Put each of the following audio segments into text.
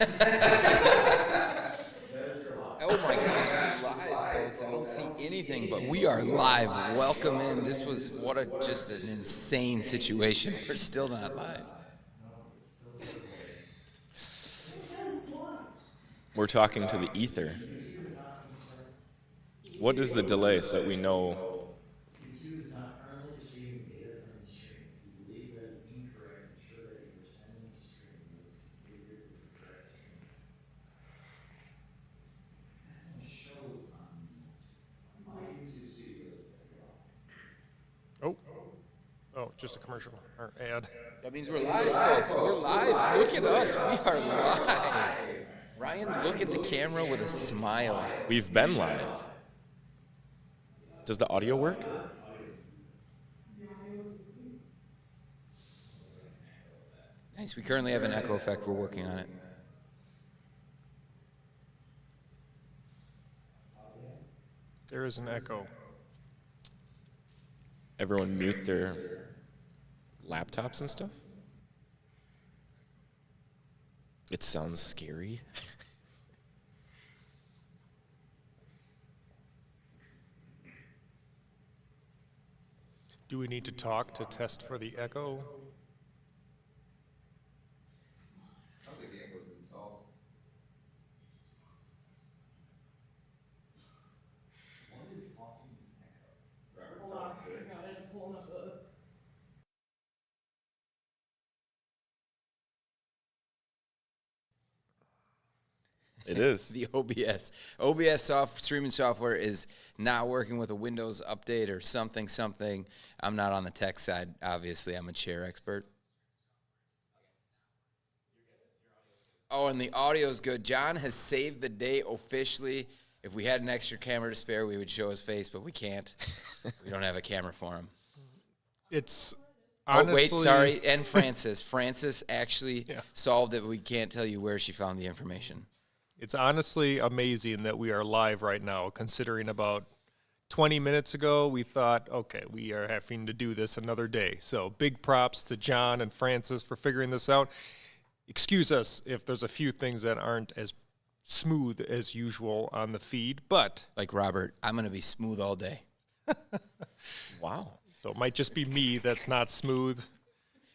Oh my gosh, we're live, folks. I don't see anything, but we are live. Welcome in. This was just an insane situation. We're still not live. We're talking to the ether. What is the delay so that we know? YouTube is not currently receiving data from the stream. If you believe that is incorrect, ensure that you are sending the stream that is configured with the correct stream. It shows on my YouTube studios that go. Oh, just a commercial or ad. That means we're live, folks. We're live. Look at us. We are live. Ryan, look at the camera with a smile. We've been live. Does the audio work? Nice. We currently have an echo effect. We're working on it. There is an echo. Everyone mute their laptops and stuff? It sounds scary. Do we need to talk to test for the echo? Sounds like the echo's been solved. What is causing this echo? Hold on, I had to pull up the... It is. The OBS streaming software is not working with a Windows update or something. I'm not on the tech side, obviously. I'm a chair expert. Oh, and the audio is good. John has saved the day officially. If we had an extra camera to spare, we would show his face, but we can't. We don't have a camera for him. It's honestly... Oh, wait, sorry. And Francis. Francis actually solved it, but we can't tell you where she found the information. It's honestly amazing that we are live right now, considering about 20 minutes ago we thought, okay, we are having to do this another day. So big props to John and Francis for figuring this out. Excuse us if there's a few things that aren't as smooth as usual on the feed, but... Like Robert, I'm going to be smooth all day. Wow. So it might just be me that's not smooth.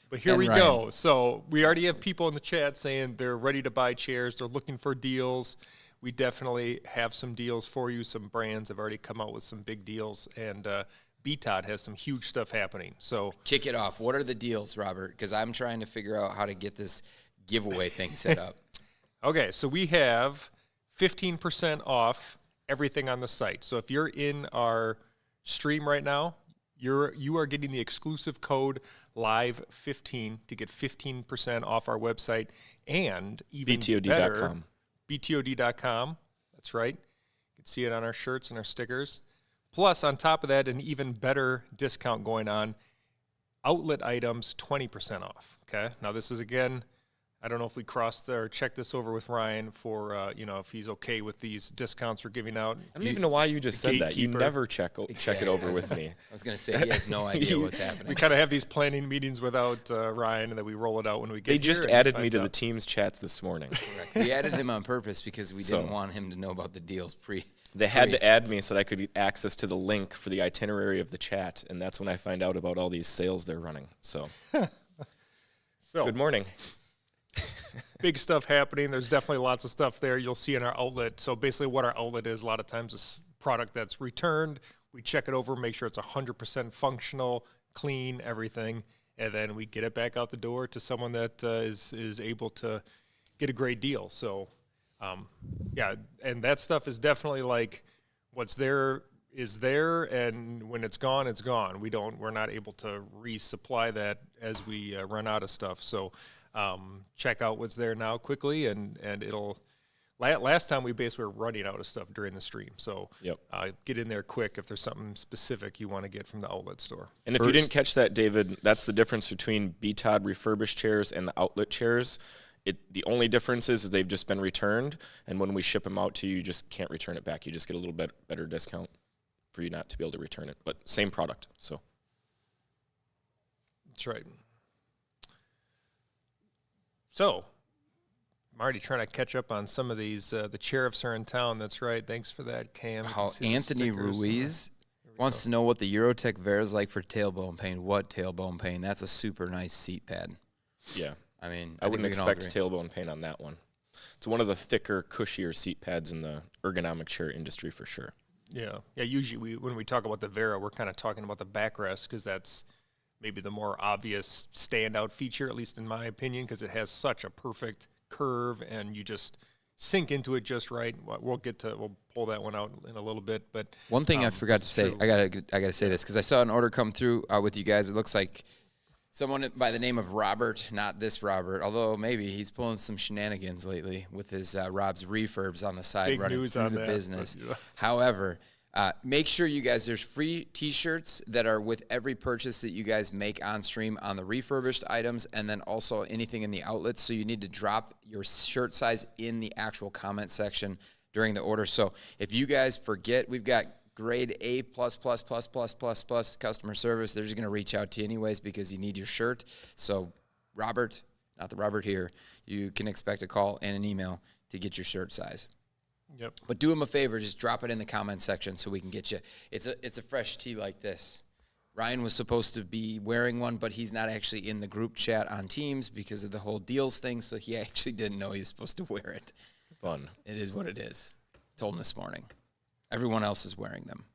But here And we Ryan. go. So we already have people in the chat saying they're ready to buy chairs. They're looking for deals. We definitely have some deals for you. Some brands have already come out with some big deals. And BTOD has some huge stuff happening. So Kick it off. What are the deals, Robert? Because I'm trying to figure out how to get this giveaway thing set up. okay, so we have 15% off everything on the site. So if you're in our stream right now, you are getting the exclusive code LIVE15 to get 15% off our website and even better, BTOD.com. BTOD.com. That's right. You can see it on our shirts and our stickers. Plus, on top of that, an even better discount going on. Outlet items, 20% off. Okay. Now, this is, again, I don't know if we crossed or checked this over with Ryan for, if he's okay with these discounts we're giving out. I don't even know why you just said that. You gatekeeper. never check it over with me. I was going to say he has no idea what's happening. We kind of have these planning meetings without Ryan, and then we roll it out when we get They here. just and he added me finds to the out. team's chats this morning. We added him on purpose because we didn't So- want him to know about the deals They had to add me so that I could get access to the link for the itinerary of the chat, and that's when I find out about all these sales they're running. So, So, good morning. big stuff happening. There's definitely lots of stuff there you'll see in our outlet. So basically what our outlet is, a lot of times is product that's returned. We check it over, make sure it's 100% functional, clean, everything, and then we get it back out the door to someone that is able to get a great deal. So, and that stuff is definitely like what's there is there, and when it's gone, it's gone. We're not able to resupply that as we run out of stuff. So check out what's there now quickly, and it'll. Last time we basically were running out of stuff during the stream, so Yep. get in there quick if there's something specific you want to get from the outlet store. And if you didn't catch that, David, that's the difference between BTOD refurbished chairs and the outlet chairs. The only difference is they've just been returned, and when we ship them out to you, you just can't return it back. You just get a little bit better discount for you not to be able to return it, but same product. So That's right. So I'm already trying to catch up on some of these. The sheriffs are in town. That's right. Thanks for that, Cam. You can How see the Anthony stickers. Ruiz wants to know what the Eurotech Vera is like for tailbone pain. What tailbone pain? That's a super nice seat pad. Yeah. I mean, I wouldn't think we can all expect agree. tailbone pain on that one. It's one of the thicker, cushier seat pads in the ergonomic chair industry for sure. Yeah. Usually, when we talk about the Vera, we're kind of talking about the backrest because that's maybe the more obvious standout feature, at least in my opinion, because it has such a perfect curve and you just sink into it just right. We'll pull that one out in a little bit. But One thing I forgot to say, true. I gotta say this because I saw an order come through with you guys. It looks like someone by the name of Robert, not this Robert, although maybe he's pulling some shenanigans lately with his Rob's refurbs on the side, Big running news through on the that, business. but, yeah. However, make sure you guys, there's free T-shirts that are with every purchase that you guys make on stream on the refurbished items, and then also anything in the outlets. So you need to drop your shirt size in the actual comment section during the order. So if you guys forget, we've got grade A++++++ customer service. They're just going to reach out to you anyways because you need your shirt. So Robert, not the Robert here, you can expect a call and an email to get your shirt size. Yep. But do him a favor, just drop it in the comment section so we can get you. It's a fresh tee like this. Ryan was supposed to be wearing one, but he's not actually in the group chat on Teams because of the whole deals thing, so he actually didn't know he was supposed to wear it. Fun. It is what it is. Told him this morning. Everyone else is wearing them.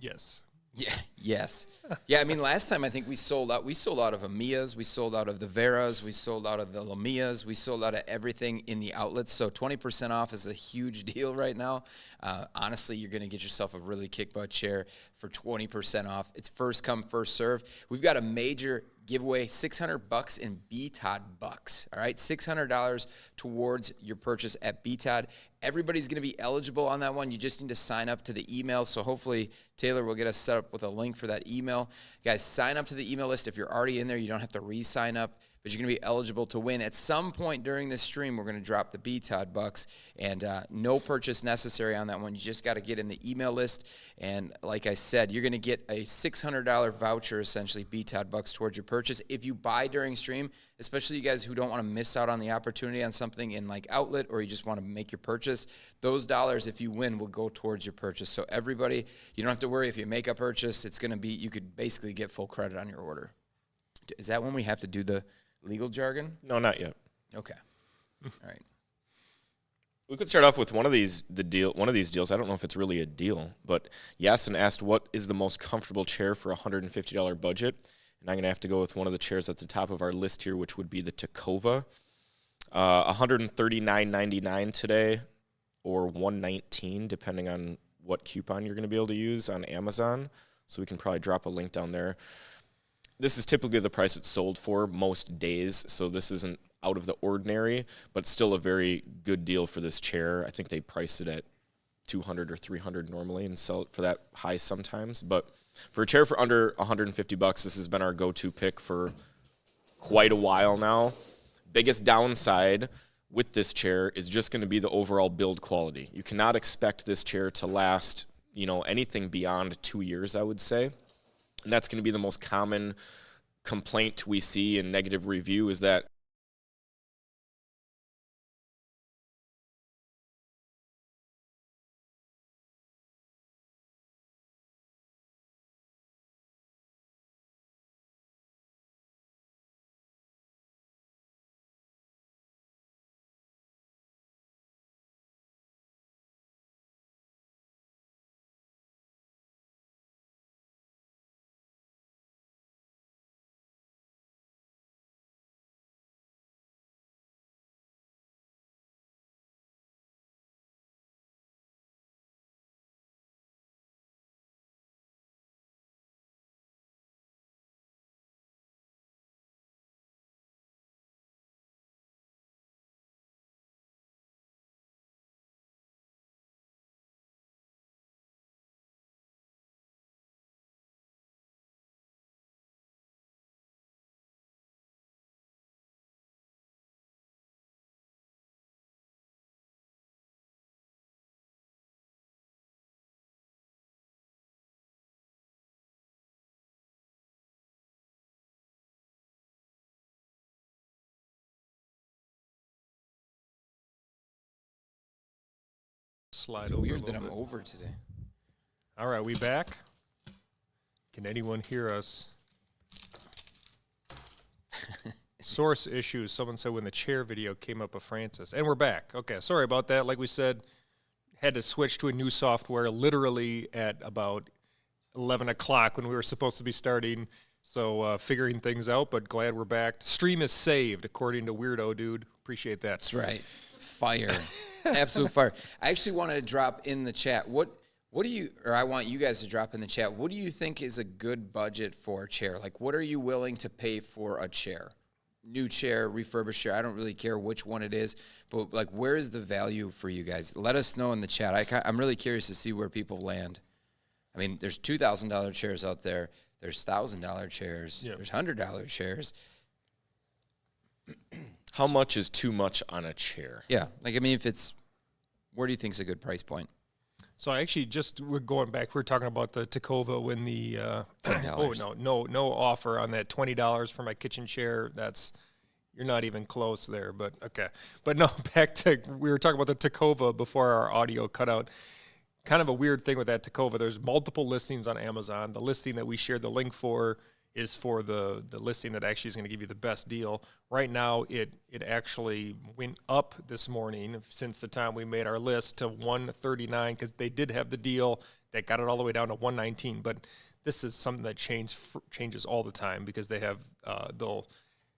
Yes. Yeah. Yes. Yeah. I mean, last time I think we sold out. We sold out of Amiyas. We sold out of the Veras. We sold out of the Lamias. We sold out of everything in the outlets. So 20% off is a huge deal right now. Honestly, you're going to get yourself a really kick butt chair for 20% off. It's first come, first serve. We've got a major giveaway, $600 in BTOD bucks. All right, $600 towards your purchase at BTOD. Everybody's going to be eligible on that one. You just need to sign up to the email. So hopefully Taylor will get us set up with a link for that email. Guys, sign up to the email list. If you're already in there, you don't have to re-sign up, but you're going to be eligible to win. At some point during this stream, we're going to drop the BTOD bucks, and no purchase necessary on that one. You just got to get in the email list, and like I said, you're going to get a $600 voucher, essentially BTOD bucks towards your purchase. If you buy during stream, especially you guys who don't want to miss out on the opportunity on something in like outlet, or you just want to make your purchase, those dollars, if you win, will go towards your purchase. So everybody, you don't have to worry if you make a purchase. It's going to be, you could basically get full credit on your order. Is that when we have to do the legal jargon? No, not yet. Okay. All right. We could start off with one of these deals. I don't know if it's really a deal, but Yasin asked what is the most comfortable chair for a $150 budget, and I'm going to have to go with one of the chairs at the top of our list here, which would be the Tacova. $139.99 today, or $119, depending on what coupon you're going to be able to use on Amazon. So we can probably drop a link down there. This is typically the price it's sold for most days, so this isn't out of the ordinary, but still a very good deal for this chair. I think they price it at $200 or $300 normally and sell it for that high sometimes. But for a chair for under $150, this has been our go-to pick for quite a while now. Biggest downside with this chair is just going to be the overall build quality. You cannot expect this chair to last, anything beyond 2 years, I would say. And that's going to be the most common complaint we see in negative review is that slide It's over. weird a that little I'm bit. over today. All right, we back? Can anyone hear us? Source issues. Someone said when the chair video came up of Francis. And we're back. Okay, sorry about that. Like we said, had to switch to a new software literally at about 11 o'clock when we were supposed to be starting. So figuring things out, but glad we're back. Stream is saved, according to Weirdo Dude. Appreciate that. That's right. Fire. Absolute fire. I actually wanted to drop in the chat. What do you, or I want you guys to drop in the chat, what do you think is a good budget for a chair? Like, what are you willing to pay for a chair? New chair, refurbished chair, I don't really care which one it is, but like, where is the value for you guys? Let us know in the chat. I'm really curious to see where people land. I mean, there's $2,000 chairs out there. There's $1,000 chairs. Yeah. There's $100 chairs. How much is too much on a chair? Yeah. Like, I mean, where do you think is a good price point? So I actually we're going back. We're talking about the Tacova when the $20. no offer on that $20 for my kitchen chair. You're not even close there. But okay, but no. Back to we were talking about the Tacova before our audio cut out. Kind of a weird thing with that Tacova. There's multiple listings on Amazon. The listing that we shared the link for is for the listing that actually is going to give you the best deal. Right now, it actually went up this morning since the time we made our list to $139 because they did have the deal that got it all the way down to $119. But this is something that changes all the time because they'll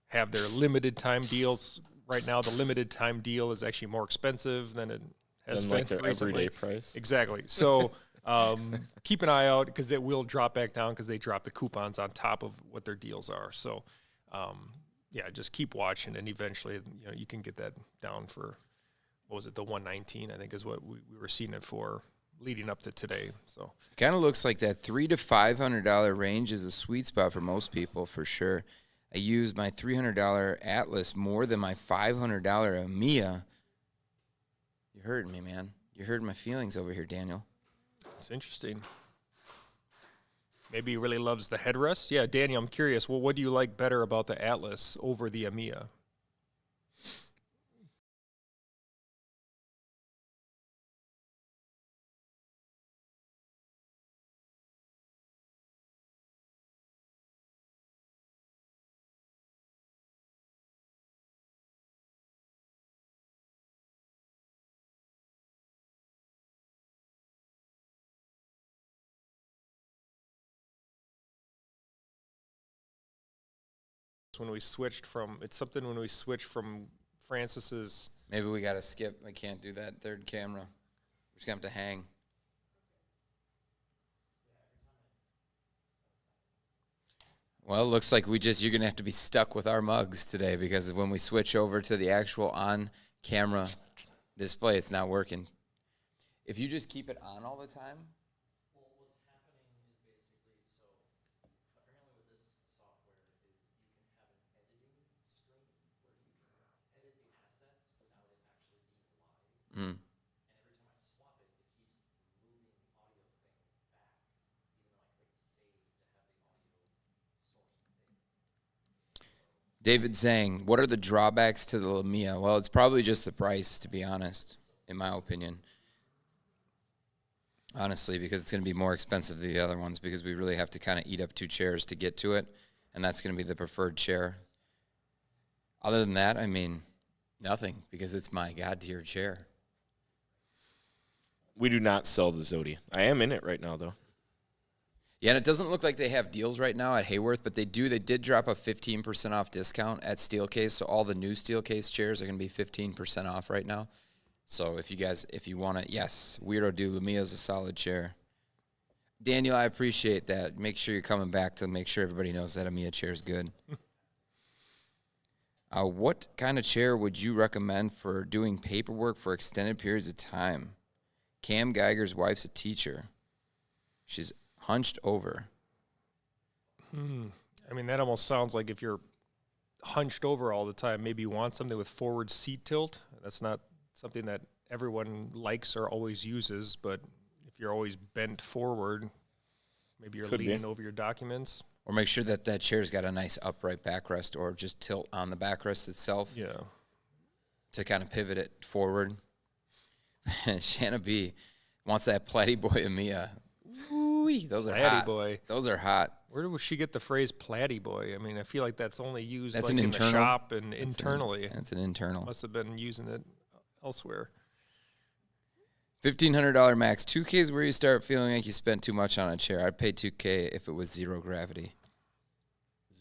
have their limited time deals. Right now, the limited time deal is actually more expensive than it has Than been like their recently. everyday price. Exactly. So keep an eye out because it will drop back down because they drop the coupons on top of what their deals are. So, yeah, just keep watching, and eventually, you can get that down for what was it, the 119? I think is what we were seeing it for leading up to today. So Kind of looks like that $300 to $500 range is a sweet spot for most people, for sure. I used my $300 Atlas more than my $500 Amiya. You're hurting me, man. You're hurting my feelings over here, Daniel. it's interesting. Maybe he really loves the headrest. Yeah, Daniel, I'm curious. Well, what do you like better about the Atlas over the Amiya? When we switched from Francis's. Maybe we got to skip. I can't do that third camera. We're just going to have to hang. Well, it looks like you're going to have to be stuck with our mugs today because when we switch over to the actual on-camera display, it's not working. If you just keep it on all the time, Well, what's happening is basically, so apparently with this software is you can have an editing screen where you can edit the assets without it actually being live. And every time I swap it, it keeps moving the audio thing back, even though I click save to have the audio source there. David Zhang, what are the drawbacks to the Lamia? Well, it's probably just the price, to be honest, in my opinion. Honestly, because it's going to be more expensive than the other ones because we really have to kind of eat up 2 chairs to get to it, and that's going to be the preferred chair. Other than that, I mean, nothing because it's my god-tier chair. We do not sell the Zodi. I am in it right now, though. Yeah, and it doesn't look like they have deals right now at Hayworth, but they did drop a 15% off discount at Steelcase, so all the new Steelcase chairs are going to be 15% off right now. So if you want to, yes, Weirdo Dude, Lumia's a solid chair. Daniel, I appreciate that. Make sure you're coming back to make sure everybody knows that Amiya chair is good. What kind of chair would you recommend for doing paperwork for extended periods of time? Cam Geiger's wife's a teacher. She's hunched over. I mean, that almost sounds like if you're hunched over all the time, maybe you want something with forward seat tilt. That's not something that everyone likes or always uses, but if you're always bent forward, maybe you're leaning over your documents. Or make sure that that chair's got a nice upright backrest or just tilt on the backrest itself. Yeah. To kind of pivot it forward. Shanna B wants that Platy Boy Amiya. Ooh-wee, those are Platy hot. boy. Those are hot. Where did she get the phrase "Platy Boy"? I mean, I feel like that's only used That's like an in internal? the shop and internally. That's an internal. Must have been using it elsewhere. $1,500 max. 2K is where you start feeling like you spent too much on a chair. I'd pay 2K if it was zero gravity.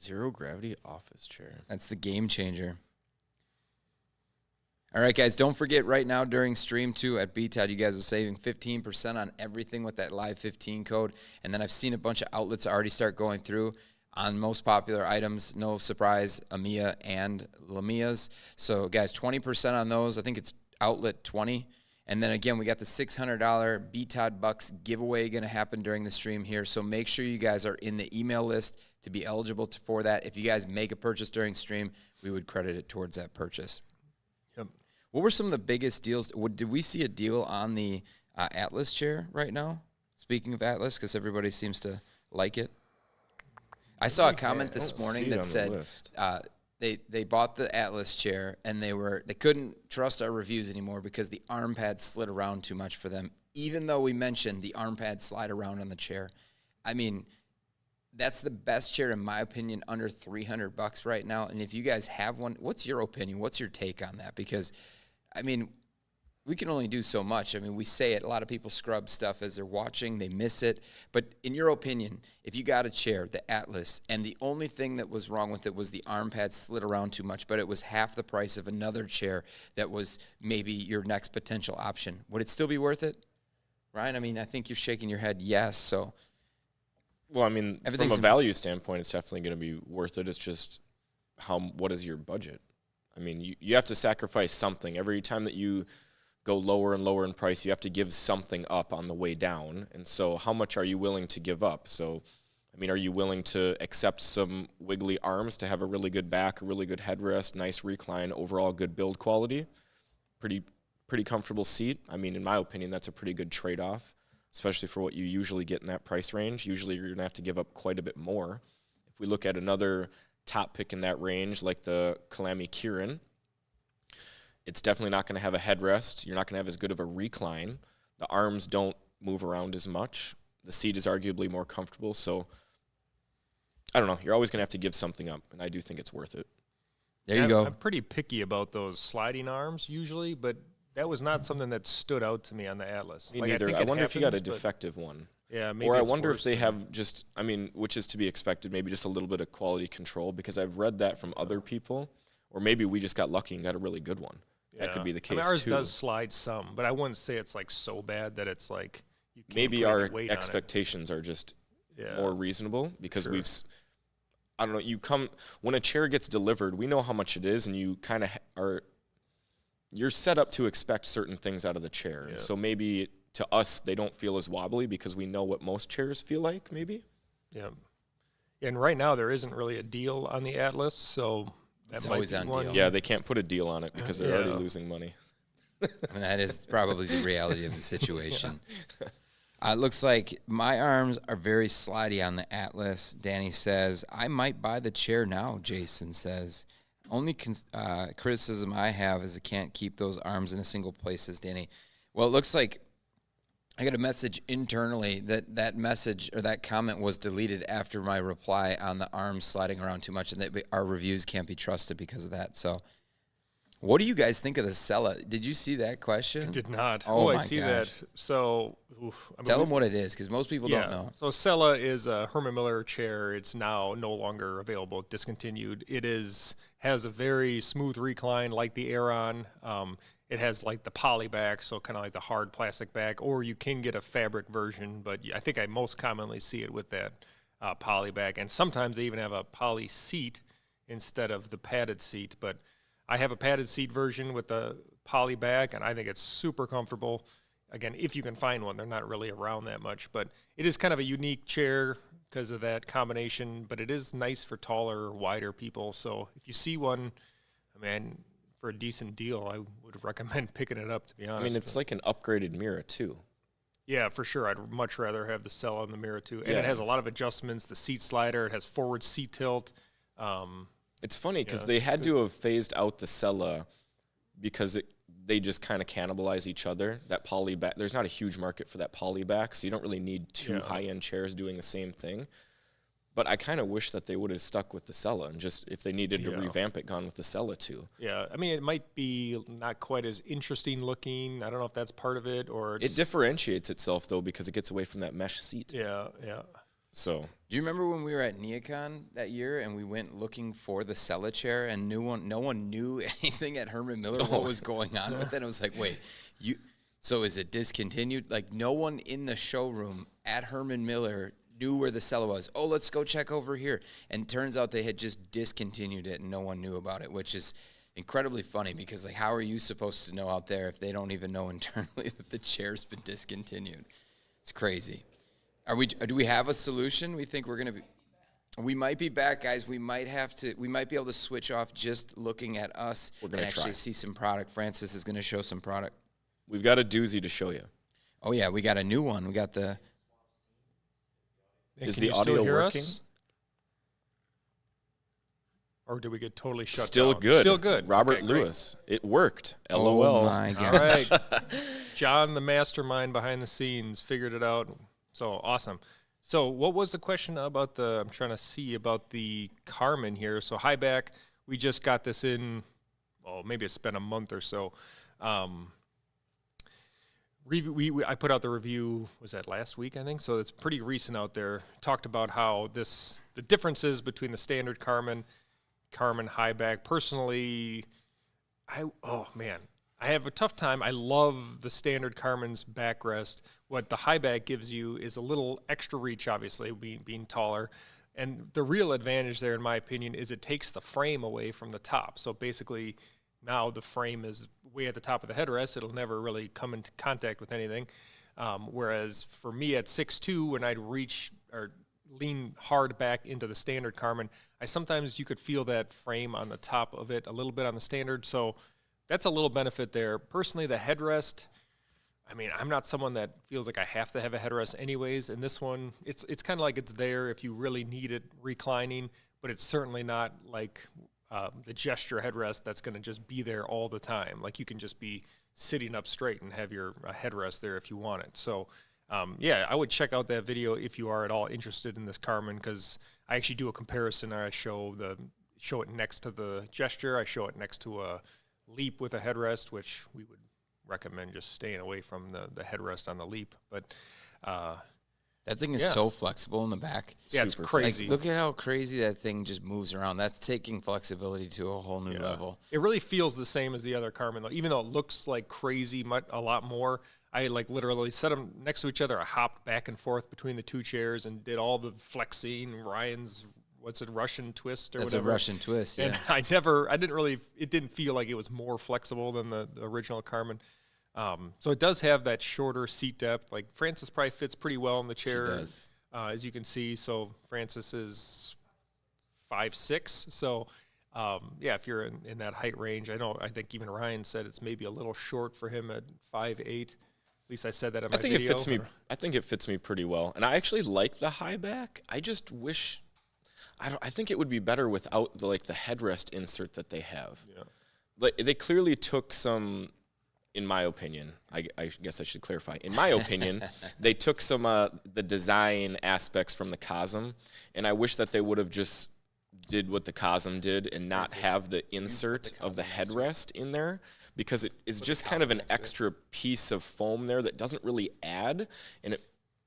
Zero gravity office chair. That's the game changer. All right, guys, don't forget right now during stream 2 at BTAD, you guys are saving 15% on everything with that Live 15 code. And then I've seen a bunch of outlets already start going through on most popular items. No surprise, Amiya and Lamias. So, guys, 20% on those. I think it's outlet 20. And then, again, we got the $600 BTAD Bucks giveaway going to happen during the stream here. So make sure you guys are in the email list to be eligible for that. If you guys make a purchase during stream, we would credit it towards that purchase. Yep. What were some of the biggest deals? Did we see a deal on the Atlas chair right now? Speaking of Atlas, because everybody seems to like it. I saw a comment this morning that said they bought the Atlas chair and they couldn't trust our reviews anymore because the arm pads slid around too much for them. Even though we mentioned the arm pads slide around on the chair, I mean, that's the best chair in my opinion under $300 right now. And if you guys have one, what's your opinion? What's your take on that? Because I mean, we can only do so much. I mean, we say it. A lot of people scrub stuff as they're watching. They miss it. But in your opinion, if you got a chair, the Atlas, and the only thing that was wrong with it was the arm pad slid around too much, but it was half the price of another chair that was maybe your next potential option, would it still be worth it? Ryan, I mean, I think you're shaking your head yes. So, well, I mean, from a value standpoint, it's definitely going to be worth it. It's just what is your budget? I mean, you have to sacrifice something. Every time that you go lower and lower in price, you have to give something up on the way down. And so how much are you willing to give up? So, I mean, are you willing to accept some wiggly arms to have a really good back, a really good headrest, nice recline, overall good build quality, pretty comfortable seat? I mean, in my opinion, that's a pretty good trade-off, especially for what you usually get in that price range. Usually you're going to have to give up quite a bit more. If we look at another top pick in that range, like the Kalami Kirin, it's definitely not going to have a headrest. You're not going to have as good of a recline. The arms don't move around as much. The seat is arguably more comfortable. So, I don't know. You're always going to have to give something up, and I do think it's worth it. There you go. I'm pretty picky about those sliding arms usually, but that was not something that stood out to me on the Atlas. Me neither. I wonder if you got a defective one. Yeah, maybe. Or I wonder if they have just, I mean, which is to be expected, maybe just a little bit of quality control, because I've read that from other people, or maybe we just got lucky and got a really good one. That could be the case, I mean, ours too. does slide some, but I wouldn't say it's like so bad that it's like you can't maybe put our any weight on it. expectations are just Yeah. more reasonable, because Sure. I don't know, when a chair gets delivered, we know how much it is, and you kind of you're set up to expect certain things out of the chair. Yeah. And so maybe to us, they don't feel as wobbly because we know what most chairs feel like, maybe. Yeah. And right now there isn't really a deal on the Atlas, so that It's might always be on one. deal. Yeah, they can't put a deal on it because they're already Yeah. losing money. I mean, that is probably the reality of the situation. It looks like my arms are very slidey on the Atlas. Danny says, I might buy the chair now, Jason says. Only criticism I have is I can't keep those arms in a single place, says Danny. Well, it looks like I got a message internally that message or that comment was deleted after my reply on the arms sliding around too much and that our reviews can't be trusted because of that. So what do you guys think of the Sella? Did you see that question? I did not. Oh, I my see gosh. that. So, I mean, Tell them what it is, because most people don't know. So Sella is a Herman Miller chair. It's now no longer available, discontinued. It has a very smooth recline like the Aeron. It has like the poly back, so kind of like the hard plastic back, or you can get a fabric version, but I think I most commonly see it with that poly back. And sometimes they even have a poly seat instead of the padded seat, but I have a padded seat version with the poly back, and I think it's super comfortable. Again, if you can find one, they're not really around that much, but it is kind of a unique chair because of that combination, but it is nice for taller, wider people. So if you see one, I mean, for a decent deal, I would recommend picking it up, to be honest. I mean, it's like an upgraded mirror, too. Yeah, for sure. I'd much rather have the Sella on the mirror, too. And Yeah. it has a lot of adjustments, the seat slider, it has forward seat tilt. It's funny because Yeah, they it's had to have phased out the Sella because they just kind of cannibalize each other. That poly back, there's not a huge market for that poly back, so you don't really need two high-end chairs doing the same thing. But I kind of wish that they would have stuck with the Sella and just, if they needed to revamp it, gone with the Sella too. Yeah, I mean, it might be not quite as interesting looking. I don't know if that's part of it or It differentiates itself though because it gets away from that mesh seat. Yeah. So Do you remember when we were at Neocon that year and we went looking for the Sella chair and no one knew anything at Herman Miller what was going on with it? I was like, wait, so is it discontinued? Like no one in the showroom at Herman Miller knew where the Sella was. Oh, let's go check over here. And turns out they had just discontinued it and no one knew about it, which is incredibly funny because like how are you supposed to know out there if they don't even know internally that the chair's been discontinued? It's crazy. Do we have a solution? We think we're going to be we might be back, guys. We might be able to switch off just looking at us and actually see some product. Francis is going to show some product. We've got a doozy to show you. Oh yeah, we got a new one. We got the Is the audio working? Or did we get totally shut Still down? good. Still good. Robert Okay, great. Lewis. It worked. LOL. Oh my All God. right. John, the mastermind behind the scenes, figured it out. So awesome. So what was the question about I'm trying to see about the Kerman here. So high back, we just got this in, well, maybe it's been a month or so. I put out the review, was that last week, I think? So it's pretty recent out there. Talked about how the differences between the standard Kerman high back. Personally, I have a tough time. I love the standard Kerman's backrest. What the high back gives you is a little extra reach, obviously, being taller. And the real advantage there, in my opinion, is it takes the frame away from the top. So basically, now the frame is way at the top of the headrest. It'll never really come into contact with anything. Whereas for me at 6'2", when I'd reach or lean hard back into the standard Kerman, you could feel that frame on the top of it a little bit on the standard. So that's a little benefit there. Personally, the headrest, I mean, I'm not someone that feels like I have to have a headrest anyways. And this one, it's kind of like it's there if you really need it reclining, but it's certainly not like the gesture headrest that's going to just be there all the time. Like you can just be sitting up straight and have your headrest there if you want it. So I would check out that video if you are at all interested in this Kerman, because I actually do a comparison. I show it next to the gesture. I show it next to a Leap with a headrest, which we would recommend just staying away from the headrest on the Leap. But that thing is so flexible in the back. Yeah, it's crazy. Like, look at how crazy that thing just moves around. That's taking flexibility to a whole new level. It really feels the same as the other Kerman, though. Even though it looks like crazy, a lot more. I like literally set them next to each other. I hopped back and forth between the two chairs and did all the flexing. Ryan's, Russian twist or That's whatever. a Russian twist, yeah. And it didn't feel like it was more flexible than the original Kerman. So it does have that shorter seat depth. Like Francis probably fits pretty well in the chair, She does. as you can see. So Francis is 5'6". So if you're in that height range, I think even Ryan said it's maybe a little short for him at 5'8". At least I said that in my video. I think it fits me pretty well, and I actually like the high back. I just wish. I think it would be better without the headrest insert that they have. Yeah. Like they clearly took some. In my opinion, I guess I should clarify. In my opinion, they took some the design aspects from the Cosm, and I wish that they would have just did what the Cosm did and not have the insert of the headrest in there, because it is just kind of an extra piece of foam there that doesn't really add, and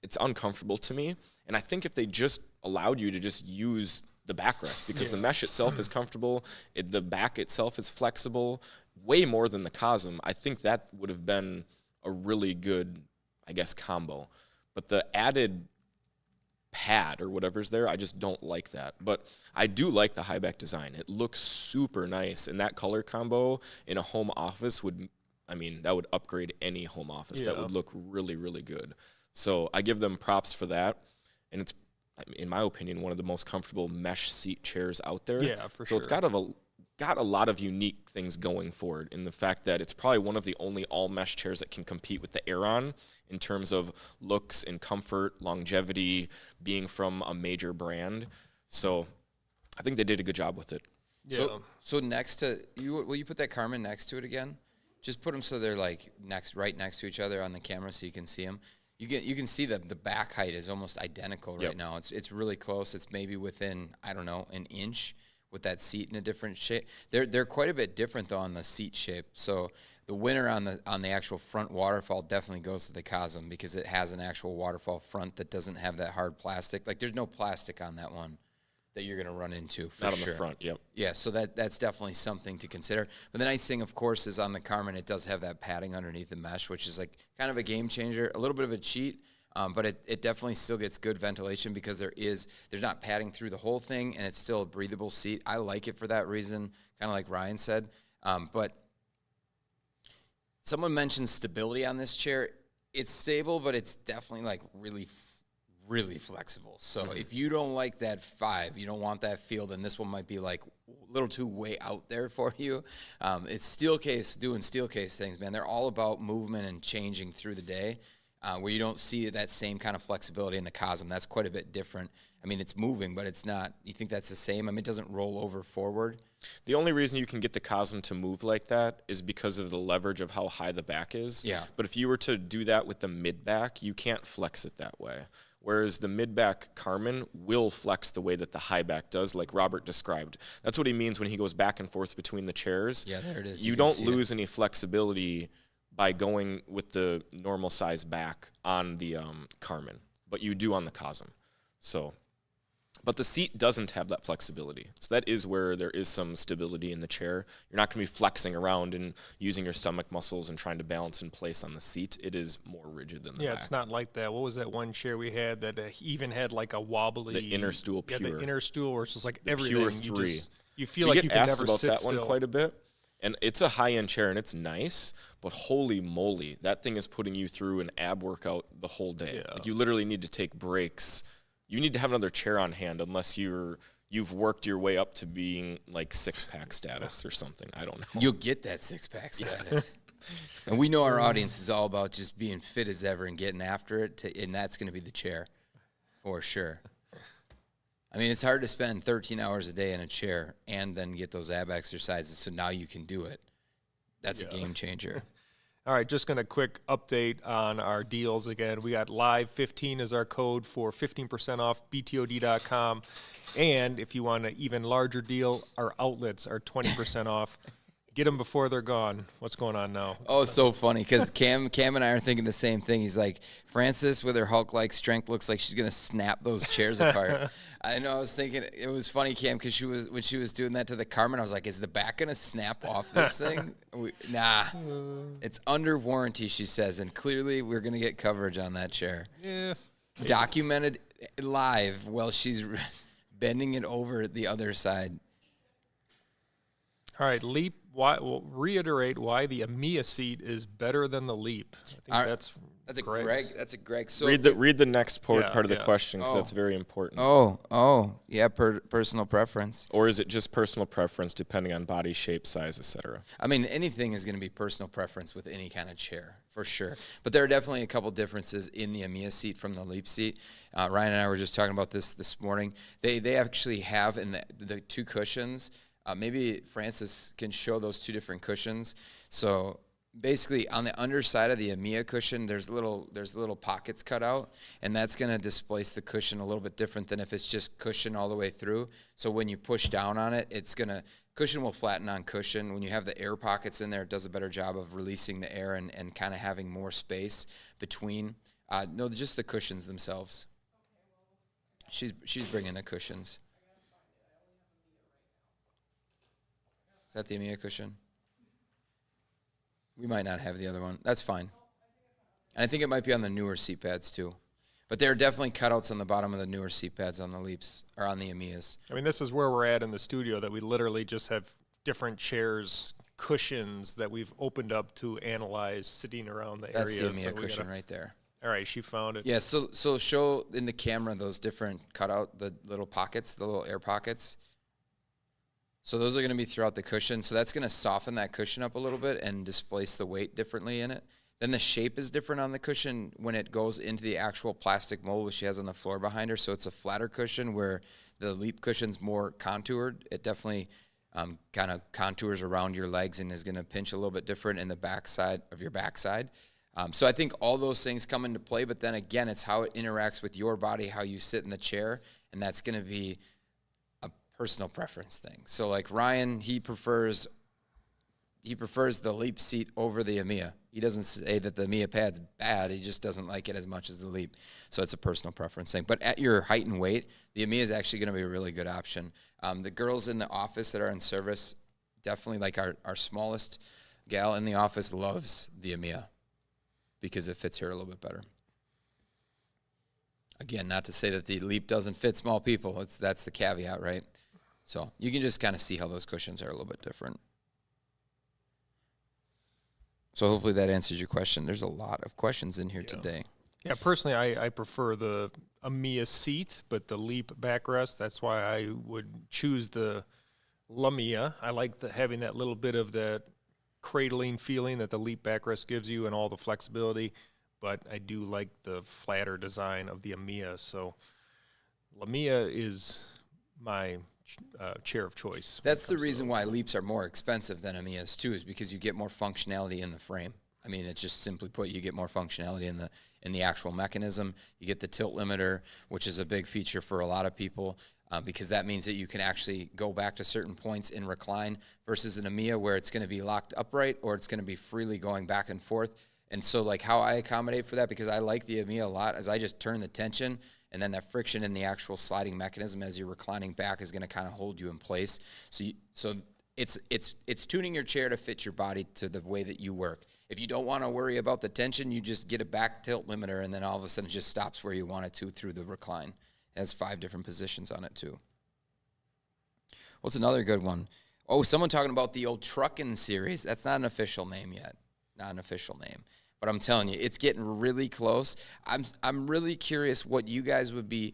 it's uncomfortable to me. And I think if they just allowed you to just use the backrest, because the mesh itself is comfortable, the back itself is flexible, way more than the Cosm, I think that would have been a really good, I guess, combo. But the added pad or whatever's there, I just don't like that. But I do like the high back design. It looks super nice, and that color combo in a home office that would upgrade any home office. That would look really, really good. So I give them props for that, and it's, in my opinion, one of the most comfortable mesh seat chairs out there. Yeah, for sure. So it's got a lot of unique things going for it, in the fact that it's probably one of the only all mesh chairs that can compete with the Aeron in terms of looks and comfort, longevity, being from a major brand. So I think they did a good job with it. Yeah. So next to you, will you put that Kerman next to it again? Just put them so they're like right next to each other on the camera, so you can see them. You can see the back height is almost identical right now. It's really close. It's maybe within, I don't know, an inch with that seat in a different shape. They're quite a bit different though on the seat shape. So the winner on the actual front waterfall definitely goes to the Cosm because it has an actual waterfall front that doesn't have that hard plastic. Like there's no plastic on that one that you're going to run into for Not on sure. the front, yep. Yeah, so that's definitely something to consider. But the nice thing, of course, is on the Kerman, it does have that padding underneath the mesh, which is like kind of a game changer, a little bit of a cheat, but it definitely still gets good ventilation because there's not padding through the whole thing, and it's still a breathable seat. I like it for that reason, kind of like Ryan said. But someone mentioned stability on this chair. It's stable, but it's definitely like really flexible. So if you don't like that 5, you don't want that feel, then this one might be like a little too way out there for you. It's steel case doing steel case things, man. They're all about movement and changing through the day, where you don't see that same kind of flexibility in the Cosm. That's quite a bit different. I mean, it's moving, but it's not. You think that's the same? I mean, it doesn't roll over forward. The only reason you can get the Cosm to move like that is because of the leverage of how high the back is. Yeah. But if you were to do that with the mid back, you can't flex it that way. Whereas the mid-back Kerman will flex the way that the high back does, like Robert described. That's what he means when he goes back and forth between the chairs. Yeah, there it is. You don't lose any flexibility by going with the normal size back on the Kerman, but you do on the Cosm. So, but the seat doesn't have that flexibility. So that is where there is some stability in the chair. You're not going to be flexing around and using your stomach muscles and trying to balance in place on the seat. It is more rigid than the back. It's not like that. What was that one chair we had that even had like a wobbly... The inner stool pure. Yeah, the inner stool where it's just like The everything. Pure 3. You feel we like get you can asked never about sit that still. one quite a bit. And it's a high-end chair, and it's nice, but holy moly, that thing is putting you through an ab workout the whole day. Yeah. Like you literally need to take breaks. You need to have another chair on hand unless you've worked your way up to being like 6-pack status or something. I don't know. You'll get that 6-pack status. And we know our audience is all about just being fit as ever and getting after it, and that's going to be the chair for sure. I mean, it's hard to spend 13 hours a day in a chair and then get those ab exercises, so now you can do it. That's a game changer. All right, just going to quick update on our deals again. We got Live15 as our code for 15% off BTOD.com. And if you want an even larger deal, our outlets are 20% off. Get them before they're gone. What's going on now? Oh, it's so funny because Cam and I are thinking the same thing. He's like, Francis with her Hulk-like strength looks like she's gonna snap those chairs apart. I know. I was thinking it was funny, Cam, because when she was doing that to the Kerman, I was like, is the back gonna snap off this thing? Nah, it's under warranty, she says, and clearly we're gonna get coverage on that chair. Yeah. Documented live while she's bending it over the other side. All right, Leap. We'll reiterate why the EMEA seat is better than the Leap. I think that's a Greg's. Greg. That's a Greg. So read the next part of the yeah. question because that's very important. Yeah, personal preference. Or is it just personal preference depending on body shape, size, etc.? I mean, anything is going to be personal preference with any kind of chair, for sure. But there are definitely a couple differences in the EMEA seat from the Leap seat. Ryan and I were just talking about this morning. They actually have in the 2 cushions. Maybe Francis can show those 2 different cushions. So basically, on the underside of the EMEA cushion, there's little pockets cut out, and that's going to displace the cushion a little bit different than if it's just cushion all the way through. So when you push down on it, cushion will flatten on cushion. When you have the air pockets in there, it does a better job of releasing the air and kind of having more space between. No, just the cushions themselves. She's bringing the cushions. Is that the EMEA cushion? We might not have the other one. That's fine. And I think it might be on the newer seat pads too. But there are definitely cutouts on the bottom of the newer seat pads on the Leaps, or on the EMEAs. I mean, this is where we're at in the studio, that we literally just have different chairs, cushions that we've opened up to analyze sitting around the That's area. the EMEA cushion right there. All right, she found it. Yeah, so show in the camera those different the little pockets, the little air pockets. So those are going to be throughout the cushion. So that's going to soften that cushion up a little bit and displace the weight differently in it. Then the shape is different on the cushion when it goes into the actual plastic mold which she has on the floor behind her. So it's a flatter cushion where the Leap cushion's more contoured. It definitely kind of contours around your legs and is going to pinch a little bit different in the backside of your backside. So I think all those things come into play, but then again, it's how it interacts with your body, how you sit in the chair, and that's going to be a personal preference thing. So like Ryan, he prefers the Leap seat over the EMEA. He doesn't say that the EMEA pad's bad. He just doesn't like it as much as the Leap. So it's a personal preference thing. But at your height and weight, the EMEA is actually going to be a really good option. The girls in the office that are in service, definitely like our smallest gal in the office loves the EMEA because it fits her a little bit better. Again, not to say that the Leap doesn't fit small people. That's the caveat, right? So you can just kind of see how those cushions are a little bit different. So hopefully that answers your question. There's a lot of questions in here today. Yeah, personally, I prefer the EMEA seat, but the Leap backrest, that's why I would choose the LaMia. I like having that little bit of that cradling feeling that the Leap backrest gives you and all the flexibility, but I do like the flatter design of the EMEA. So LaMia is my chair of choice. That's the reason why Leaps are more expensive than EMEAs too, is because you get more functionality in the frame. I mean, it's just simply put, you get more functionality in the actual mechanism. You get the tilt limiter, which is a big feature for a lot of people, because that means that you can actually go back to certain points in recline versus an EMEA where it's going to be locked upright or it's going to be freely going back and forth. And so like how I accommodate for that, because I like the EMEA a lot, is I just turn the tension, and then that friction in the actual sliding mechanism as you're reclining back is going to kind of hold you in place. So it's tuning your chair to fit your body to the way that you work. If you don't want to worry about the tension, you just get a back tilt limiter, and then all of a sudden it just stops where you want it to through the recline. It has 5 different positions on it too. What's another good one? Oh, someone talking about the old Truckin' series. That's not an official name yet. Not an official name. But I'm telling you, it's getting really close. I'm really curious what you guys would be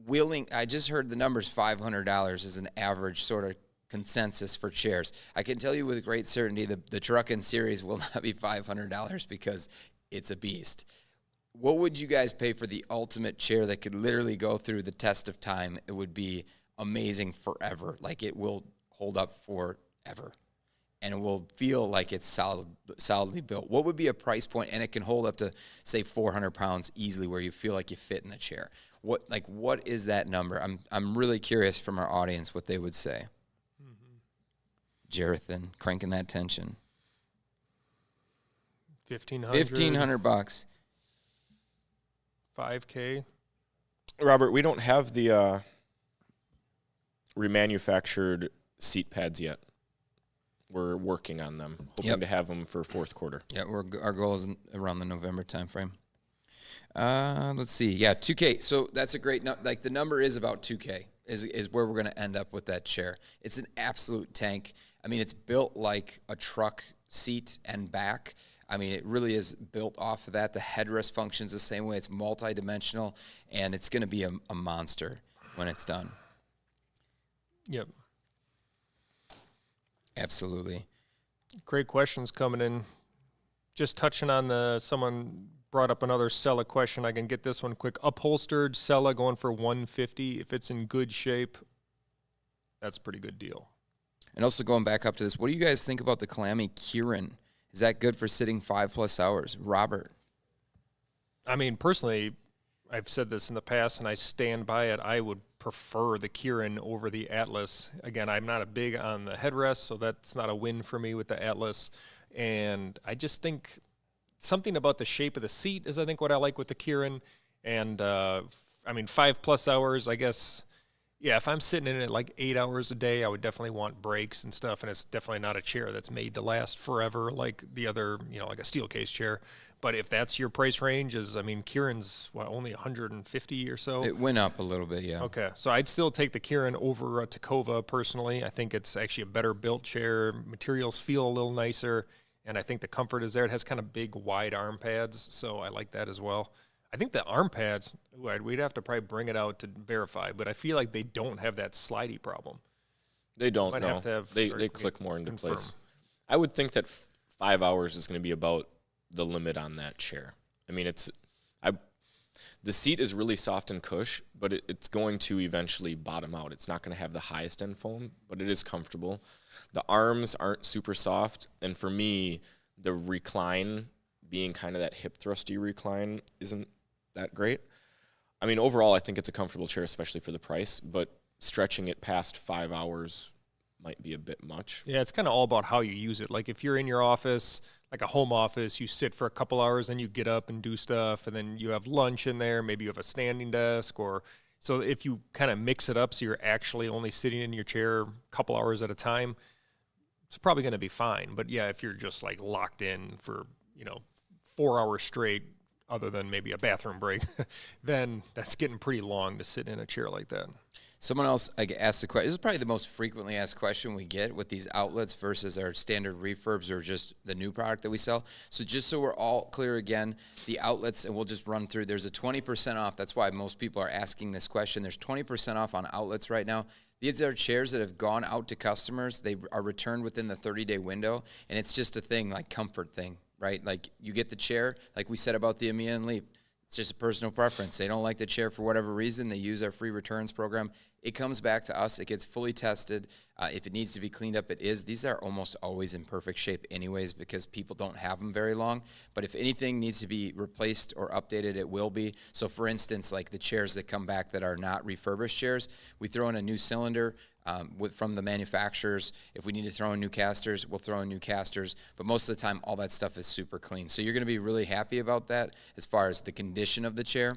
willing. I just heard the numbers $500 is an average sort of consensus for chairs. I can tell you with great certainty the Truckin' series will not be $500 because it's a beast. What would you guys pay for the ultimate chair that could literally go through the test of time? It would be amazing forever. Like it will hold up forever. And it will feel like it's solidly built. What would be a price point? And it can hold up to, say, 400 pounds easily where you feel like you fit in the chair. What is that number? I'm really curious from our audience what they would say. Jarethan, cranking that tension. $1,500. $5K. Robert, we don't have the remanufactured seat pads yet. We're working on them, hoping to have them for fourth quarter. Yeah, our goal is around the November timeframe. Let's see. Yeah, 2K. So that's a great like the number is about 2K is where we're going to end up with that chair. It's an absolute tank. I mean, it's built like a truck seat and back. I mean, it really is built off of that. The headrest functions the same way. It's multi-dimensional, and it's going to be a monster when it's done. Yep. Absolutely. Great questions coming in. Just touching on someone brought up another Sella question. I can get this one quick. Upholstered Sella going for $150. If it's in good shape, that's a pretty good deal. And also going back up to this, what do you guys think about the Calami Kieran? Is that good for sitting 5+ hours? Robert? I mean, personally, I've said this in the past, and I stand by it. I would prefer the Kieran over the Atlas. Again, I'm not a big on the headrest, so that's not a win for me with the Atlas. And I just think something about the shape of the seat is, I think, what I like with the Kieran. And, I mean, 5+ hours, I guess, yeah, if I'm sitting in it like 8 hours a day, I would definitely want breaks and stuff. And it's definitely not a chair that's made to last forever like the other, like a steel case chair. But if that's your price range, Kieran's only 150 or so. It went up a little bit, yeah. Okay, so I'd still take the Kieran over a Tacova personally. I think it's actually a better built chair. Materials feel a little nicer, and I think the comfort is there. It has kind of big, wide arm pads, so I like that as well. I think the arm pads, we'd have to probably bring it out to verify, but I feel like they don't have that slidey problem. They don't, Might no. have to have They click more into confirm. place. I would think that 5 hours is going to be about the limit on that chair. I mean, The seat is really soft and cush, but it's going to eventually bottom out. It's not going to have the highest end foam, but it is comfortable. The arms aren't super soft, and for me, the recline, being kind of that hip thrusty recline, isn't that great. I mean, overall, I think it's a comfortable chair, especially for the price, but stretching it past 5 hours might be a bit much. Yeah, it's kind of all about how you use it. Like if you're in your office, like a home office, you sit for a couple hours, then you get up and do stuff, and then you have lunch in there. Maybe you have a standing desk, or so if you kind of mix it up so you're actually only sitting in your chair a couple hours at a time, it's probably going to be fine. But yeah, if you're just like locked in for, 4 hours straight, other than maybe a bathroom break, then that's getting pretty long to sit in a chair like that. Someone else asked the question. This is probably the most frequently asked question we get with these outlets versus our standard refurbs or just the new product that we sell. So just so we're all clear again, the outlets, and we'll just run through, there's a 20% off. That's why most people are asking this question. There's 20% off on outlets right now. These are chairs that have gone out to customers. They are returned within the 30-day window, and it's just a thing, like comfort thing, right? Like you get the chair, like we said about the Amiya and Leap. It's just a personal preference. They don't like the chair for whatever reason. They use our free returns program. It comes back to us. It gets fully tested. If it needs to be cleaned up, it is. These are almost always in perfect shape anyways because people don't have them very long. But if anything needs to be replaced or updated, it will be. So for instance, like the chairs that come back that are not refurbished chairs, we throw in a new cylinder from the manufacturers. If we need to throw in new casters, we'll throw in new casters. But most of the time, all that stuff is super clean. So you're going to be really happy about that as far as the condition of the chair.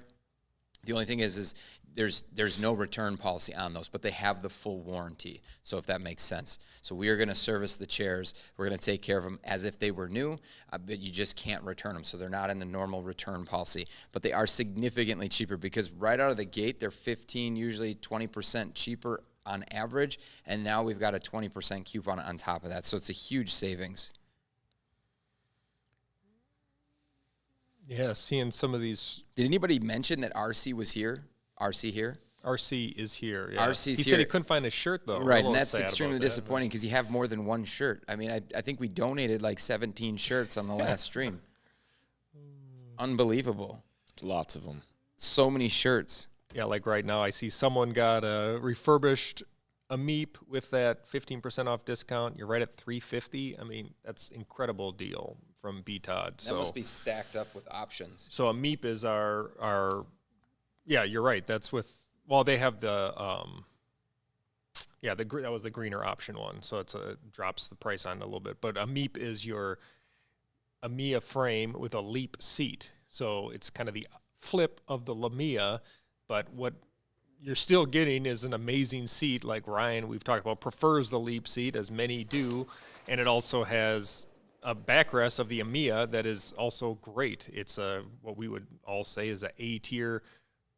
The only thing is there's no return policy on those, but they have the full warranty. So if that makes sense. So we are going to service the chairs. We're going to take care of them as if they were new, but you just can't return them. So they're not in the normal return policy, but they are significantly cheaper because right out of the gate, they're 15, usually 20% cheaper on average. And now we've got a 20% coupon on top of that. So it's a huge savings. Yeah, seeing some of these. Did anybody mention that RC was here? RC here? RC is here. Yeah. RC's he here. said he couldn't find his shirt, though. Right, I'm a and little that's sad extremely about that, disappointing because you have more than one shirt. I mean, I think we donated like 17 shirts on the last stream. Unbelievable. Lots of them. So many shirts. Yeah, like right now, I see someone got a refurbished Ameep with that 15% off discount. You're right at $350. I mean, that's incredible deal from BTOD. That must be stacked up with options. So Ameep is our yeah, you're right. That's with, well, they have the that was the greener option one. So it drops the price on it a little bit. But Ameep is your Amiya frame with a Leap seat. So it's kind of the flip of the Lamia, but what you're still getting is an amazing seat. Like Ryan, we've talked about, prefers the Leap seat, as many do, and it also has a backrest of the Amiya that is also great. It's what we would all say is a A-tier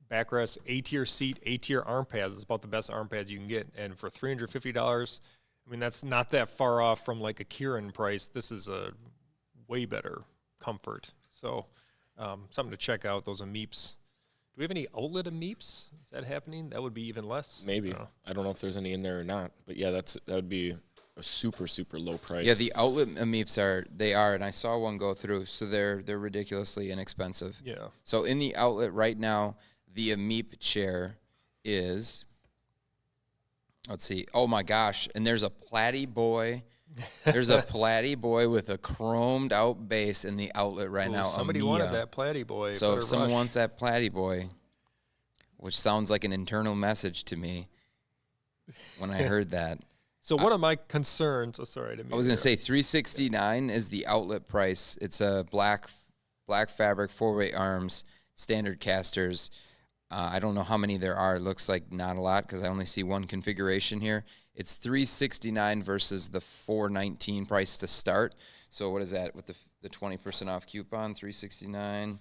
backrest, A-tier seat, A-tier arm pads. It's about the best arm pads you can get, and for $350, I mean, that's not that far off from like a Kieran price. This is a way better comfort. So something to check out, those Ameeps. Do we have any outlet Ameeps? Is that happening? That would be even less. Maybe. I don't know if there's any in there or not. But yeah, that would be a super, super low price. Yeah, the outlet Ameeps are, and I saw one go through, so they're ridiculously inexpensive. Yeah. So in the outlet right now, the Ameep chair is, let's see, oh my gosh, and there's a Platy Boy. There's a Platy Boy with a chromed out base in the outlet right now. Somebody Amiya. wanted that Platy Boy. So if Better someone rush. wants that Platy Boy, which sounds like an internal message to me when I heard that. So one of my concerns, I was going to say $369 is the outlet price. It's a black fabric, 4-way arms, standard casters. I don't know how many there are. It looks like not a lot because I only see one configuration here. It's $369 versus the $419 price to start. So what is that with the 20% off coupon? $369,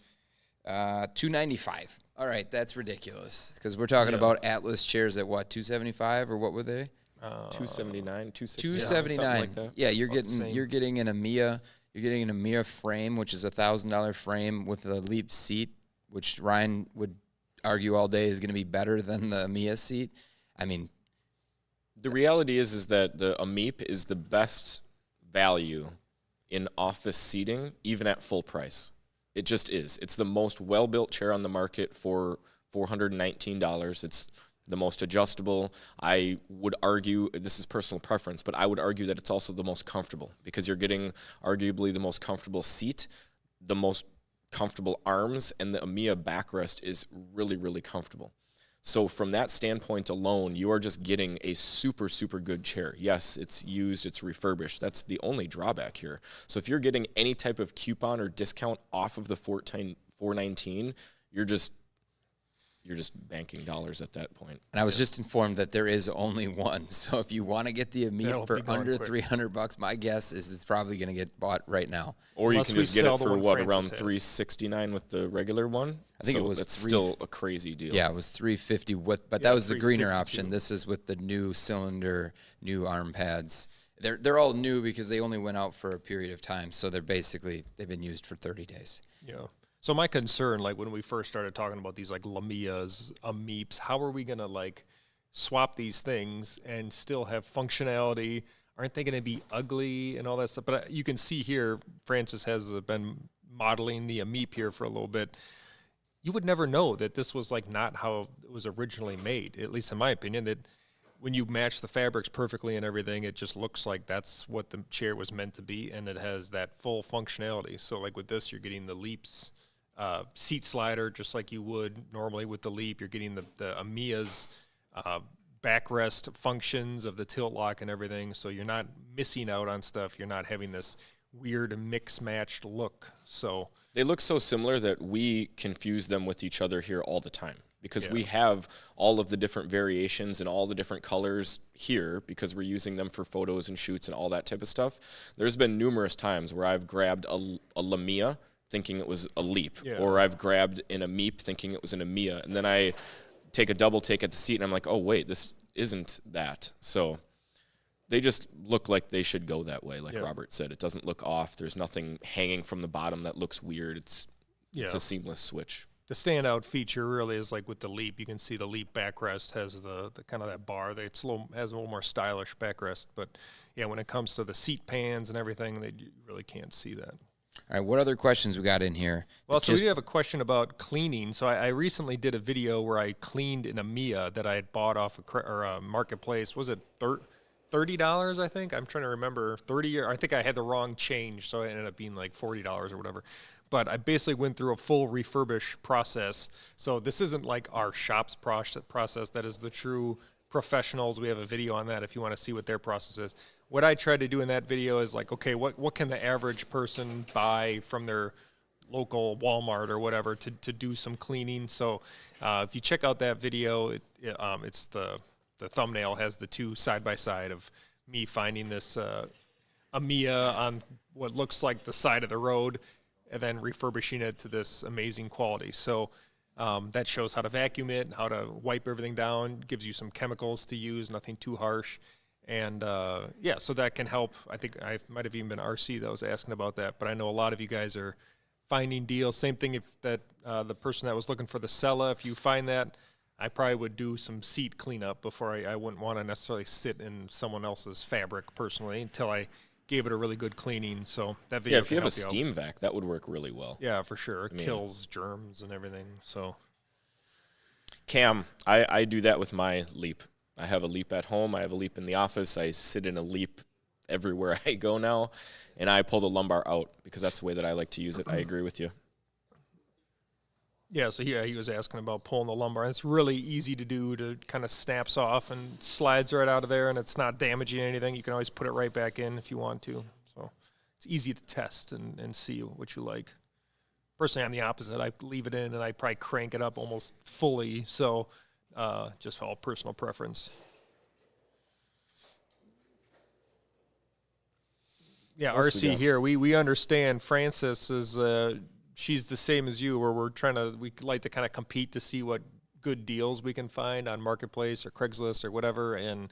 $295. All right, that's ridiculous because we're talking about Atlas chairs at what, $275 or what were they? 279, 260, $279. something like that. Yeah, you're getting an Amiya. You're getting an Amiya frame, which is $1,000 frame with a Leap seat, which Ryan would argue all day is going to be better than the Amiya seat. I mean, the reality is that the Ameep is the best value in office seating, even at full price. It just is. It's the most well-built chair on the market for $419. It's the most adjustable. I would argue, this is personal preference, but I would argue that it's also the most comfortable because you're getting arguably the most comfortable seat, the most comfortable arms, and the EMEA backrest is really, really comfortable. So from that standpoint alone, you are just getting a super, super good chair. Yes, it's used, it's refurbished. That's the only drawback here. So if you're getting any type of coupon or discount off of the $419, you're just banking dollars at that point. And I was just informed that there is only one. So if you want to get the That'll Amit for be going under quick. $300, my guess is it's probably going to get bought right now. Or Unless you can we just get sell it the for one what, Francis around has. $369 with the regular one? I think it So was that's three- still a crazy deal. Yeah, it was $350 but Yeah, that was the greener $352. option. This is with the new cylinder, new arm pads. They're all new because they only went out for a period of time. So they've been used for 30 days. Yeah. So my concern, like when we first started talking about these like Lamias, Ameeps, how are we gonna like swap these things and still have functionality? Aren't they gonna be ugly and all that stuff? But you can see here, Francis has been modeling the Ameep here for a little bit. You would never know that this was like not how it was originally made, at least in my opinion, that when you match the fabrics perfectly and everything, it just looks like that's what the chair was meant to be, and it has that full functionality. So like with this, you're getting the Leaps seat slider, just like you would normally with the Leap. You're getting the Amia's backrest functions of the tilt lock and everything, so you're not missing out on stuff. You're not having this weird mix-matched look. So They look so similar that we confuse them with each other here all the time because Yeah. we have all of the different variations and all the different colors here because we're using them for photos and shoots and all that type of stuff. There's been numerous times where I've grabbed a Lamia thinking it was a Leap, Yeah. or I've grabbed an Ameep thinking it was an Amia, and then I take a double take at the seat and I'm like, oh wait, this isn't that. So they just look like they should go that way, like Yeah. Robert said. It doesn't look off. There's nothing hanging from the bottom that looks weird. It's a seamless switch. The standout feature really is like with the Leap. You can see the Leap backrest has the kind of that bar. Has a little more stylish backrest. But yeah, when it comes to the seat pans and everything, you really can't see that. All right, what other questions we got in here? Well, so Just- we do have a question about cleaning. So I recently did a video where I cleaned an Amiya that I had bought off a marketplace. Was it $30? I think I'm trying to remember. 30, or I think I had the wrong change, so it ended up being like $40 or whatever. But I basically went through a full refurbish process. So this isn't like our shop's process. That is the true professionals. We have a video on that if you want to see what their process is. What I tried to do in that video is like, okay, what can the average person buy from their local Walmart or whatever to do some cleaning? So if you check out that video, it's the thumbnail has the two side by side of me finding this Amiya on what looks like the side of the road and then refurbishing it to this amazing quality. So that shows how to vacuum it, how to wipe everything down, gives you some chemicals to use, nothing too harsh. And yeah, so that can help. I think I might have even been RC that was asking about that, but I know a lot of you guys are finding deals. Same thing if that the person that was looking for the Sella, if you find that, I probably would do some seat cleanup before I wouldn't want to necessarily sit in someone else's fabric personally until I gave it a really good cleaning. So that video Yeah, if you can have a help out. steam vac, that would work really well. Yeah, for sure. It mean- kills germs and everything. So Cam, I do that with my Leap. I have a Leap at home. I have a Leap in the office. I sit in a Leap everywhere I go now, and I pull the lumbar out because that's the way that I like to use it. I agree with you. yeah, so yeah, he was asking about pulling the lumbar. It's really easy to do. To kind of snaps off and slides right out of there, and it's not damaging anything. You can always put it right back in if you want to. So it's easy to test and see what you like. Personally, I'm the opposite. I leave it in and I probably crank it up almost fully. So just all personal preference. Yeah, What else we RC got? here. We understand Francis is she's the same as you, where we like to kind of compete to see what good deals we can find on Marketplace or Craigslist or whatever, and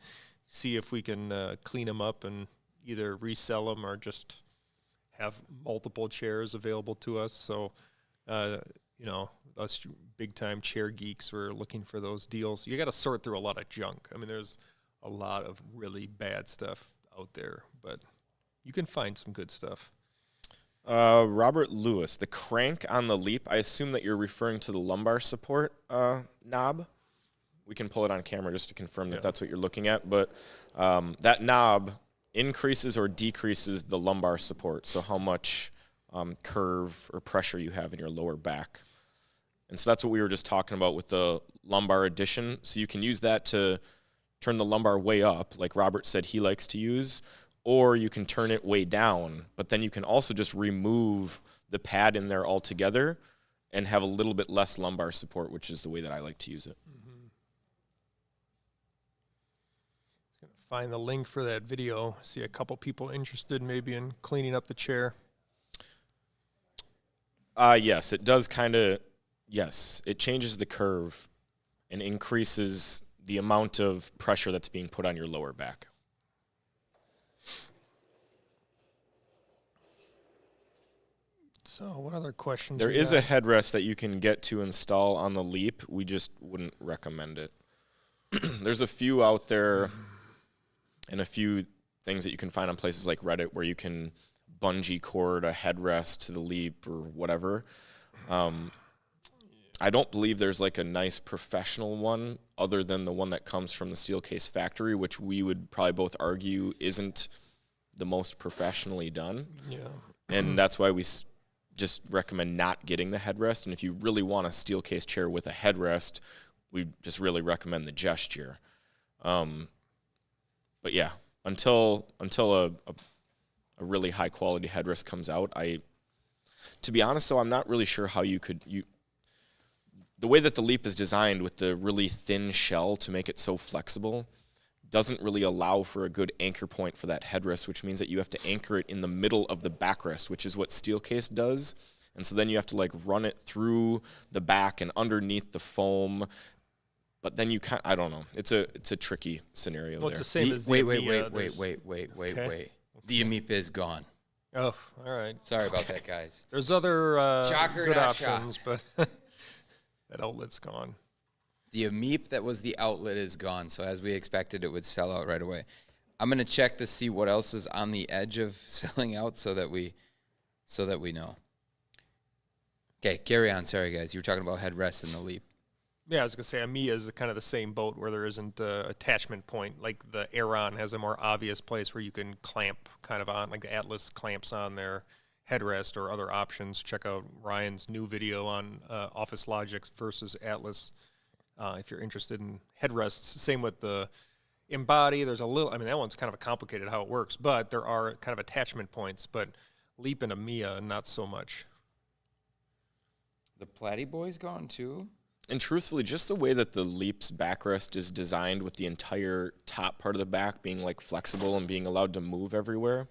see if we can clean them up and either resell them or just have multiple chairs available to us. So, you know, us big time chair geeks, we're looking for those deals. You got to sort through a lot of junk. I mean, there's a lot of really bad stuff out there, but you can find some good stuff. Robert Lewis, the crank on the Leap, I assume that you're referring to the lumbar support knob. We can pull it on camera just to confirm that that's what you're looking at. But that knob increases or decreases the lumbar support, so how much curve or pressure you have in your lower back. And so that's what we were just talking about with the lumbar addition. So you can use that to turn the lumbar way up, like Robert said he likes to use, or you can turn it way down. But then you can also just remove the pad in there altogether and have a little bit less lumbar support, which is the way that I like to use it. Find the link for that video. See a couple people interested maybe in cleaning up the chair. Yes, it does kind of, yes, it changes the curve and increases the amount of pressure that's being put on your lower back. So what other questions? There we is got? a headrest that you can get to install on the Leap. We just wouldn't recommend it. There's a few out there and a few things that you can find on places like Reddit where you can bungee cord a headrest to the Leap or whatever. I don't believe there's like a nice professional one other than the one that comes from the Steelcase factory, which we would probably both argue isn't the most professionally done. Yeah. And that's why we just recommend not getting the headrest. And if you really want a Steelcase chair with a headrest, we just really recommend the Gesture. But yeah, until a really high quality headrest comes out, to be honest though, I'm not really sure how the way that the Leap is designed with the really thin shell to make it so flexible doesn't really allow for a good anchor point for that headrest, which means that you have to anchor it in the middle of the backrest, which is what Steelcase does. And so then you have to like run it through the back and underneath the foam. But then you I don't know. It's a tricky scenario Well, there. it's the same as the Wait. Okay. The Amiip is gone. Oh, all right. Sorry about that, guys. There's other Shocker, good not options, but that outlet's gone. The Amiip that was the outlet is gone, so as we expected, it would sell out right away. I'm gonna check to see what else is on the edge of selling out, so that we know. Okay, carry on. Sorry, guys, you were talking about headrests in the Leap. Yeah, I was gonna say Amiya is kind of the same boat where there isn't a attachment point. Like the Aeron has a more obvious place where you can clamp kind of on, like the Atlas clamps on their headrest or other options. Check out Ryan's new video on Office Logic versus Atlas if you're interested in headrests. Same with the Embody. There's a little, that one's kind of complicated how it works, but there are kind of attachment points. But Leap and Amiya, not so much. The Platy Boy's gone too. And truthfully, just the way that the Leap's backrest is designed with the entire top part of the back being like flexible and being allowed to move everywhere,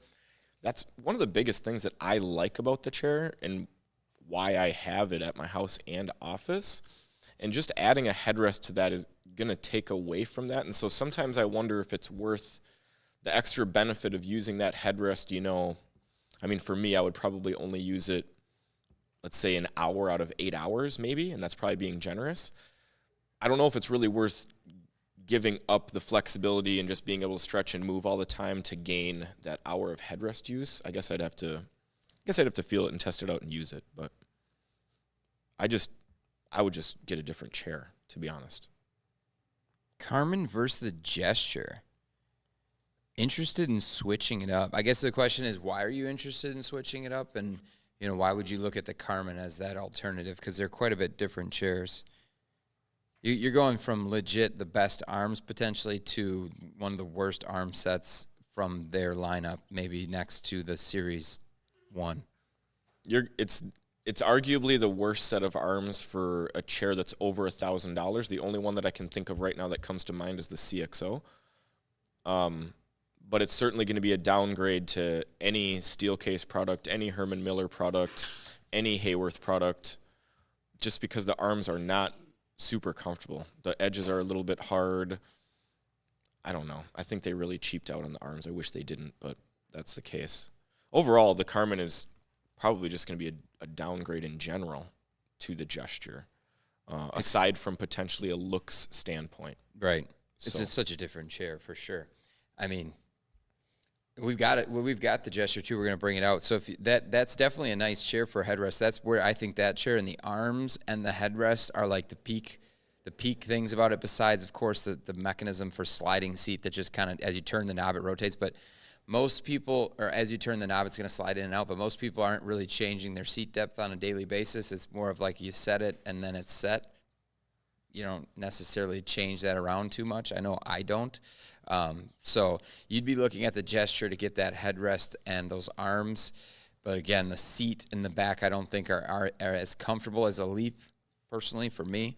that's one of the biggest things that I like about the chair and why I have it at my house and office. And just adding a headrest to that is going to take away from that. And so sometimes I wonder if it's worth the extra benefit of using that headrest. For me, I would probably only use it, let's say, an hour out of 8 hours maybe, and that's probably being generous. I don't know if it's really worth giving up the flexibility and just being able to stretch and move all the time to gain that hour of headrest use. I guess I'd have to feel it and test it out and use it, but I would just get a different chair, to be honest. Kerman versus the Gesture. Interested in switching it up. I guess the question is, why are you interested in switching it up? And, why would you look at the Kerman as that alternative? Because they're quite a bit different chairs. You're going from legit the best arms potentially to one of the worst arm sets from their lineup, maybe next to the Series 1. It's arguably the worst set of arms for a chair that's over $1,000. The only one that I can think of right now that comes to mind is the CXO. But it's certainly going to be a downgrade to any Steelcase product, any Herman Miller product, any Hayworth product, just because the arms are not super comfortable. The edges are a little bit hard. I don't know. I think they really cheaped out on the arms. I wish they didn't, but that's the case. Overall, the Kerman is probably just going to be a downgrade in general to the Gesture, aside from potentially a looks standpoint. Right. So. It's just such a different chair for sure. We've got it. Well, we've got the gesture too. We're going to bring it out. So if that's definitely a nice chair for a headrest. That's where I think that chair and the arms and the headrest are like the peak things about it. Besides, of course, the mechanism for sliding seat that just kind of, as you turn the knob, it rotates. But most people, or as you turn the knob, it's going to slide in and out. But most people aren't really changing their seat depth on a daily basis. It's more of like you set it and then it's set. You don't necessarily change that around too much. I know I don't. So you'd be looking at the gesture to get that headrest and those arms. But again, the seat in the back I don't think are as comfortable as a Leap, personally, for me.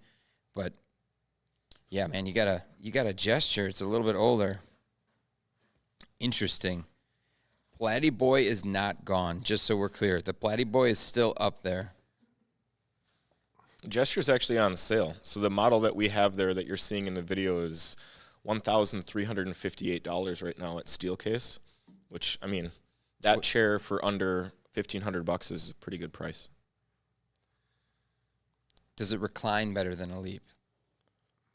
But yeah, man, you got a gesture. It's a little bit older. Interesting. Platy Boy is not gone, just so we're clear. The Platy Boy is still up there. Gesture's actually on sale. So the model that we have there that you're seeing in the video is $1,358 right now at Steelcase, which, I mean, that chair for under $1,500 is a pretty good price. Does it recline better than a Leap?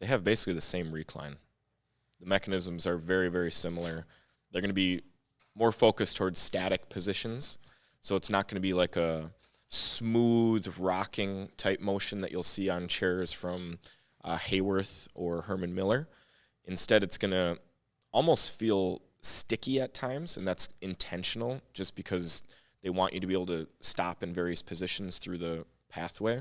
They have basically the same recline. The mechanisms are very, very similar. They're going to be more focused towards static positions, so it's not going to be like a smooth rocking type motion that you'll see on chairs from Hayworth or Herman Miller. Instead, it's going to almost feel sticky at times, and that's intentional just because they want you to be able to stop in various positions through the pathway.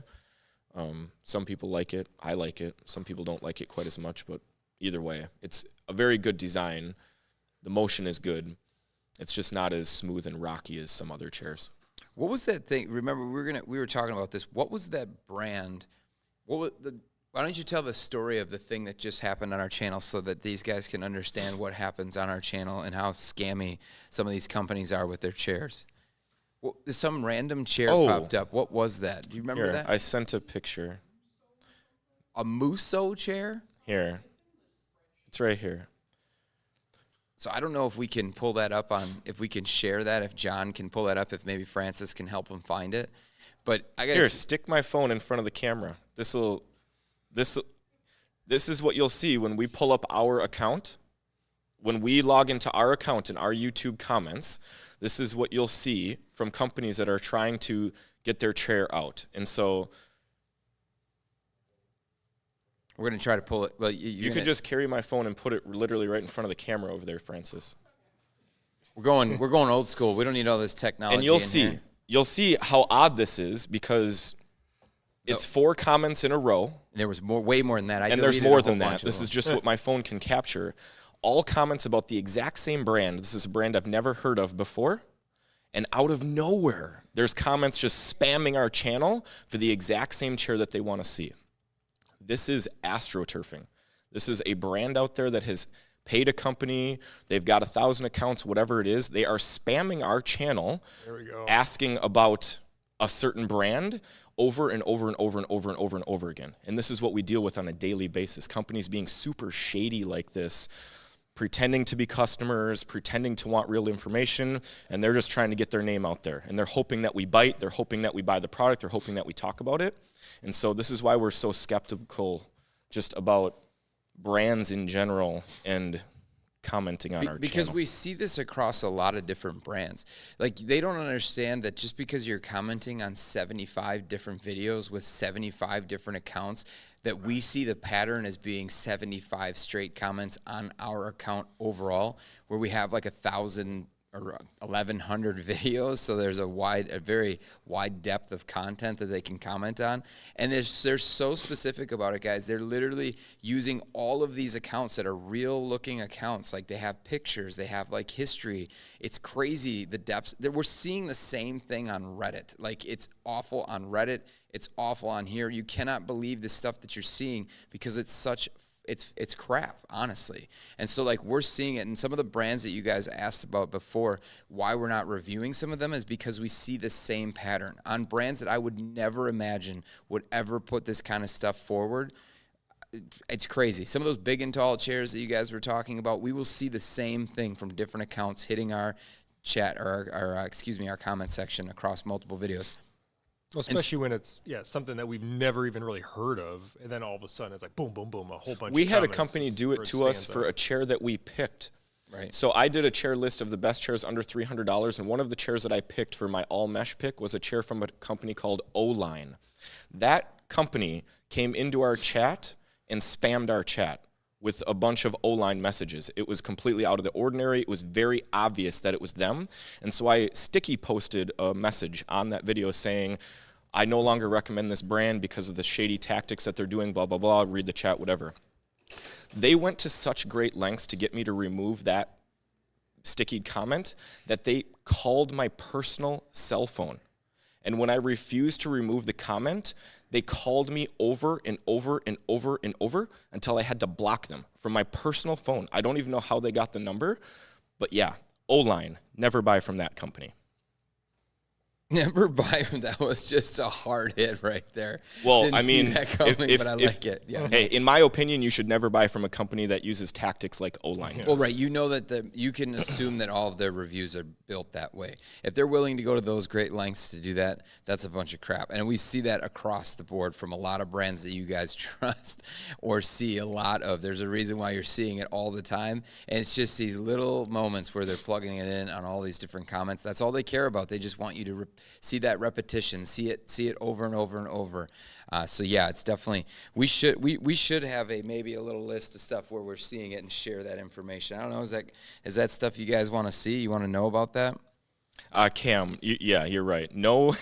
Some people like it. I like it. Some people don't like it quite as much, but either way, it's a very good design. The motion is good. It's just not as smooth and rocky as some other chairs. What was that thing? Remember, we were talking about this. What was that brand? Why don't you tell the story of the thing that just happened on our channel so that these guys can understand what happens on our channel and how scammy some of these companies are with their chairs? Well, some random chair popped up. What was that? Do you remember Here, that? I sent a picture. A Musso chair? Here. It's right here. So I don't know if we can pull that up if we can share that, if John can pull that up, if maybe Francis can help him find it. But I got Here, stick my phone in front of the camera. This is what you'll see when we pull up our account. When we log into our account in our YouTube comments, this is what you'll see from companies that are trying to get their chair out. And so we're going to try to pull it. Well, you could just carry my phone and put it literally right in front of the camera over there, Francis. We're going old school. We don't need all this technology. And you'll see how odd this is because it's 4 comments in a row. There was way more than that. And there's more than that. This is just what my phone can capture. All comments about the exact same brand. This is a brand I've never heard of before. And out of nowhere, there's comments just spamming our channel for the exact same chair that they want to see. This is AstroTurfing. This is a brand out there that has paid a company. They've got 1,000 accounts, whatever it is. They are spamming our channel, asking about a certain brand over and over and over and over and over and over again. And this is what we deal with on a daily basis. Companies being super shady like this, pretending to be customers, pretending to want real information, and they're just trying to get their name out there. And they're hoping that we bite. They're hoping that we buy the product. They're hoping that we talk about it. And so this is why we're so skeptical just about brands in general and commenting on our because channel. we see this across a lot of different brands. Like, they don't understand that just because you're commenting on 75 different videos with 75 different accounts, that we see the pattern as being 75 straight comments on our account overall, where we have like 1,000 or 1,100 videos. So there's a very wide depth of content that they can comment on. And they're so specific about it, guys. They're literally using all of these accounts that are real looking accounts. Like, they have pictures, they have like history. It's crazy, the depths. We're seeing the same thing on Reddit. Like, it's awful on Reddit. It's awful on here. You cannot believe the stuff that you're seeing because it's crap, honestly. And so, like, we're seeing it. And some of the brands that you guys asked about before, why we're not reviewing some of them is because we see the same pattern on brands that I would never imagine would ever put this kind of stuff forward. It's crazy. Some of those big and tall chairs that you guys were talking about, we will see the same thing from different accounts hitting our chat or our comment section across multiple videos. Well, especially when it's something that we've never even really heard of, and then all of a sudden it's like boom, boom, boom, a whole bunch. We of had a comments company do it to us for a chair that we picked. Right. So I did a chair list of the best chairs under $300, and one of the chairs that I picked for my all mesh pick was a chair from a company called O-Line. That company came into our chat and spammed our chat with a bunch of O-Line messages. It was completely out of the ordinary. It was very obvious that it was them. And so I sticky posted a message on that video saying, I no longer recommend this brand because of the shady tactics that they're doing, blah, blah, blah, read the chat, whatever. They went to such great lengths to get me to remove that sticky comment that they called my personal cell phone. And when I refused to remove the comment, they called me over and over and over and over until I had to block them from my personal phone. I don't even know how they got the number, but yeah, O-Line, never buy from that company. Never buy them. That was just a hard hit right there. Well, Didn't I mean, see that coming, but I like it. Yeah. Hey, in my opinion, you should never buy from a company that uses tactics like O-Line does. Well, right. You know that you can assume that all of their reviews are built that way. If they're willing to go to those great lengths to do that, that's a bunch of crap. And we see that across the board from a lot of brands that you guys trust or see a lot of. There's a reason why you're seeing it all the time. And it's just these little moments where they're plugging it in on all these different comments. That's all they care about. They just want you to see that repetition, see it over and over and over. So yeah, it's definitely, we should have maybe a little list of stuff where we're seeing it and share that information. I don't know, is that stuff you guys want to see? You want to know about that? Cam, yeah, you're right. No,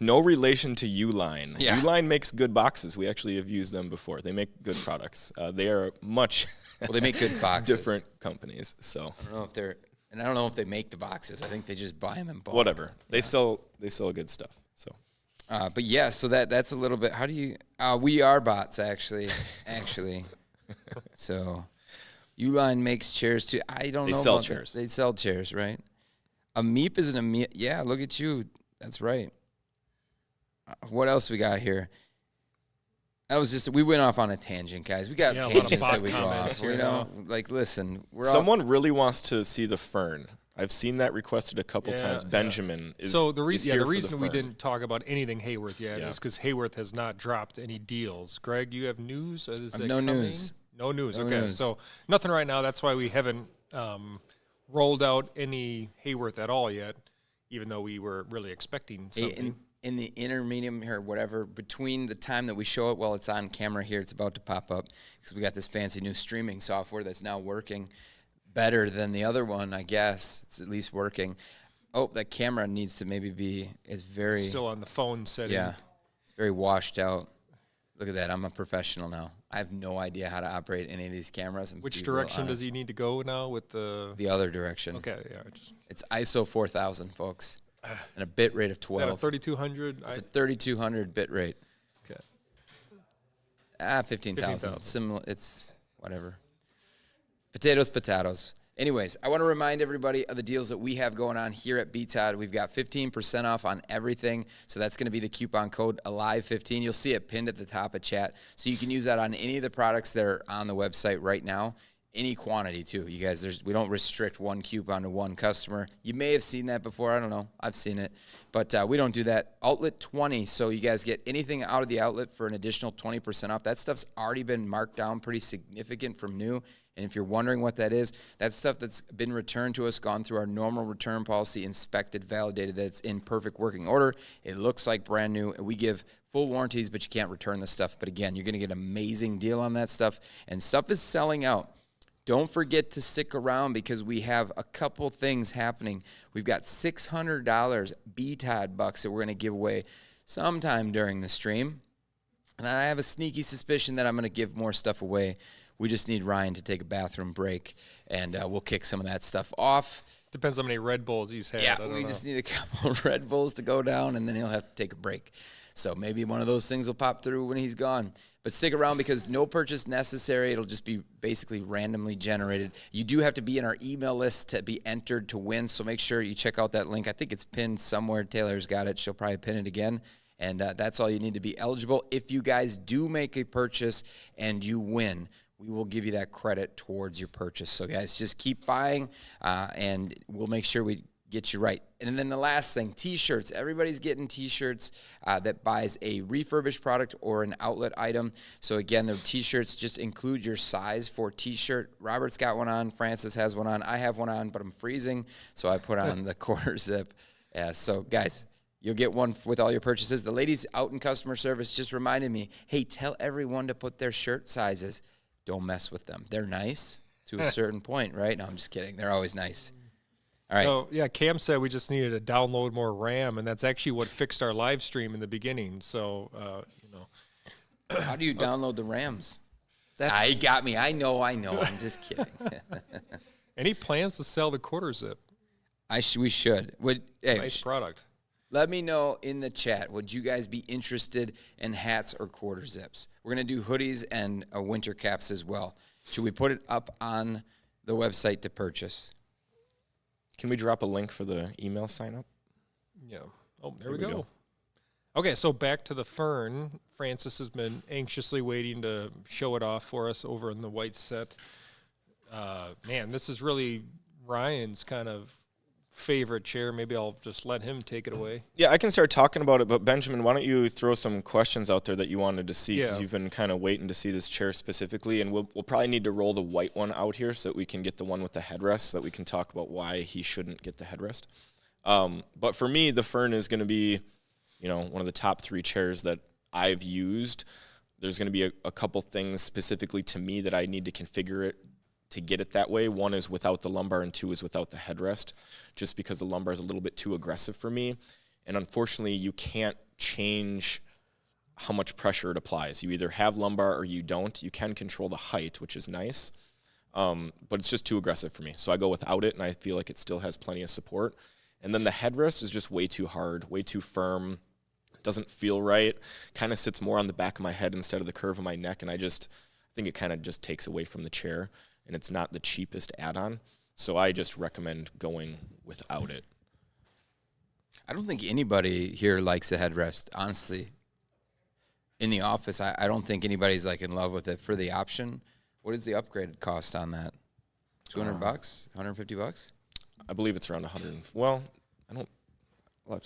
no relation to Uline. Yeah. Uline makes good boxes. We actually have used them before. They make good products. They are much Well, they make good boxes. different companies. So I don't know if they make the boxes. I think they just buy them in bulk. whatever. They sell good stuff. So But yeah, so that's a little bit. How do you? We are bots, actually. So, Uline makes chairs too. I don't know. They sell about chairs. They sell chairs, right? A Meep isn't a Meep. Yeah, look at you. That's right. What else we got here? That was just, we went off on a tangent, guys. We got Yeah, a lot of tangents that bot we go comments off. here, You know, like listen, someone really wants to see the Fern. I've seen that requested a couple Yeah, times. yeah. Benjamin is So the is here for reason we Fern. didn't talk about anything Hayworth yet Yeah. is because Hayworth has not dropped any deals. Greg, you have news? Is it No coming? news. No news. No Okay, news. so nothing right now. That's why we haven't rolled out any Hayworth at all yet, even though we were really expecting something. In the intermediate or whatever, between the time that we show it while it's on camera here, it's about to pop up because we got this fancy new streaming software that's now working better than the other one, I guess. It's at least working. Oh, that camera needs to maybe it's very... Still on the phone setting. Yeah, it's very washed out. Look at that. I'm a professional now. I have no idea how to operate any of these cameras. And Which be real direction does honest. he need to go now with the... The other direction. Okay, yeah. It's ISO 4000, folks, and a bit rate of Is that 12. a 3200? It's a 3200 bit rate. Okay. 15,000. 15,000. Similar. It's whatever. Potatoes. Anyways, I want to remind everybody of the deals that we have going on here at BTOD. We've got 15% off on everything. So that's going to be the coupon code ALIVE15. You'll see it pinned at the top of chat. So you can use that on any of the products that are on the website right now. Any quantity too. You guys, we don't restrict one coupon to one customer. You may have seen that before. I don't know. I've seen it. But we don't do that. Outlet 20. So you guys get anything out of the outlet for an additional 20% off. That stuff's already been marked down pretty significant from new. And if you're wondering what that is, that's stuff that's been returned to us, gone through our normal return policy, inspected, validated that it's in perfect working order. It looks like brand new. And we give full warranties, but you can't return the stuff. But again, you're going to get an amazing deal on that stuff. And stuff is selling out. Don't forget to stick around because we have a couple things happening. We've got $600 BTOD bucks that we're going to give away sometime during the stream. And I have a sneaky suspicion that I'm going to give more stuff away. We just need Ryan to take a bathroom break, and we'll kick some of that stuff off. Depends how many Red Bulls he's had. I don't know. Just need a couple of Red Bulls to go down, and then he'll have to take a break. So maybe one of those things will pop through when he's gone. But stick around because no purchase necessary. It'll just be basically randomly generated. You do have to be in our email list to be entered to win, so make sure you check out that link. I think it's pinned somewhere. Taylor's got it. She'll probably pin it again. And that's all you need to be eligible. If you guys do make a purchase and you win, we will give you that credit towards your purchase. So, guys, just keep buying, and we'll make sure we get you right. And then the last thing, T-shirts. Everybody's getting T-shirts that buys a refurbished product or an outlet item. So again, the T-shirts just include your size for T-shirt. Robert's got one on. Francis has one on. I have one on, but I'm freezing, so I put on the quarter zip. So guys, you'll get one with all your purchases. The ladies out in customer service just reminded me, hey, tell everyone to put their shirt sizes. Don't mess with them. They're nice to a certain point, right? No, I'm just kidding. They're always nice. All right. So, yeah, Cam said we just needed to download more RAM, and that's actually what fixed our live stream in the beginning. So, How do you download the RAMs? He got me. I know. I'm just kidding. Any plans to sell the quarter zip? We should. Nice product. Let me know in the chat. Would you guys be interested in hats or quarter zips? We're going to do hoodies and winter caps as well. Should we put it up on the website to purchase? Can we drop a link for the email sign up? Yeah. Oh, there we go. Okay, so back to the Fern. Francis has been anxiously waiting to show it off for us over in the white set. Man, this is really Ryan's kind of favorite chair. Maybe I'll just let him take it away. Yeah, I can start talking about it, but Benjamin, why don't you throw some questions out there that you wanted to see, because you've been kind of waiting to see this chair specifically, and we'll probably need to roll the white one out here so that we can get the one with the headrest, so that we can talk about why he shouldn't get the headrest. But for me, the Fern is going to be, one of the top 3 chairs that I've used. There's going to be a couple things specifically to me that I need to configure it to get it that way. One is without the lumbar, and 2 is without the headrest, just because the lumbar is a little bit too aggressive for me. And unfortunately, you can't change how much pressure it applies. You either have lumbar or you don't. You can control the height, which is nice, but it's just too aggressive for me. So I go without it, and I feel like it still has plenty of support. And then the headrest is just way too hard, way too firm. Doesn't feel right. Kind of sits more on the back of my head instead of the curve of my neck, and I think it kind of just takes away from the chair. And it's not the cheapest add-on, so I just recommend going without it. I don't think anybody here likes a headrest, honestly. In the office, I don't think anybody's like in love with it. For the option, what is the upgrade cost on that? $200, $150? I believe it's around 100. Well,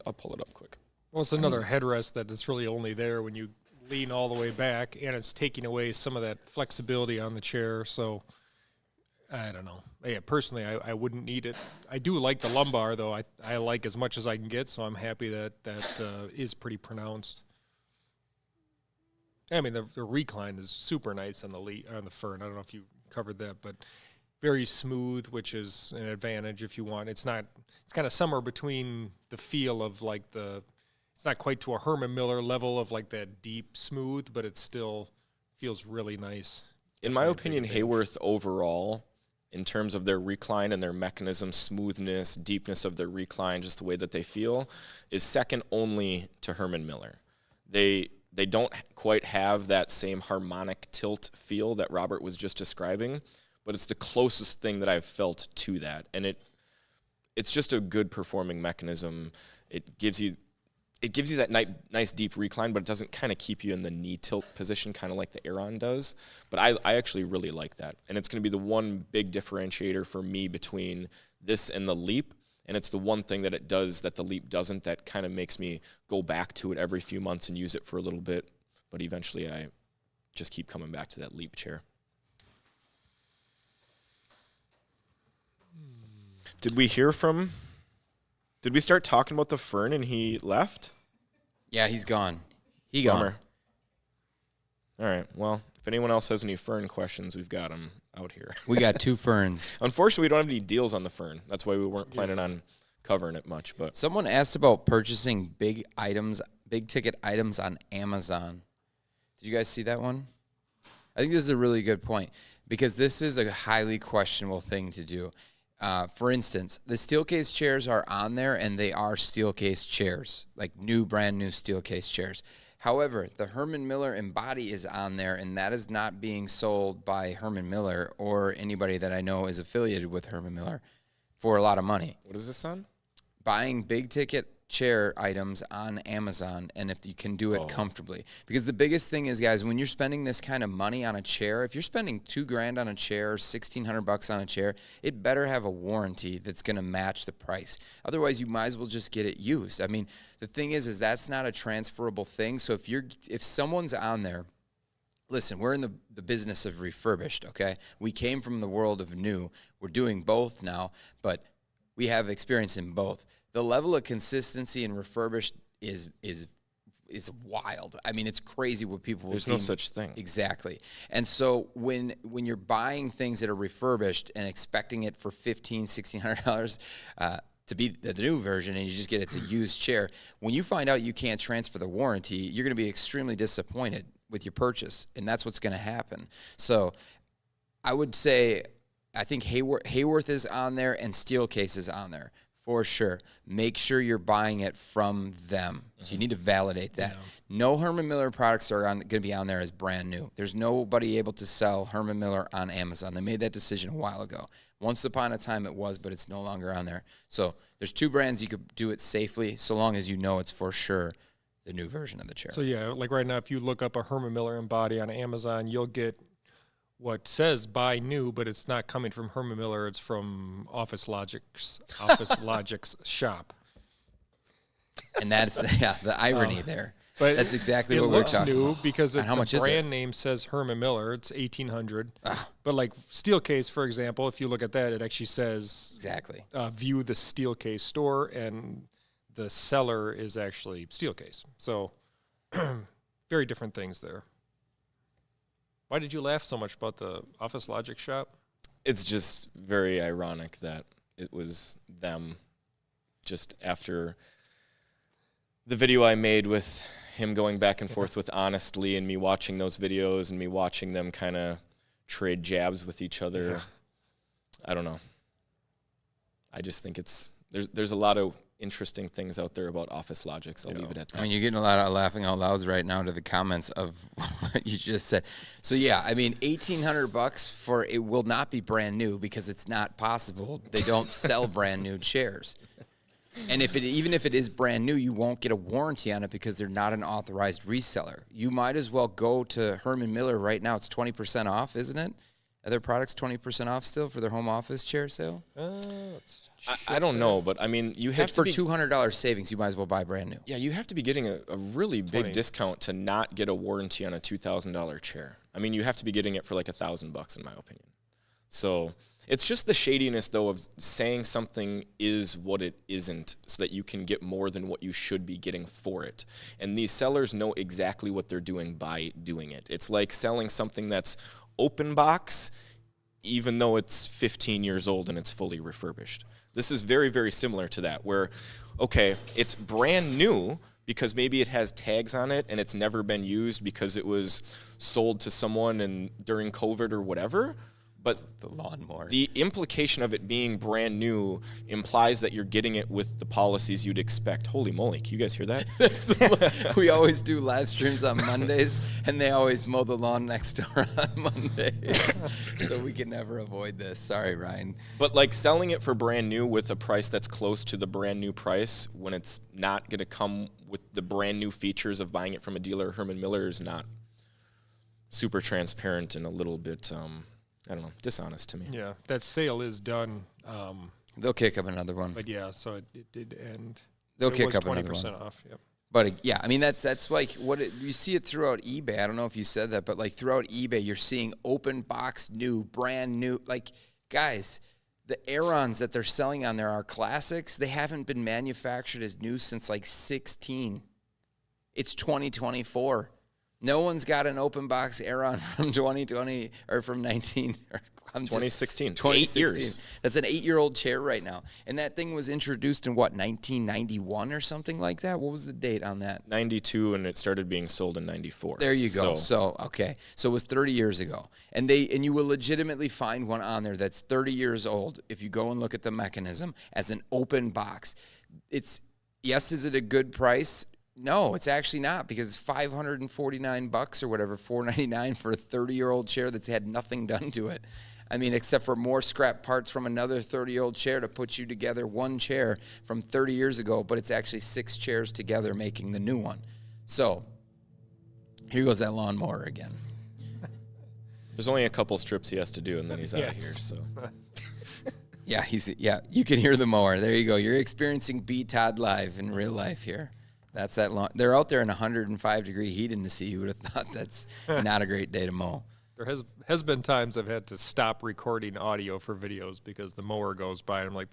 I'll pull it up quick. Well, it's another headrest that is really only there when you lean all the way back, and it's taking away some of that flexibility on the chair. So I don't know. Yeah, personally, I wouldn't need it. I do like the lumbar, though. I like as much as I can get, so I'm happy that is pretty pronounced. I mean, the recline is super nice on the Fern. I don't know if you covered that, but very smooth, which is an advantage if you want. It's kind of somewhere between the feel of like it's not quite to a Herman Miller level of like that deep smooth, but it still feels really nice. In my opinion, Hayworth overall, in terms of their recline and their mechanism, smoothness, deepness of their recline, just the way that they feel, is second only to Herman Miller. They don't quite have that same harmonic tilt feel that Robert was just describing, but it's the closest thing that I've felt to that. And it's just a good performing mechanism. It gives you that nice deep recline, but it doesn't kind of keep you in the knee tilt position, kind of like the Aeron does. But I actually really like that. And it's going to be the one big differentiator for me between this and the Leap. And it's the one thing that it does that the Leap doesn't, that kind of makes me go back to it every few months and use it for a little bit. But eventually I just keep coming back to that Leap chair. Did we start talking about the Fern and he left? Yeah, he's gone. Bummer. All right. Well, if anyone else has any Fern questions, we've got them out here. We got 2 Ferns. Unfortunately, we don't have any deals on the Fern. That's why we weren't planning on covering it much. But Someone asked about purchasing big ticket items on Amazon. Did you guys see that one? I think this is a really good point, because this is a highly questionable thing to do. For instance, the steel case chairs are on there, and they are steel case chairs, like brand new steel case chairs. However, the Herman Miller Embody is on there, and that is not being sold by Herman Miller or anybody that I know is affiliated with Herman Miller for a lot of money. what is this on? Buying big ticket chair items on Amazon, and if you can do it comfortably. Because the biggest thing is, guys, when you're spending this kind of money on a chair, if you're spending $2,000 on a chair, $1,600 on a chair, it better have a warranty that's going to match the price. Otherwise, you might as well just get it used. I mean, the thing is that's not a transferable thing. So if someone's on there, listen, we're in the business of refurbished, okay? We came from the world of new. We're doing both now, but we have experience in both. The level of consistency in refurbished is wild. I mean, it's crazy what people will There's no such thing. Exactly. And so when you're buying things that are refurbished and expecting it for $1,500, $1,600 to be the new version, and you just get it's a used chair, when you find out you can't transfer the warranty, you're going to be extremely disappointed with your purchase, and that's what's going to happen. So I would say I think Hayworth is on there and Steelcase is on there. For sure. Make sure you're buying it from them. So you need to validate that. No Herman Miller products are going to be on there as brand new. There's nobody able to sell Herman Miller on Amazon. They made that decision a while ago. Once upon a time it was, but it's no longer on there. So there's two brands you could do it safely, so long as you know it's for sure the new version of the chair. So yeah, like right now, if you look up a Herman Miller Embody on Amazon, you'll get what says buy new, but it's not coming from Herman Miller. It's from Office Logic's shop. And that's the irony there. But that's exactly it what we're looks talking new about. because And how much is it? brand name says Herman Miller. It's $1,800. But like Steelcase, for example, if you look at that, it actually says Exactly. View the Steelcase store, and the seller is actually Steelcase. So very different things there. Why did you laugh so much about the Office Logic shop? It's just very ironic that it was them just after the video I made with him going back and forth with Honestly, and me watching those videos and me watching them kind of trade jabs with each other. Yeah. I don't know. I just think there's a lot of interesting things out there about Office Logics. I'll leave it at that. I mean, you're getting a lot of laughing out louds right now to the comments of what you just said. So yeah, I mean, $1,800 for it will not be brand new because it's not possible. They don't sell brand new chairs. And even if it is brand new, you won't get a warranty on it because they're not an authorized reseller. You might as well go to Herman Miller right now. It's 20% off, isn't it? Are their products 20% off still for their home office chair sale? I don't know, but I mean, you have It's to for be, $200 savings. You might as well buy brand new. yeah, you have to be getting a really big 20. discount to not get a warranty on a $2,000 chair. I mean, you have to be getting it for like $1,000 in my opinion. So it's just the shadiness, though, of saying something is what it isn't so that you can get more than what you should be getting for it. And these sellers know exactly what they're doing by doing it. It's like selling something that's open box, even though it's 15 years old and it's fully refurbished. This is very, very similar to that, where, okay, it's brand new because maybe it has tags on it and it's never been used because it was sold to someone during COVID or whatever. But The lawnmower. the implication of it being brand new implies that you're getting it with the policies you'd expect. Holy moly, can you guys hear that? We always do live streams on Mondays, and they always mow the lawn next door on Mondays. So we can never avoid this. Sorry, Ryan. But like selling it for brand new with a price that's close to the brand new price when it's not going to come with the brand new features of buying it from a dealer, Herman Miller, is not super transparent and a little bit, I don't know, dishonest to me. Yeah, that sale is done. They'll kick up another one. But yeah, so it did end. They'll It kick was up another 20% one. off. Yep. But yeah, I mean that's like you see it throughout eBay. I don't know if you said that, but like throughout eBay, you're seeing open box new, brand new. Like guys, the Aerons that they're selling on there are classics. They haven't been manufactured as new since like 16. It's 2024. No one's got an open box Aeron from 2020 or from 19. Or I'm just- 2016. 2016. 8 years. That's an 8-year-old chair right now. And that thing was introduced in what, 1991 or something like that? What was the date on that? 92, and it started being sold in 94. There you go. So okay. So it was 30 years ago. And you will legitimately find one on there that's 30 years old if you go and look at the mechanism as an open box. Is it a good price? No, it's actually not, because it's $549 or whatever, $499 for a 30-year-old chair that's had nothing done to it. I mean, except for more scrap parts from another 30-year-old chair to put you together one chair from 30 years ago, but it's actually 6 chairs together making the new one. So here goes that lawnmower again. There's only a couple strips he has to do, and then he's out of here. Yes. So Yeah, you can hear the mower. There you go. You're experiencing B. Todd live in real life here. That's that lawn. They're out there in 105-degree heat in the sea. You would have thought that's not a great day to mow. There has been times I've had to stop recording audio for videos because the mower goes by, and I'm like,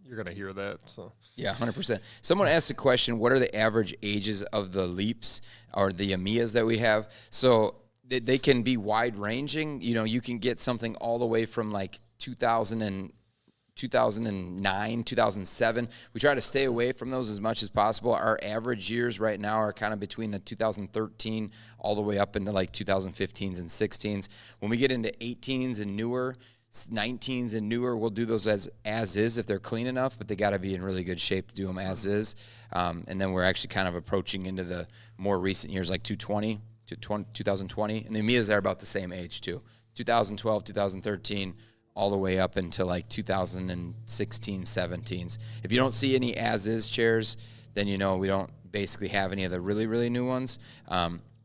you're going to hear that. So Yeah, 100%. Someone asked the question, what are the average ages of the Leaps or the Amiyas that we have? So they can be wide-ranging. You know, you can get something all the way from like 2009, 2007. We try to stay away from those as much as possible. Our average years right now are kind of between the 2013 all the way up into like 2015s and 16s. When we get into 18s and newer, 19s and newer, we'll do those as is if they're clean enough, but they got to be in really good shape to do them as is. And then we're actually kind of approaching into the more recent years like 2020, and the Amiyas are about the same age too. 2012, 2013, all the way up until like 2016, 17s. If you don't see any as-is chairs, then you know we don't basically have any of the really, really new ones.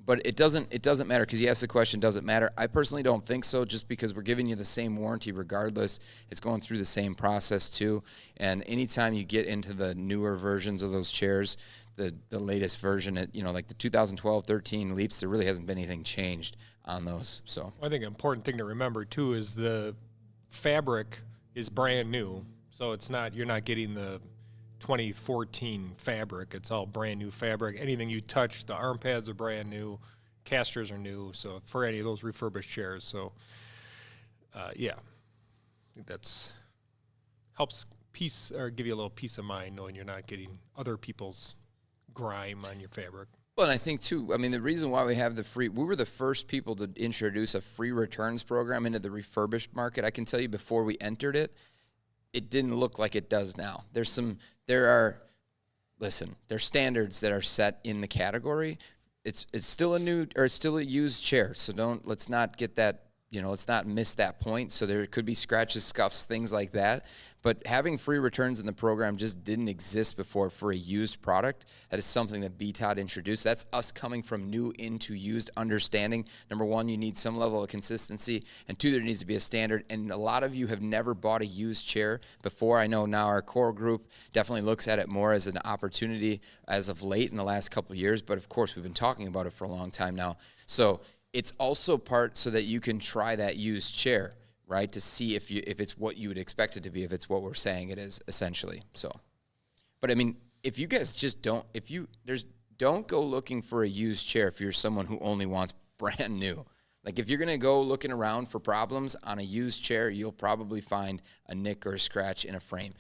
But it doesn't matter, because you asked the question, does it matter? I personally don't think so, just because we're giving you the same warranty regardless. It's going through the same process too. And anytime you get into the newer versions of those chairs, the latest version, like the 2012, 13 Leaps, there really hasn't been anything changed on those. So I think an important thing to remember too is the fabric is brand new, so you're not getting the 2014 fabric. It's all brand new fabric. Anything you touch, the arm pads are brand new, casters are new. So for any of those refurbished chairs, so yeah, I think that's helps give you a little peace of mind knowing you're not getting other people's grime on your fabric. Well, and I think, too, I mean, the reason why we have we were the first people to introduce a free returns program into the refurbished market. I can tell you before we entered it, it didn't look like it does now. There's standards that are set in the category. It's still it's still a used chair, so let's not get that, let's not miss that point. So there could be scratches, scuffs, things like that. But having free returns in the program just didn't exist before for a used product. That is something that BTOD introduced. That's us coming from new into used, understanding, number one, you need some level of consistency, and two, there needs to be a standard. And a lot of you have never bought a used chair before. I know now our core group definitely looks at it more as an opportunity as of late in the last couple of years, but of course we've been talking about it for a long time now. So it's also part so that you can try that used chair, right, to see if it's what you would expect it to be, if it's what we're saying it is, essentially. So, but I mean, if you guys just don't go looking for a used chair if you're someone who only wants brand new. Like, if you're going to go looking around for problems on a used chair, you'll probably find a nick or a scratch in a frame.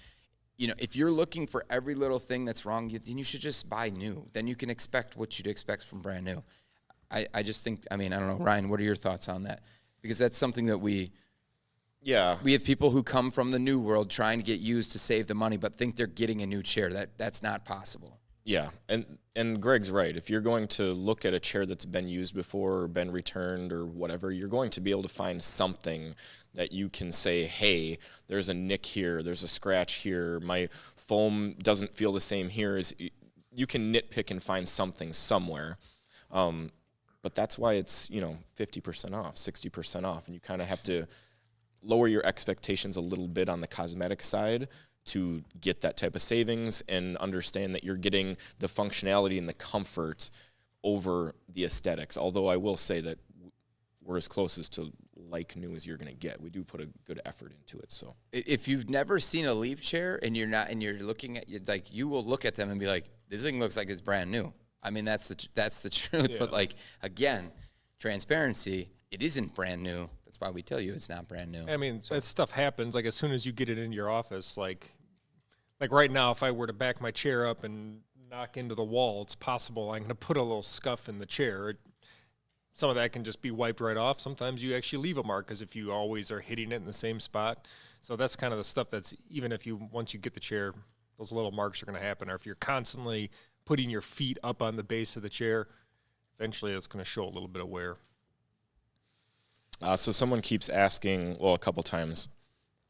If you're looking for every little thing that's wrong, then you should just buy new. Then you can expect what you'd expect from brand new. I just think, I don't know, Ryan, what are your thoughts on that? Because that's something that we have people who come from the new world trying to get used to save the money, but think they're getting a new chair. That's not possible. Yeah, and Greg's right. If you're going to look at a chair that's been used before or been returned or whatever, you're going to be able to find something that you can say, hey, there's a nick here, there's a scratch here, my foam doesn't feel the same here. You can nitpick and find something somewhere. But that's why it's, 50% off, 60% off, and you kind of have to lower your expectations a little bit on the cosmetic side to get that type of savings and understand that you're getting the functionality and the comfort over the aesthetics. Although I will say that we're as close as to like new as you're going to get. We do put a good effort into it. So if you've never seen a Leap chair and you're looking at you will look at them and be like, this thing looks like it's brand new. That's the truth. Yeah. But again, transparency, it isn't brand new. That's why we tell you it's not brand new. That stuff happens as soon as you get it in your office. Like right now, if I were to back my chair up and knock into the wall, it's possible I'm going to put a little scuff in the chair. Some of that can just be wiped right off. Sometimes you actually leave a mark because if you always are hitting it in the same spot. So that's kind of the stuff that's, even if once you get the chair, those little marks are going to happen. Or if you're constantly putting your feet up on the base of the chair, eventually it's going to show a little bit of wear. So someone keeps asking, well, a couple times,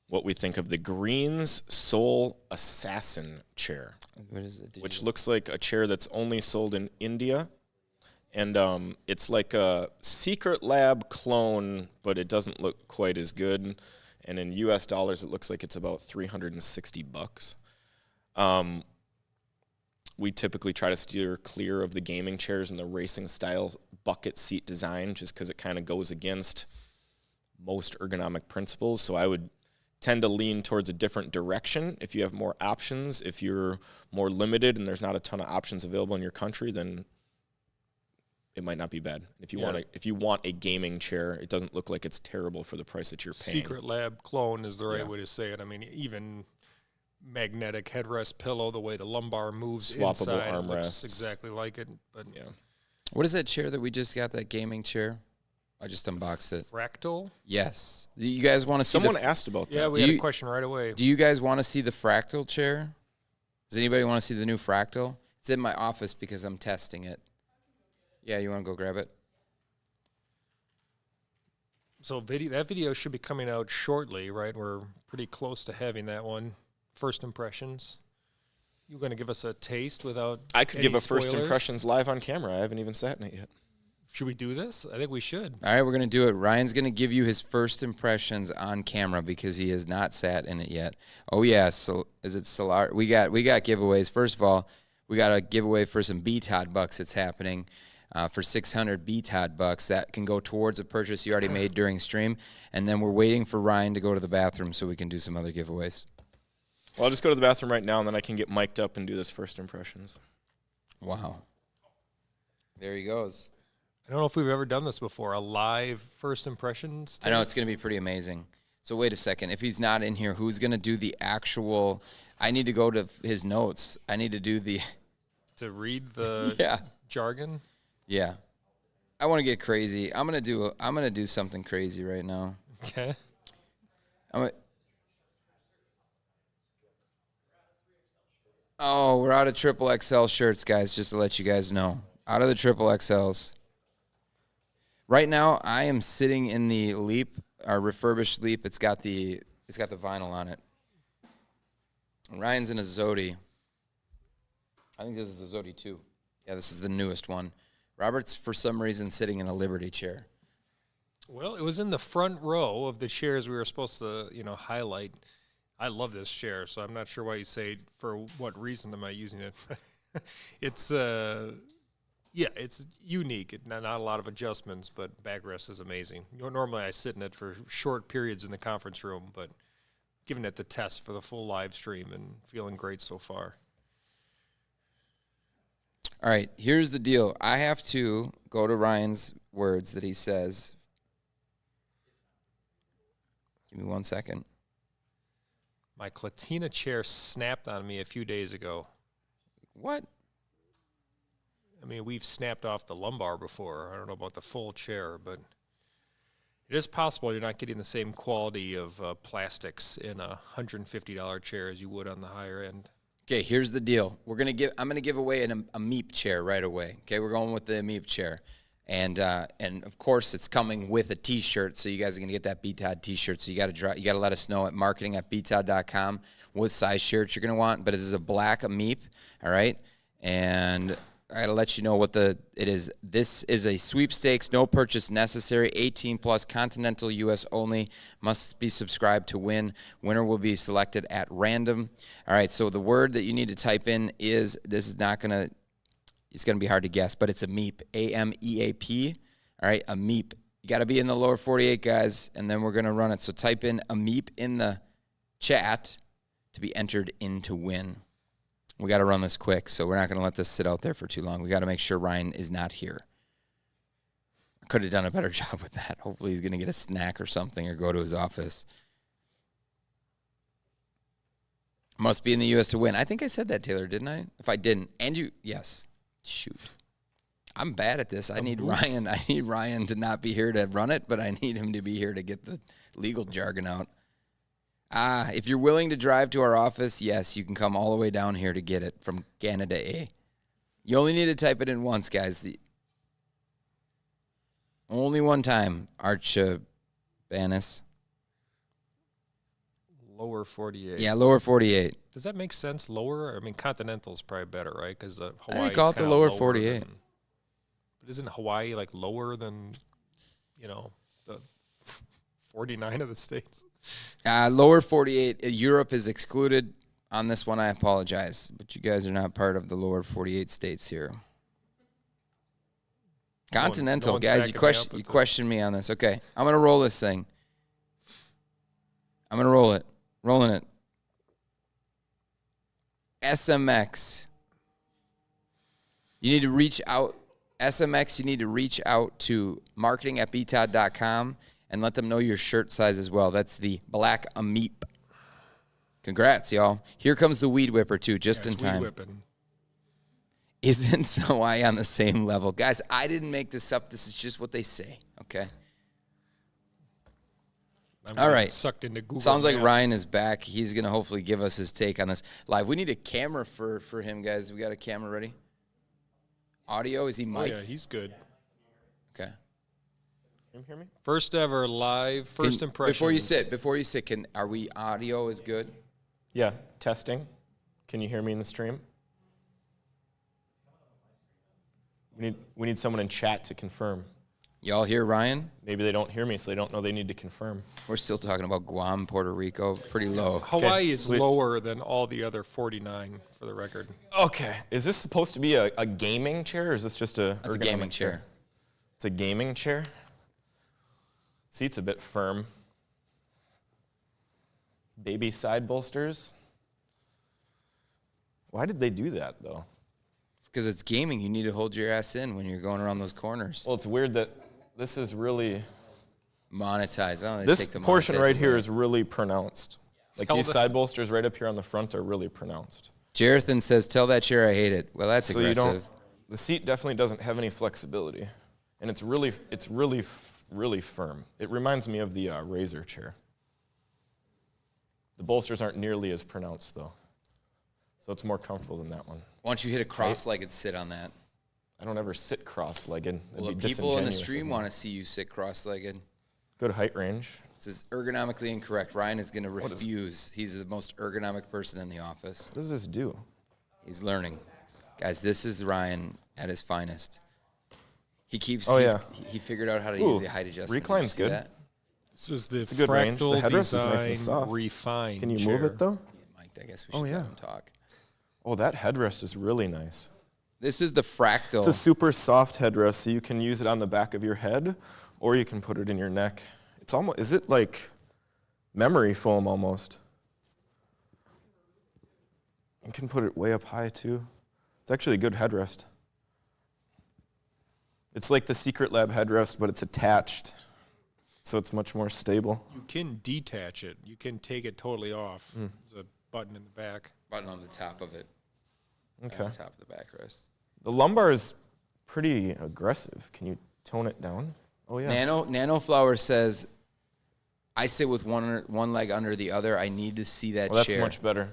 what we think of the Green's Soul Assassin chair, What is it? which looks like a chair that's only sold in India. And it's like a Secret Lab clone, but it doesn't look quite as good. And in U.S. dollars, it looks like it's about $360. We typically try to steer clear of the gaming chairs and the racing style bucket seat design, just because it kind of goes against most ergonomic principles. So I would tend to lean towards a different direction. If you have more options, if you're more limited and there's not a ton of options available in your country, then it might not be bad. If you want a gaming chair, it doesn't look like it's terrible for the price that you're paying. Secret Lab clone is the right way to say it. I mean, even magnetic headrest pillow, the way the lumbar moves Swappable inside, it looks armrests. exactly like it. But Yeah. What is that chair that we just got? That gaming chair? I just unboxed it. Fractal? Yes. Do you guys want to see? Someone asked about that. Yeah, we Do had a you- question right away. Do you guys want to see the fractal chair? Does anybody want to see the new fractal? It's in my office because I'm testing it. Yeah, you want to go grab it? So that video should be coming out shortly, right? We're pretty close to having that one. First impressions. You going to give us a taste without I could any give a first spoilers? impressions live on camera. I haven't even sat in it yet. Should we do this? I think we should. All right, we're going to do it. Ryan's going to give you his first impressions on camera because he has not sat in it yet. Oh, yeah. So is it Solar? We got giveaways. First of all, we got a giveaway for some BTOD bucks that's happening for 600 BTOD bucks. That can go towards a purchase you already made during stream. And then we're waiting for Ryan to go to the bathroom so we can do some other giveaways. Well, I'll just go to the bathroom right now, and then I can get mic'd up and do this first impressions. Wow. There he goes. I don't know if we've ever done this before, a live first impressions. I know it's going to be pretty amazing. So wait a second. If he's not in here, who's going to do the actual? I need to go to his notes. I need to do the. To read the Yeah. jargon. Yeah. I want to get crazy. I'm going to do something crazy right now. Okay. Oh, we're out of triple XL shirts, guys, just to let you guys know. Out of the triple XLs. Right now, I am sitting in the Leap, our refurbished Leap. It's got the vinyl on it. Ryan's in a Zodi. I think this is the Zodi 2. Yeah, this is the newest one. Robert's, for some reason, sitting in a Liberty chair. Well, it was in the front row of the chairs we were supposed to, highlight. I love this chair, so I'm not sure why you say for what reason am I using it. It's it's unique. Not a lot of adjustments, but backrest is amazing. Normally I sit in it for short periods in the conference room, but giving it the test for the full live stream and feeling great so far. All right, here's the deal. I have to go to Ryan's words that he says. Give me 1 second. My Clatina chair snapped on me a few days ago. What? I mean, we've snapped off the lumbar before. I don't know about the full chair, but it is possible you're not getting the same quality of plastics in a $150 chair as you would on the higher end. Okay, here's the deal. I'm gonna give away a Meep chair right away. Okay, we're going with the Meep chair, and of course it's coming with a T-shirt. So you guys are gonna get that BTOD T-shirt. So you gotta let us know at marketing@btod.com what size shirt you're gonna want. But it is a black Meep, all right, and I gotta let you know what it is. This is a sweepstakes, no purchase necessary, 18 plus, continental U.S. only, must be subscribed to win. Winner will be selected at random. All right, so the word that you need to type in is, it's gonna be hard to guess, but it's a MEEP, A-M-E-A-P. All right, a MEEP. You gotta be in the lower 48, guys, and then we're gonna run it. So type in a MEEP in the chat to be entered in to win. We got to run this quick, so we're not going to let this sit out there for too long. We got to make sure Ryan is not here. I could have done a better job with that. Hopefully he's going to get a snack or something or go to his office. Must be in the U.S. to win. I think I said that, Taylor, didn't I? If I didn't, and you, yes. Shoot. I'm bad at this. I need Ryan to not be here to run it, but I need him to be here to get the legal jargon out. If you're willing to drive to our office, yes, you can come all the way down here to get it from Canada A. You only need to type it in once, guys. Only one time, Banis. Lower 48. Yeah, lower 48. Does that make sense? Lower? I mean, Continental's probably better, right? Because the I Hawaii. call it the lower 48. But isn't Hawaii like lower than, the 49 of the states? Lower 48. Europe is excluded on this one. I apologize, but you guys are not part of the lower 48 states here. Continental, guys, you question me on this. Okay, I'm gonna roll this thing. I'm gonna roll it. Rolling it. SMX. You need to reach out. SMX, you need to reach out to marketing@btod.com and let them know your shirt size as well. That's the black Ameep. Congrats, y'all. Here comes the Weed Whipper, too, just in time. Weed whipping. Isn't Hawaii on the same level? Guys, I didn't make this up. This is just what they say, okay? All right. Sucked into Google Sounds like Maps. Ryan is back. He's going to hopefully give us his take on this live. We need a camera for him, guys. We got a camera ready? Audio? Is he Oh, mic'd? yeah, he's good. Okay. Can you hear me? First ever live, first impressions. Before you sit, are we audio is good? Yeah, testing. Can you hear me in the stream? We need someone in chat to confirm. Y'all hear Ryan? Maybe they don't hear me, so they don't know they need to confirm. We're still talking about Guam, Puerto Rico, pretty low. Hawaii is sweet. lower than all the other 49, for the record. Okay. Is this supposed to be a gaming chair, or is this just a That's a gaming ergonomic chair. It's a gaming chair? Seat's a bit firm. Baby side bolsters. Why did they do that, though? Because it's gaming. You need to hold your ass in when you're going around those corners. Well, it's weird that this is really... Monetize. Oh, they This take the portion monetize right here away. is really pronounced. Like Tell these the- side bolsters right up here on the front are really pronounced. Jarethan says, tell that chair I hate it. Well, that's So you aggressive. don't... The seat definitely doesn't have any flexibility. And it's really firm. It reminds me of the Razor chair. The bolsters aren't nearly as pronounced, though. So it's more comfortable than that one. Why don't you hit a cross-legged sit on that? I don't ever sit cross-legged. Well, the people in the stream want to see you sit cross-legged. Good height range. This is ergonomically incorrect. Ryan is going to refuse. He's the most ergonomic person in the office. What does this do? He's learning. Guys, this is Ryan at his finest. He keeps. Oh, yeah. He figured out how to Ooh, use the height adjustment. Did you recline's see good. that? This is the a good range. The fractal headrest is nice and design soft. refined Can you chair. move it, though? He's mic'd. I guess we should yeah. let him talk. Oh, that headrest is really nice. This is the fractal. It's a super soft headrest, so you can use it on the back of your head, or you can put it in your neck. It's almost, is it like memory foam almost? You can put it way up high too. It's actually a good headrest. It's like the Secret Lab headrest, but it's attached, so it's much more stable. You can detach it. You can take it totally off. There's a button in the back. Button on the top of it. Okay. On the top of the backrest. The lumbar is pretty aggressive. Can you tone it down? Oh yeah. Nano Flower says, I sit with one leg under the other. I need to see that Well, that's chair. much better.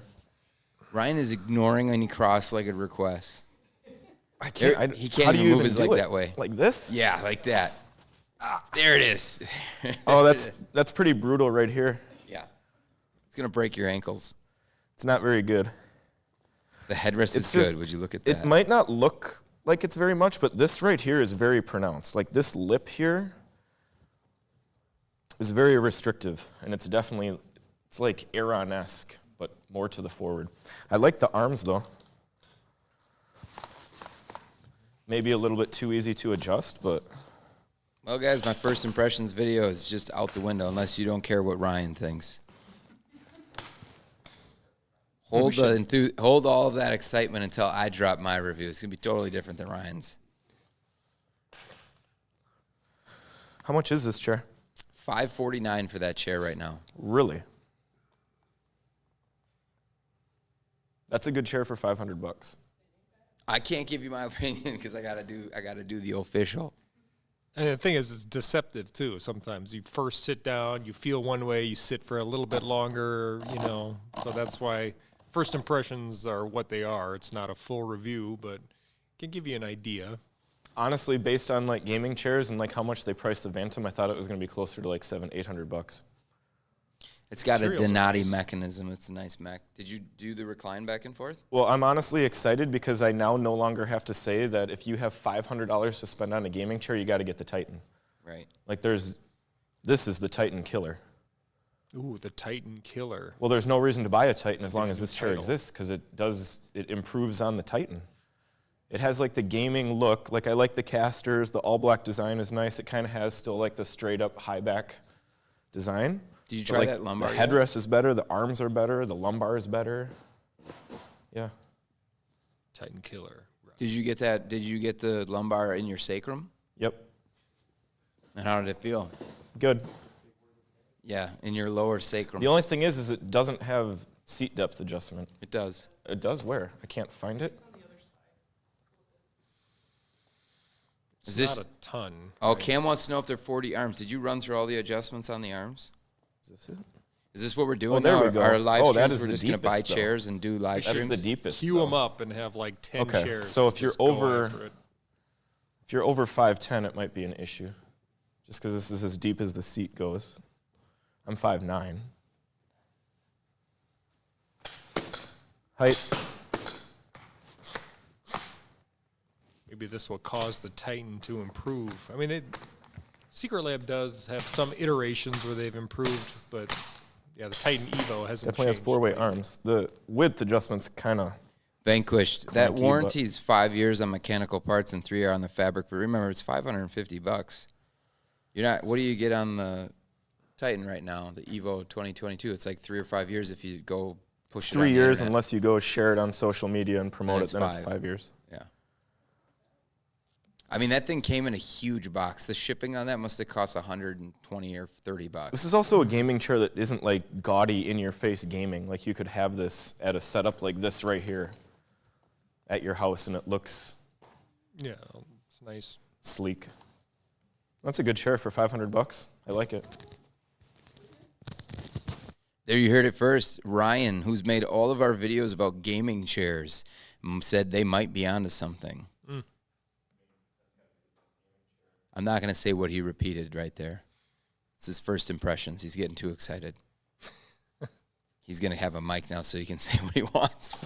Ryan is ignoring any cross-legged requests. I can't. He can't how do even you move his do leg it? that way. Like this? Yeah, like that. There it is. Oh, that's pretty brutal right here. Yeah. It's going to break your ankles. It's not very good. The headrest is It's just- good. Would you look at that? It might not look like it's very much, but this right here is very pronounced. Like this lip here is very restrictive, and it's definitely, it's like Aeron-esque, but more to the forward. I like the arms though. Maybe a little bit too easy to adjust, but Well, guys, my first impressions video is just out the window unless you don't care what Ryan thinks. Hold all of that excitement until I drop my review. It's going to be totally different than Ryan's. how much is this chair? $549 for that chair right now. Really? That's a good chair for $500. I can't give you my opinion because I gotta do the official. And the thing is, it's deceptive too. Sometimes you first sit down, you feel one way, you sit for a little bit longer, So that's why first impressions are what they are. It's not a full review, but it can give you an idea. Honestly, based on like gaming chairs and like how much they price the Vantum, I thought it was going to be closer to like $700-800. It's got a Materials are Donati nice. mechanism. It's a nice mech. Did you do the recline back and forth? Well, I'm honestly excited because I now no longer have to say that if you have $500 to spend on a gaming chair, you got to get the Titan. Right. Like this is the Titan killer. Ooh, the Titan Killer. Well, there's no reason to buy a Titan as long Give as it a this chair title. exists because it improves on the Titan. It has like the gaming look. Like I like the casters. The all black design is nice. It kind of has still like the straight up high back design. Did you But, try like, that lumbar The yet? headrest is better. The arms are better. The lumbar is better. Yeah. Titan Killer. Did you get that? Did you get the lumbar in your sacrum? Yep. And how did it feel? Good. Yeah, in your lower sacrum. The only thing is it doesn't have seat depth adjustment. It does. It does where? I can't find it. It's Is this? not a ton. Oh, Cam wants to know if they're 40 arms. Did you run through all the adjustments on the arms? Is this it? Is this what we're doing? there now? we go. Our live Oh, streams, that is we're the just going to buy deepest, though. chairs and do live That's streams. the deepest. Queue though. them up and have like 10 Okay, chairs. so to if you're just go over- after it. If you're over 5'10", it might be an issue. Just because this is as deep as the seat goes. I'm 5'9". Height. Maybe this will cause the Titan to improve. I mean, Secret Lab does have some iterations where they've improved, but yeah, the Titan Evo hasn't Definitely has changed 4-way lately. arms. The width adjustment's kind of... Vanquished. That Clunky, but- warranty's 5 years on mechanical parts and 3 are on the fabric. But remember, it's $550. You're not. What do you get on the Titan right now? The Evo 2022. It's like 3 or 5 years if you go push it on 3 the years internet. unless you go share it on social media and promote Then it, it's then it's 5. 5 years. Yeah. I mean, that thing came in a huge box. The shipping on that must have cost $120 or $30. This is also a gaming chair that isn't like gaudy in-your-face gaming. Like you could have this at a setup like this right here at your house and it looks Yeah, it's nice. sleek. That's a good chair for $500. I like it. There you heard it first. Ryan, who's made all of our videos about gaming chairs, said they might be onto something. I'm not going to say what he repeated right there. It's his first impressions. He's getting too excited. He's going to have a mic now so he can say what he wants.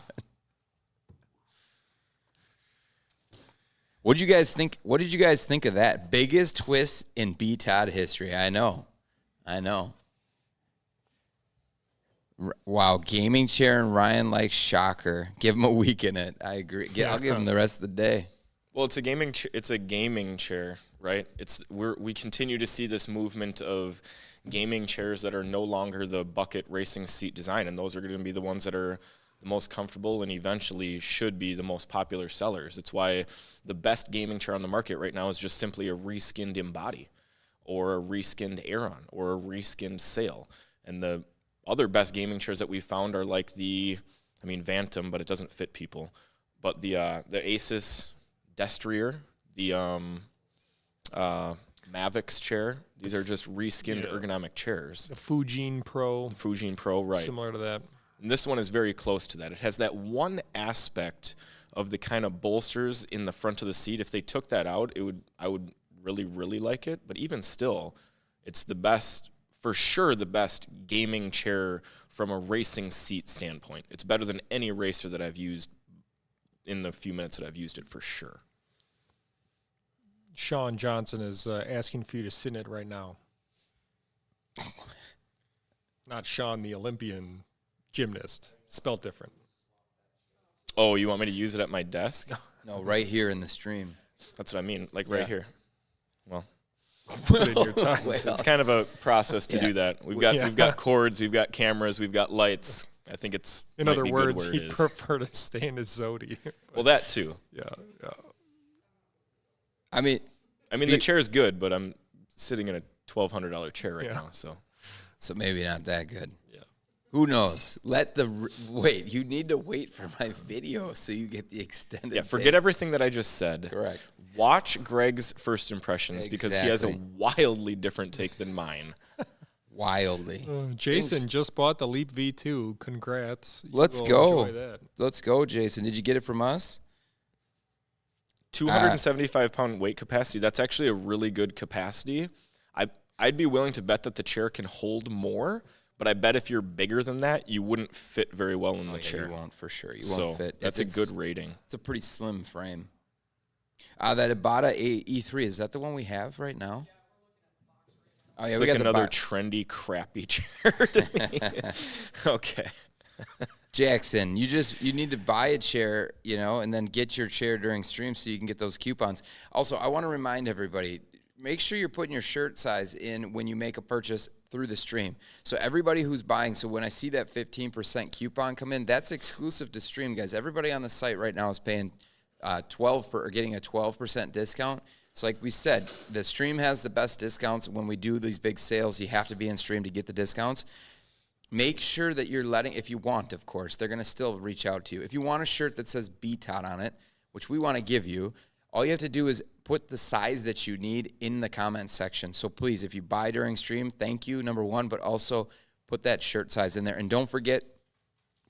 What did you guys think? What did you guys think of that? Biggest twist in B Todd history. I know. Wow, gaming chair and Ryan like shocker. Give him a week in it. I agree. I'll give him the rest of the day. Well, it's a gaming chair, right? We continue to see this movement of gaming chairs that are no longer the bucket racing seat design, and those are going to be the ones that are the most comfortable and eventually should be the most popular sellers. It's why the best gaming chair on the market right now is just simply a reskinned Embody or a reskinned Aeron or a reskinned Sail. And the other best gaming chairs that we found are like Vantum, but it doesn't fit people. But the Asus Destrier, the Mavics chair, these are just reskinned ergonomic chairs. The Fujin Pro, Fujin Pro, right. similar to that. And this one is very close to that. It has that one aspect of the kind of bolsters in the front of the seat. If they took that out, I would really, really like it. But even still, it's the best, for sure the best gaming chair from a racing seat standpoint. It's better than any racer that I've used in the few minutes that I've used it, for sure. Sean Johnson is asking for you to sit in it right now. Not Sean, the Olympian gymnast. Spelled different. Oh, you want me to use it at my desk? No, right here in the stream. That's what I mean, like right Yeah. here. Well, Put in your time. it's kind of a process to Yeah. do that. We've Yeah. got cords, we've got cameras, we've got lights. I think it's In might other be good words, where it he'd is. prefer to stay in his Zodi. Well, that too. yeah. I mean, The chair is good, but I'm sitting in a $1,200 chair right Yeah. now, so so maybe not that good. Yeah. Who knows? Wait. You need to wait for my video so you get the extended. yeah. Forget take. everything that I just said. Correct. Watch Greg's first impressions because he has a Exactly. wildly different take than mine. Wildly. Jason just bought the Leap V2. Congrats. You Let's will go. enjoy that. Let's go, Jason. Did you get it from us? 275-pound weight capacity. That's actually a really good capacity. I'd be willing to bet that the chair can hold more, but I bet if you're bigger than that, you wouldn't fit very well in the chair. You won't for sure. You So won't fit. that's a good rating. It's a pretty slim frame. That Ibotta E3, is that the one we have right now? Oh yeah, It's we like got another the trendy, crappy chair to me. Okay. Jackson, you need to buy a chair, and then get your chair during stream so you can get those coupons. Also, I want to remind everybody, make sure you're putting your shirt size in when you make a purchase through the stream. So everybody who's buying, so when I see that 15% coupon come in, that's exclusive to stream, guys. Everybody on the site right now is paying or getting a 12% discount. So like we said, the stream has the best discounts. When we do these big sales, you have to be in stream to get the discounts. Make sure that you're if you want, of course, they're going to still reach out to you. If you want a shirt that says BTOT on it, which we want to give you, all you have to do is put the size that you need in the comments section. So please, if you buy during stream, thank you, number one, but also put that shirt size in there. And don't forget,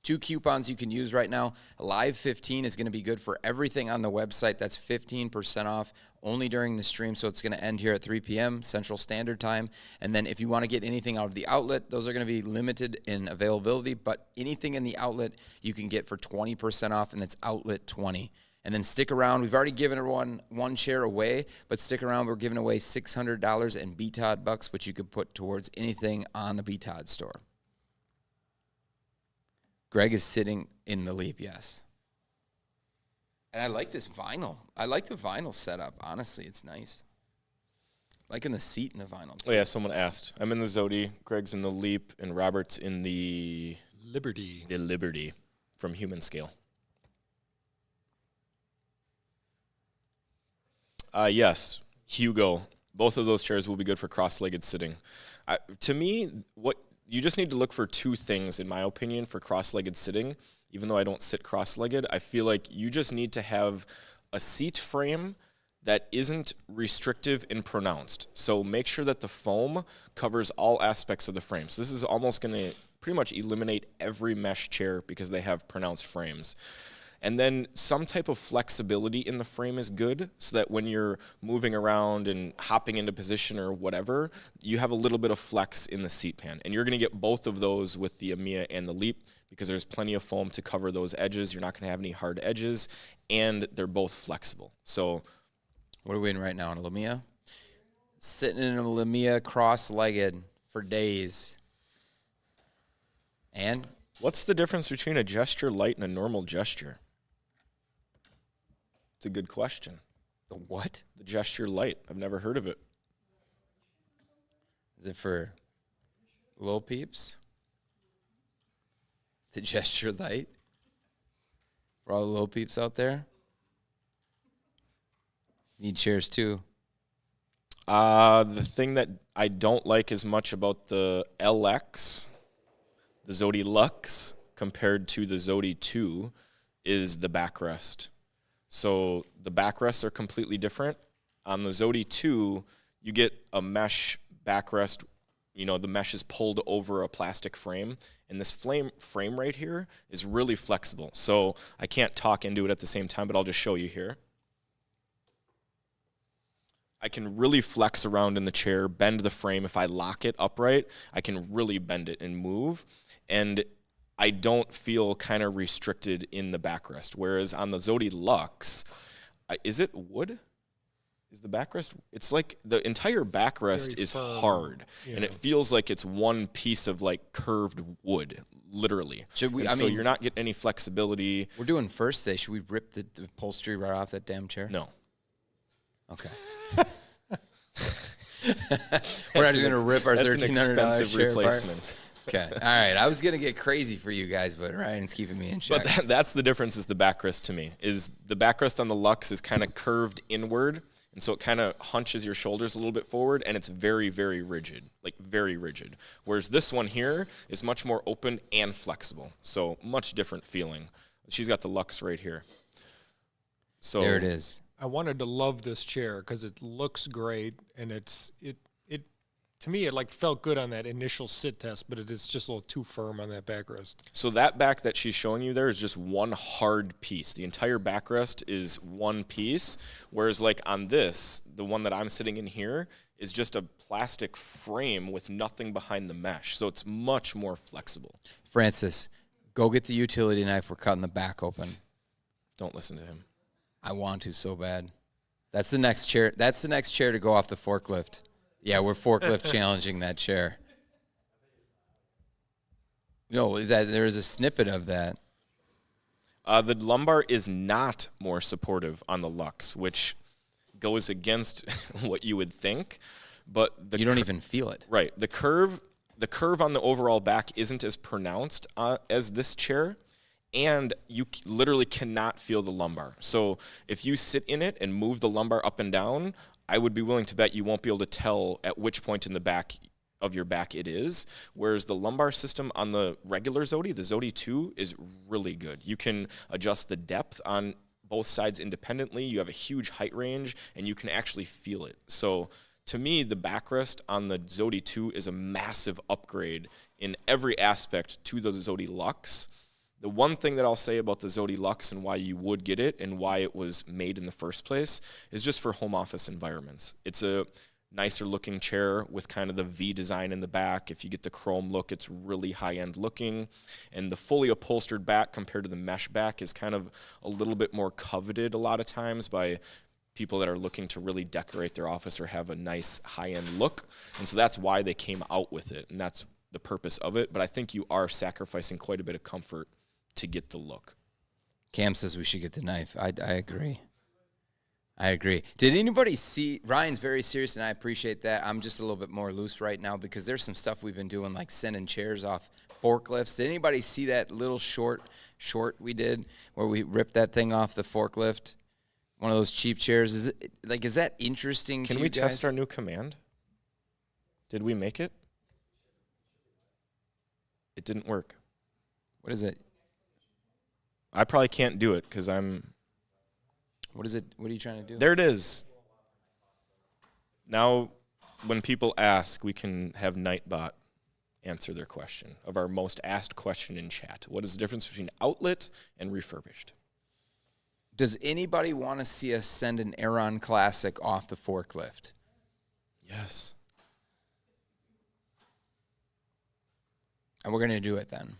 2 coupons you can use right now. Live 15 is going to be good for everything on the website. That's 15% off only during the stream. So it's going to end here at 3 p.m. Central Standard Time. And then if you want to get anything out of the outlet, those are going to be limited in availability. But anything in the outlet you can get for 20% off, and it's outlet 20. And then stick around. We've already given everyone one chair away, but stick around. We're giving away $600 in BTOD bucks, which you could put towards anything on the BTOD store. Greg is sitting in the Leap, yes. And I like this vinyl. I like the vinyl setup, honestly. It's nice. Liking the seat in the vinyl, too. Oh, yeah, someone asked. I'm in the Zodi, Greg's in the Leap, and Robert's in the Liberty. The Liberty from Human Scale. Yes, Hugo. Both of those chairs will be good for cross-legged sitting. To me, what you just need to look for 2 things, in my opinion, for cross-legged sitting. Even though I don't sit cross-legged, I feel like you just need to have a seat frame that isn't restrictive and pronounced. So make sure that the foam covers all aspects of the frame. So this is almost going to pretty much eliminate every mesh chair because they have pronounced frames. And then some type of flexibility in the frame is good so that when you're moving around and hopping into position or whatever, you have a little bit of flex in the seat pan. And you're going to get both of those with the Amiya and the Leap because there's plenty of foam to cover those edges. You're not going to have any hard edges, and they're both flexible. So what are we in right now, in a Lamia? Sitting in a Lamia cross-legged for days. And? What's the difference between a gesture light and a normal gesture? It's a good question. The what? The gesture light. I've never heard of it. Is it for little peeps? The gesture light? For all the little peeps out there? Need chairs too. The thing that I don't like as much about the LX, the Zodi Lux, compared to the Zodi 2 is the backrest. So the backrests are completely different. On the Zodi 2, you get a mesh backrest. You know, the mesh is pulled over a plastic frame. And this frame right here is really flexible. So I can't talk into it at the same time, but I'll just show you here. I can really flex around in the chair, bend the frame. If I lock it upright, I can really bend it and move. And I don't feel kind of restricted in the backrest. Whereas on the Zodi Lux, is it wood? Is the backrest? It's like the entire backrest is hard. Yeah. And it feels like it's one piece of like curved wood, literally. Should we, so you're not getting any flexibility. We're doing first day. Should we rip the upholstery right off that damn chair? No. Okay. We're not just going to rip our $1,300 chair replacement. Apart. Okay. All right. I was going to get crazy for you guys, but Ryan's keeping me in check. But that's the difference is the backrest to me. Is the backrest on the Lux is kind of curved inward, and so it kind of hunches your shoulders a little bit forward, and it's very, very rigid, like very rigid. Whereas this one here is much more open and flexible, so much different feeling. She's got the Lux right here. So there it is. I wanted to love this chair because it looks great, and it to me, it like felt good on that initial sit test, but it is just a little too firm on that backrest. So that back that she's showing you there is just one hard piece. The entire backrest is one piece, whereas like on this, the one that I'm sitting in here is just a plastic frame with nothing behind the mesh. So it's much more flexible. Francis, go get the utility knife. We're cutting the back open. Don't listen to him. I want to so bad. That's the next chair. That's the next chair to go off the forklift. Yeah, we're forklift challenging that chair. No, there is a snippet of that. The lumbar is not more supportive on the Lux, which goes against what you would think. But You don't even feel it. Right. The curve on the overall back isn't as pronounced as this chair, and you literally cannot feel the lumbar. So if you sit in it and move the lumbar up and down, I would be willing to bet you won't be able to tell at which point in the back of your back it is, whereas the lumbar system on the regular Zodi, the Zodi 2, is really good. You can adjust the depth on both sides independently. You have a huge height range, and you can actually feel it. So to me, the backrest on the Zodi 2 is a massive upgrade in every aspect to the Zodi Lux. The one thing that I'll say about the Zodi Lux and why you would get it and why it was made in the first place is just for home office environments. It's a nicer looking chair with kind of the V design in the back. If you get the chrome look, it's really high-end looking. And the fully upholstered back compared to the mesh back is kind of a little bit more coveted a lot of times by people that are looking to really decorate their office or have a nice high-end look. And so that's why they came out with it, and that's the purpose of it. But I think you are sacrificing quite a bit of comfort to get the look. Cam says we should get the knife. I agree. I agree. Did anybody see, Ryan's very serious, and I appreciate that. I'm just a little bit more loose right now because there's some stuff we've been doing, like sending chairs off forklifts. Did anybody see that little short we did where we ripped that thing off the forklift? One of those cheap chairs. Is that interesting Can to we you guys? test our new command? Did we make it? It didn't work. What is it? I probably can't do it because I'm... What is it? What are you trying to do? There it is. Now, when people ask, we can have Nightbot answer their question of our most asked question in chat. What is the difference between outlet and refurbished? Does anybody want to see us send an Aeron Classic off the forklift? Yes. And we're going to do it then.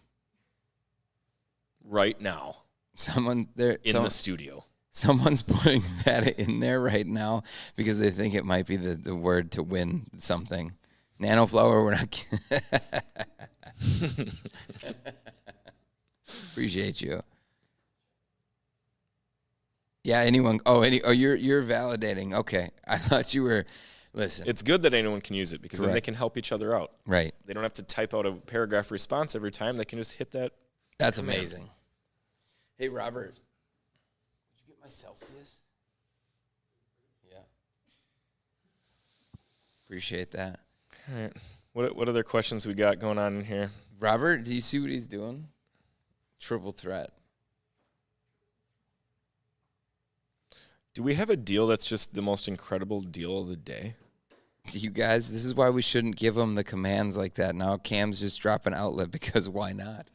Right now. Someone there in the studio. Someone's putting that in there right now because they think it might be the word to win something. Nanoflower, we're not. Appreciate you. Yeah, anyone. You're validating. Okay, I thought you were. Listen, it's good that anyone can use it because then they can help each other out. Right. They don't have to type out a paragraph response every time. They can just hit that. That's amazing. Hey, Robert. Did you get my Celsius? Yeah. Appreciate that. All right. What other questions we got going on in here? Robert, do you see what he's doing? Triple threat. Do we have a deal that's just the most incredible deal of the day? You guys, this is why we shouldn't give them the commands like that. Now Cam's just dropping outlet because why not?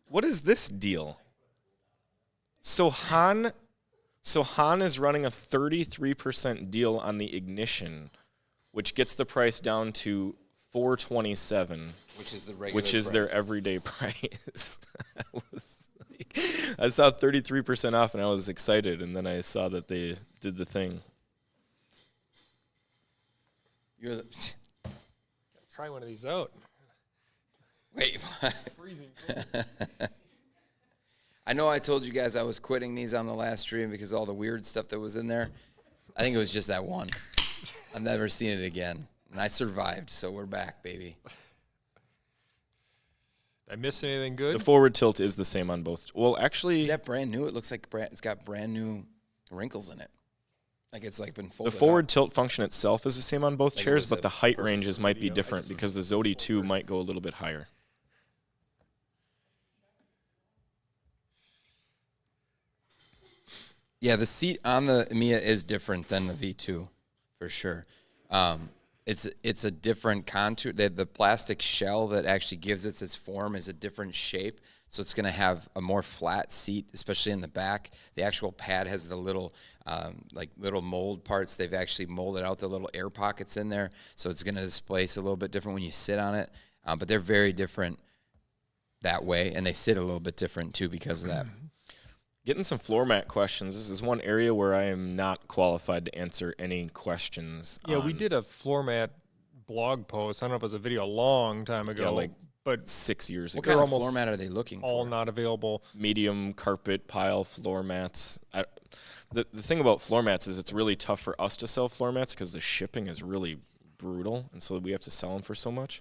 What is this deal? So Han is running a 33% deal on the Ignition, which gets the price down to $427, which is the regular which is price. Their everyday price. I saw 33% off and I was excited, and then I saw that they did the thing. Try one of these out. Wait, what? Freezing. I know I told you guys I was quitting these on the last stream because of all the weird stuff that was in there. I think it was just that one. I've never seen it again. And I survived, so we're back, baby. Did I miss anything good? The forward tilt is the same on both. Well, actually... Is that brand new? It looks like it's got brand new wrinkles in it. Like it's like been folded The forward up. tilt function itself is the same on both Like chairs, it was but a the height perfect ranges might be video. different because the Zodi 2 might go a little bit higher. Yeah, the seat on the Mia is different than the V2, for sure. It's a different contour. The plastic shell that actually gives it its form is a different shape. So it's going to have a more flat seat, especially in the back. The actual pad has the little, little mold parts. They've actually molded out the little air pockets in there. So it's going to displace a little bit different when you sit on it. But they're very different that way. And they sit a little bit different, too, because of that. Getting some floor mat questions. This is one area where I am not qualified to answer any questions. Yeah, we did a floor mat blog post. I don't know if it was a video a long time ago. Yeah, like but 6 years What ago. kind of floor mat are they looking all for? not available. Medium carpet pile floor mats. The thing about floor mats is it's really tough for us to sell floor mats because the shipping is really brutal, and so we have to sell them for so much.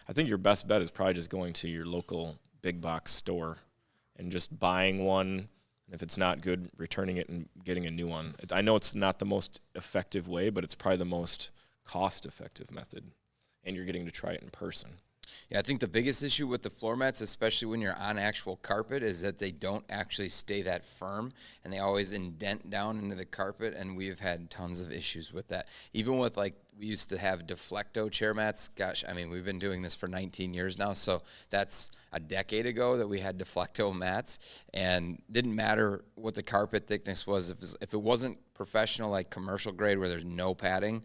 I think your best bet is probably just going to your local big box store and just buying one. If it's not good, returning it and getting a new one. I know it's not the most effective way, but it's probably the most cost-effective method, and you're getting to try it in person. Yeah, I think the biggest issue with the floor mats, especially when you're on actual carpet, is that they don't actually stay that firm, and they always indent down into the carpet, and we've had tons of issues with that. Even with, like, we used to have Deflecto chair mats. Gosh, I mean, we've been doing this for 19 years now, so that's a decade ago that we had Deflecto mats, and didn't matter what the carpet thickness was. If it wasn't professional, like commercial grade where there's no padding,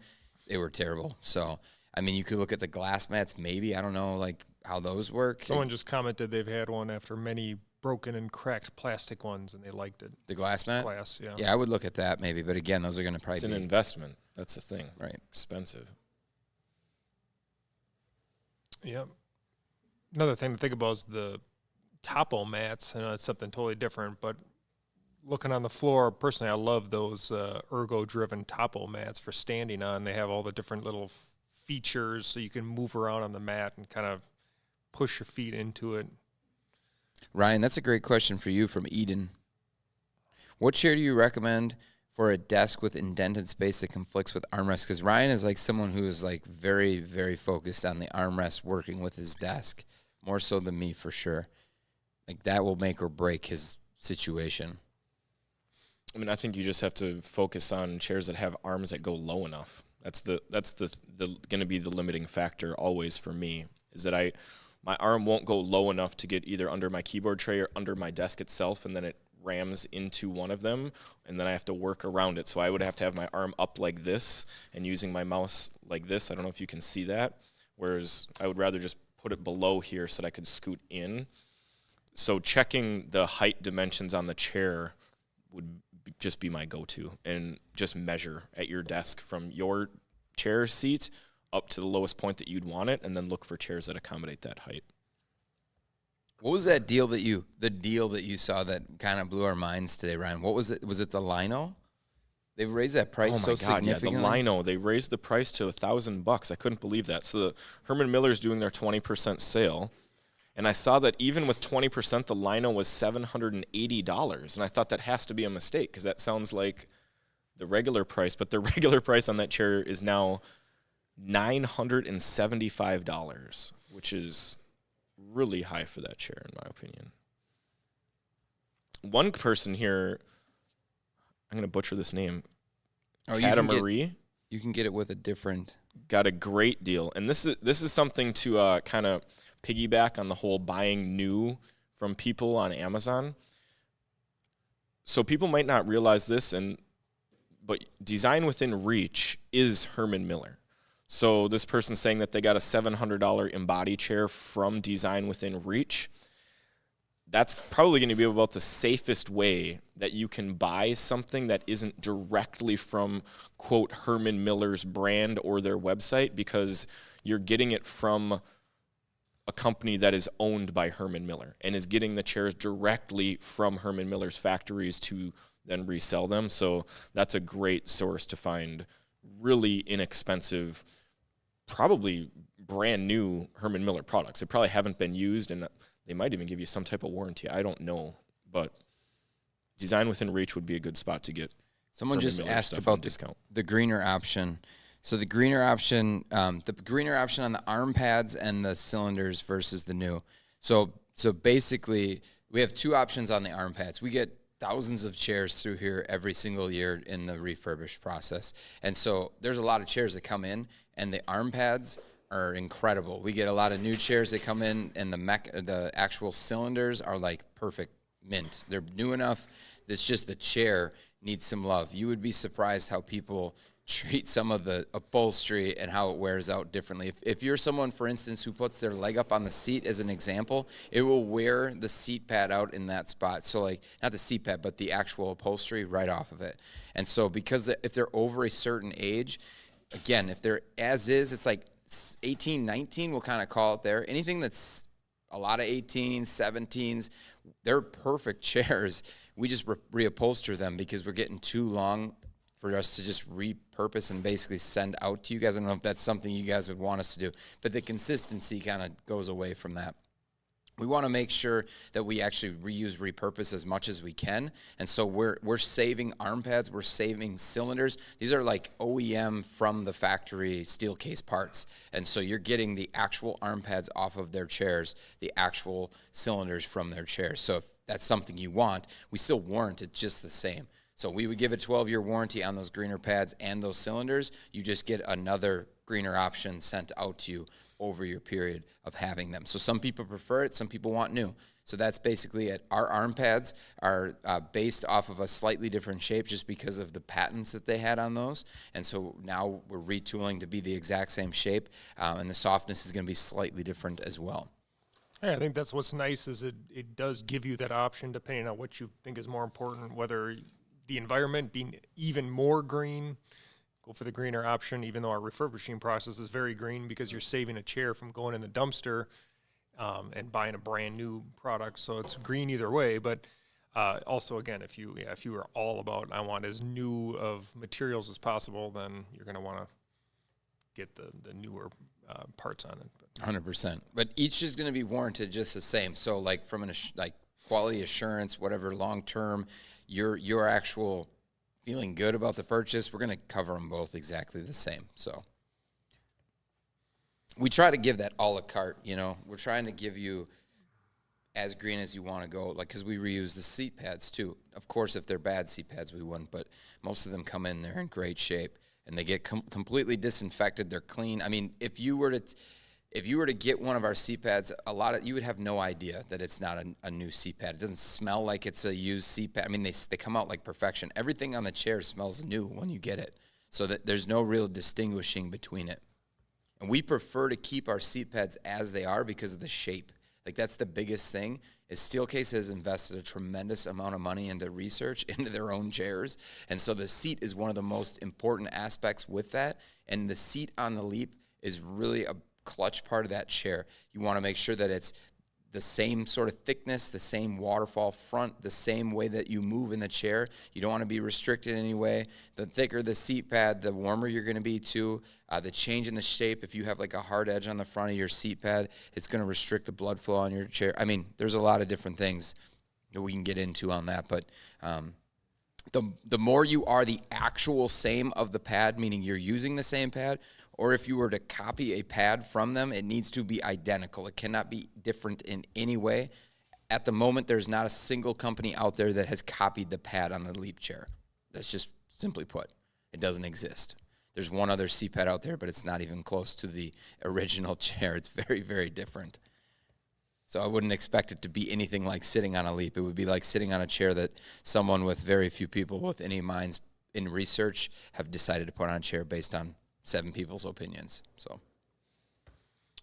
they were terrible. So I mean, you could look at the glass mats, maybe. I don't know, like, how those work. Someone just commented they've had one after many broken and cracked plastic ones, and they liked it. The glass mat? Glass, yeah. Yeah, I would look at that maybe. But, again, those are going to probably It's be an investment. That's the thing. Right. Expensive. Yep. Another thing to think about is the topo mats. I know it's something totally different, but looking on the floor, personally, I love those ergo-driven topo mats for standing on. They have all the different little features so you can move around on the mat and kind of push your feet into it. Ryan, that's a great question for you from Eden. What chair do you recommend for a desk with indented space that conflicts with armrests? Because Ryan is like someone who is like very, very focused on the armrest working with his desk, more so than me for sure. Like that will make or break his situation. I mean, I think you just have to focus on chairs that have arms that go low enough. That's the going to be the limiting factor always for me, is that my arm won't go low enough to get either under my keyboard tray or under my desk itself, and then it rams into one of them, and then I have to work around it. So I would have to have my arm up like this and using my mouse like this. I don't know if you can see that, whereas I would rather just put it below here so that I could scoot in. So checking the height dimensions on the chair would just be my go-to, and just measure at your desk from your chair seat up to the lowest point that you'd want it, and then look for chairs that accommodate that height. What was that deal that you saw that kind of blew our minds today, Ryan? What was it? Was it the Lino? They raised that price so significantly. Yeah, the Lino, they raised the price to $1,000. I couldn't believe that. So the Herman Miller's doing their 20% sale. And I saw that even with 20%, the Lino was $780. And I thought that has to be a mistake because that sounds like the regular price. But the regular price on that chair is now $975, which is really high for that chair, in my opinion. One person here, I'm going to butcher this name, Marie. You can get it with a different. Got a great deal. And this is something to kind of piggyback on the whole buying new from people on Amazon. So people might not realize this, but Design Within Reach is Herman Miller. So this person's saying that they got a $700 embody chair from Design Within Reach. That's probably going to be about the safest way that you can buy something that isn't directly from, quote, Herman Miller's brand or their website, because you're getting it from a company that is owned by Herman Miller and is getting the chairs directly from Herman Miller's factories to then resell them. So that's a great source to find really inexpensive, probably brand new Herman Miller products. They probably haven't been used, and they might even give you some type of warranty. I don't know, but Design Within Reach would be a good spot to get. Someone Herman just Miller asked stuff about on discount. the greener option. So the greener option on the arm pads and the cylinders versus the new. So basically, we have two options on the arm pads. We get thousands of chairs through here every single year in the refurbished process. And so there's a lot of chairs that come in, and the arm pads are incredible. We get a lot of new chairs that come in, and the actual cylinders are like perfect mint. They're new enough. It's just the chair needs some love. You would be surprised how people treat some of the upholstery and how it wears out differently. If you're someone, for instance, who puts their leg up on the seat as an example, it will wear the seat pad out in that spot. So like, not the seat pad, but the actual upholstery right off of it. And so because if they're over a certain age, again, if they're as is, it's like 18, 19, we'll kind of call it there. Anything that's a lot of 18s, 17s, they're perfect chairs. We just reupholster them because we're getting too long for us to just repurpose and basically send out to you guys. I don't know if that's something you guys would want us to do, but the consistency kind of goes away from that. We want to make sure that we actually reuse, repurpose as much as we can. And so we're saving arm pads, we're saving cylinders. These are like OEM from the factory steel case parts. And so you're getting the actual arm pads off of their chairs, the actual cylinders from their chairs. So if that's something you want, we still warrant it just the same. So we would give a 12-year warranty on those greener pads and those cylinders. You just get another greener option sent out to you over your period of having them. So some people prefer it, some people want new. So that's basically it. Our arm pads are based off of a slightly different shape just because of the patents that they had on those. And so now we're retooling to be the exact same shape, and the softness is going to be slightly different as well. Yeah, I think that's what's nice is it does give you that option depending on what you think is more important, whether the environment being even more green, go for the greener option, even though our refurbishing process is very green because you're saving a chair from going in the dumpster and buying a brand new product. So it's green either way. But also, again, if you are all about, I want as new of materials as possible, then you're going to want to get the newer parts on it. 100%. But each is going to be warranted just the same. So like from an like quality assurance, whatever, long term, your actual feeling good about the purchase, we're going to cover them both exactly the same. So we try to give that a la carte, you know. We're trying to give you as green as you want to go, like, because we reuse the seat pads too. Of course, if they're bad seat pads, we wouldn't, but most of them come in, they're in great shape, and they get completely disinfected. They're clean. I mean, if you were to get one of our seat pads, you would have no idea that it's not a new seat pad. It doesn't smell like it's a used seat pad. I mean, they come out like perfection. Everything on the chair smells new when you get it, so that there's no real distinguishing between it. And we prefer to keep our seat pads as they are because of the shape. Like, that's the biggest thing, is Steelcase has invested a tremendous amount of money into research into their own chairs. And so the seat is one of the most important aspects with that. And the seat on the Leap is really a clutch part of that chair. You want to make sure that it's the same sort of thickness, the same waterfall front, the same way that you move in the chair. You don't want to be restricted in any way. The thicker the seat pad, the warmer you're going to be too. The change in the shape, if you have like a hard edge on the front of your seat pad, it's going to restrict the blood flow on your chair. I mean, there's a lot of different things that we can get into on that, but the more you are the actual same of the pad, meaning you're using the same pad, or if you were to copy a pad from them, it needs to be identical. It cannot be different in any way. At the moment, there's not a single company out there that has copied the pad on the Leap chair. That's just simply put. It doesn't exist. There's one other seat pad out there, but it's not even close to the original chair. It's very, very different. So I wouldn't expect it to be anything like sitting on a Leap. It would be like sitting on a chair that someone with very few people with any minds in research have decided to put on a chair based on 7 people's opinions. So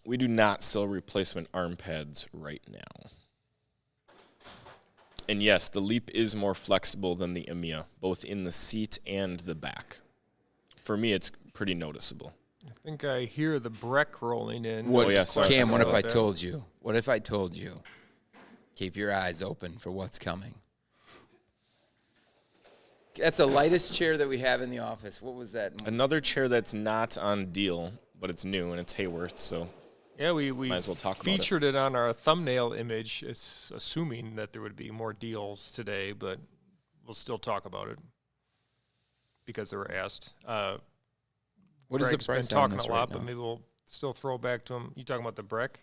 we do not sell replacement arm pads right now. And yes, the Leap is more flexible than the EMEA, both in the seat and the back. For me, it's pretty noticeable. I think I hear the Breck rolling in. What, Oh, yeah, sorry. Cam, what if I That. told you? What if I told you? Keep your eyes open for what's coming. That's the lightest chair that we have in the office. What was that? Another chair that's not on deal, but it's new, and it's Hayworth, so Yeah, we might as well talk about it. featured it on our thumbnail image, assuming that there would be more deals today, but we'll still talk about it because they were asked. What is the Greg's price been on talking this a right lot, now? but maybe we'll still throw back to him. You talking about the Breck?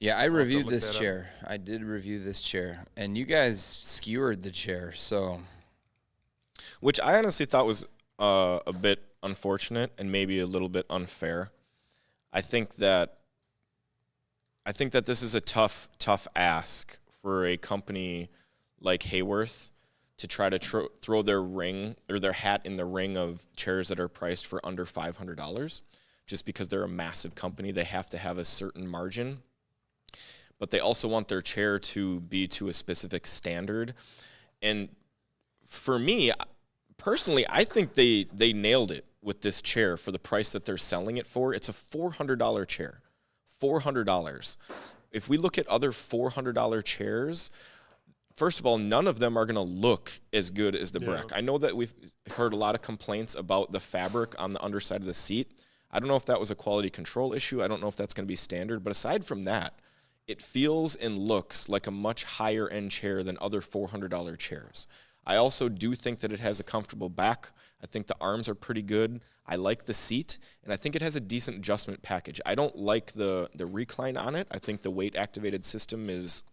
Yeah, I have to reviewed look this that up. chair. I did review this chair, and you guys skewered the chair. So Which I honestly thought was a bit unfortunate and maybe a little bit unfair. I think that this is a tough ask for a company like Hayworth to try to throw their ring or their hat in the ring of chairs that are priced for under $500. Just because they're a massive company, they have to have a certain margin, but they also want their chair to be to a specific standard. And for me, personally, I think they nailed it with this chair for the price that they're selling it for. It's a $400 chair. $400. If we look at other $400 chairs, first of all, none of them are going to look as good as the Breck. I know that we've heard a lot of complaints about the fabric on the underside of the seat. I don't know if that was a quality control issue. I don't know if that's going to be standard. But aside from that, it feels and looks like a much higher end chair than other $400 chairs. I also do think that it has a comfortable back. I think the arms are pretty good. I like the seat, and I think it has a decent adjustment package. I don't like the recline on it. I think the weight activated system is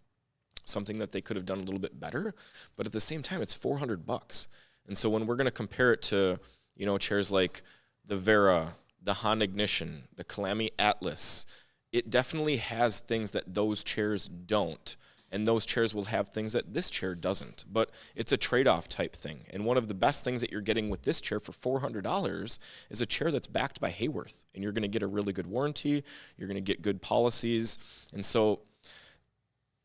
something that they could have done a little bit better, but at the same time, it's $400. And so when we're going to compare it to, chairs like the Vera, the Han Ignition, the Calamity Atlas, it definitely has things that those chairs don't. And those chairs will have things that this chair doesn't. But it's a trade-off type thing. And one of the best things that you're getting with this chair for $400 is a chair that's backed by Hayworth. And you're going to get a really good warranty. You're going to get good policies. And so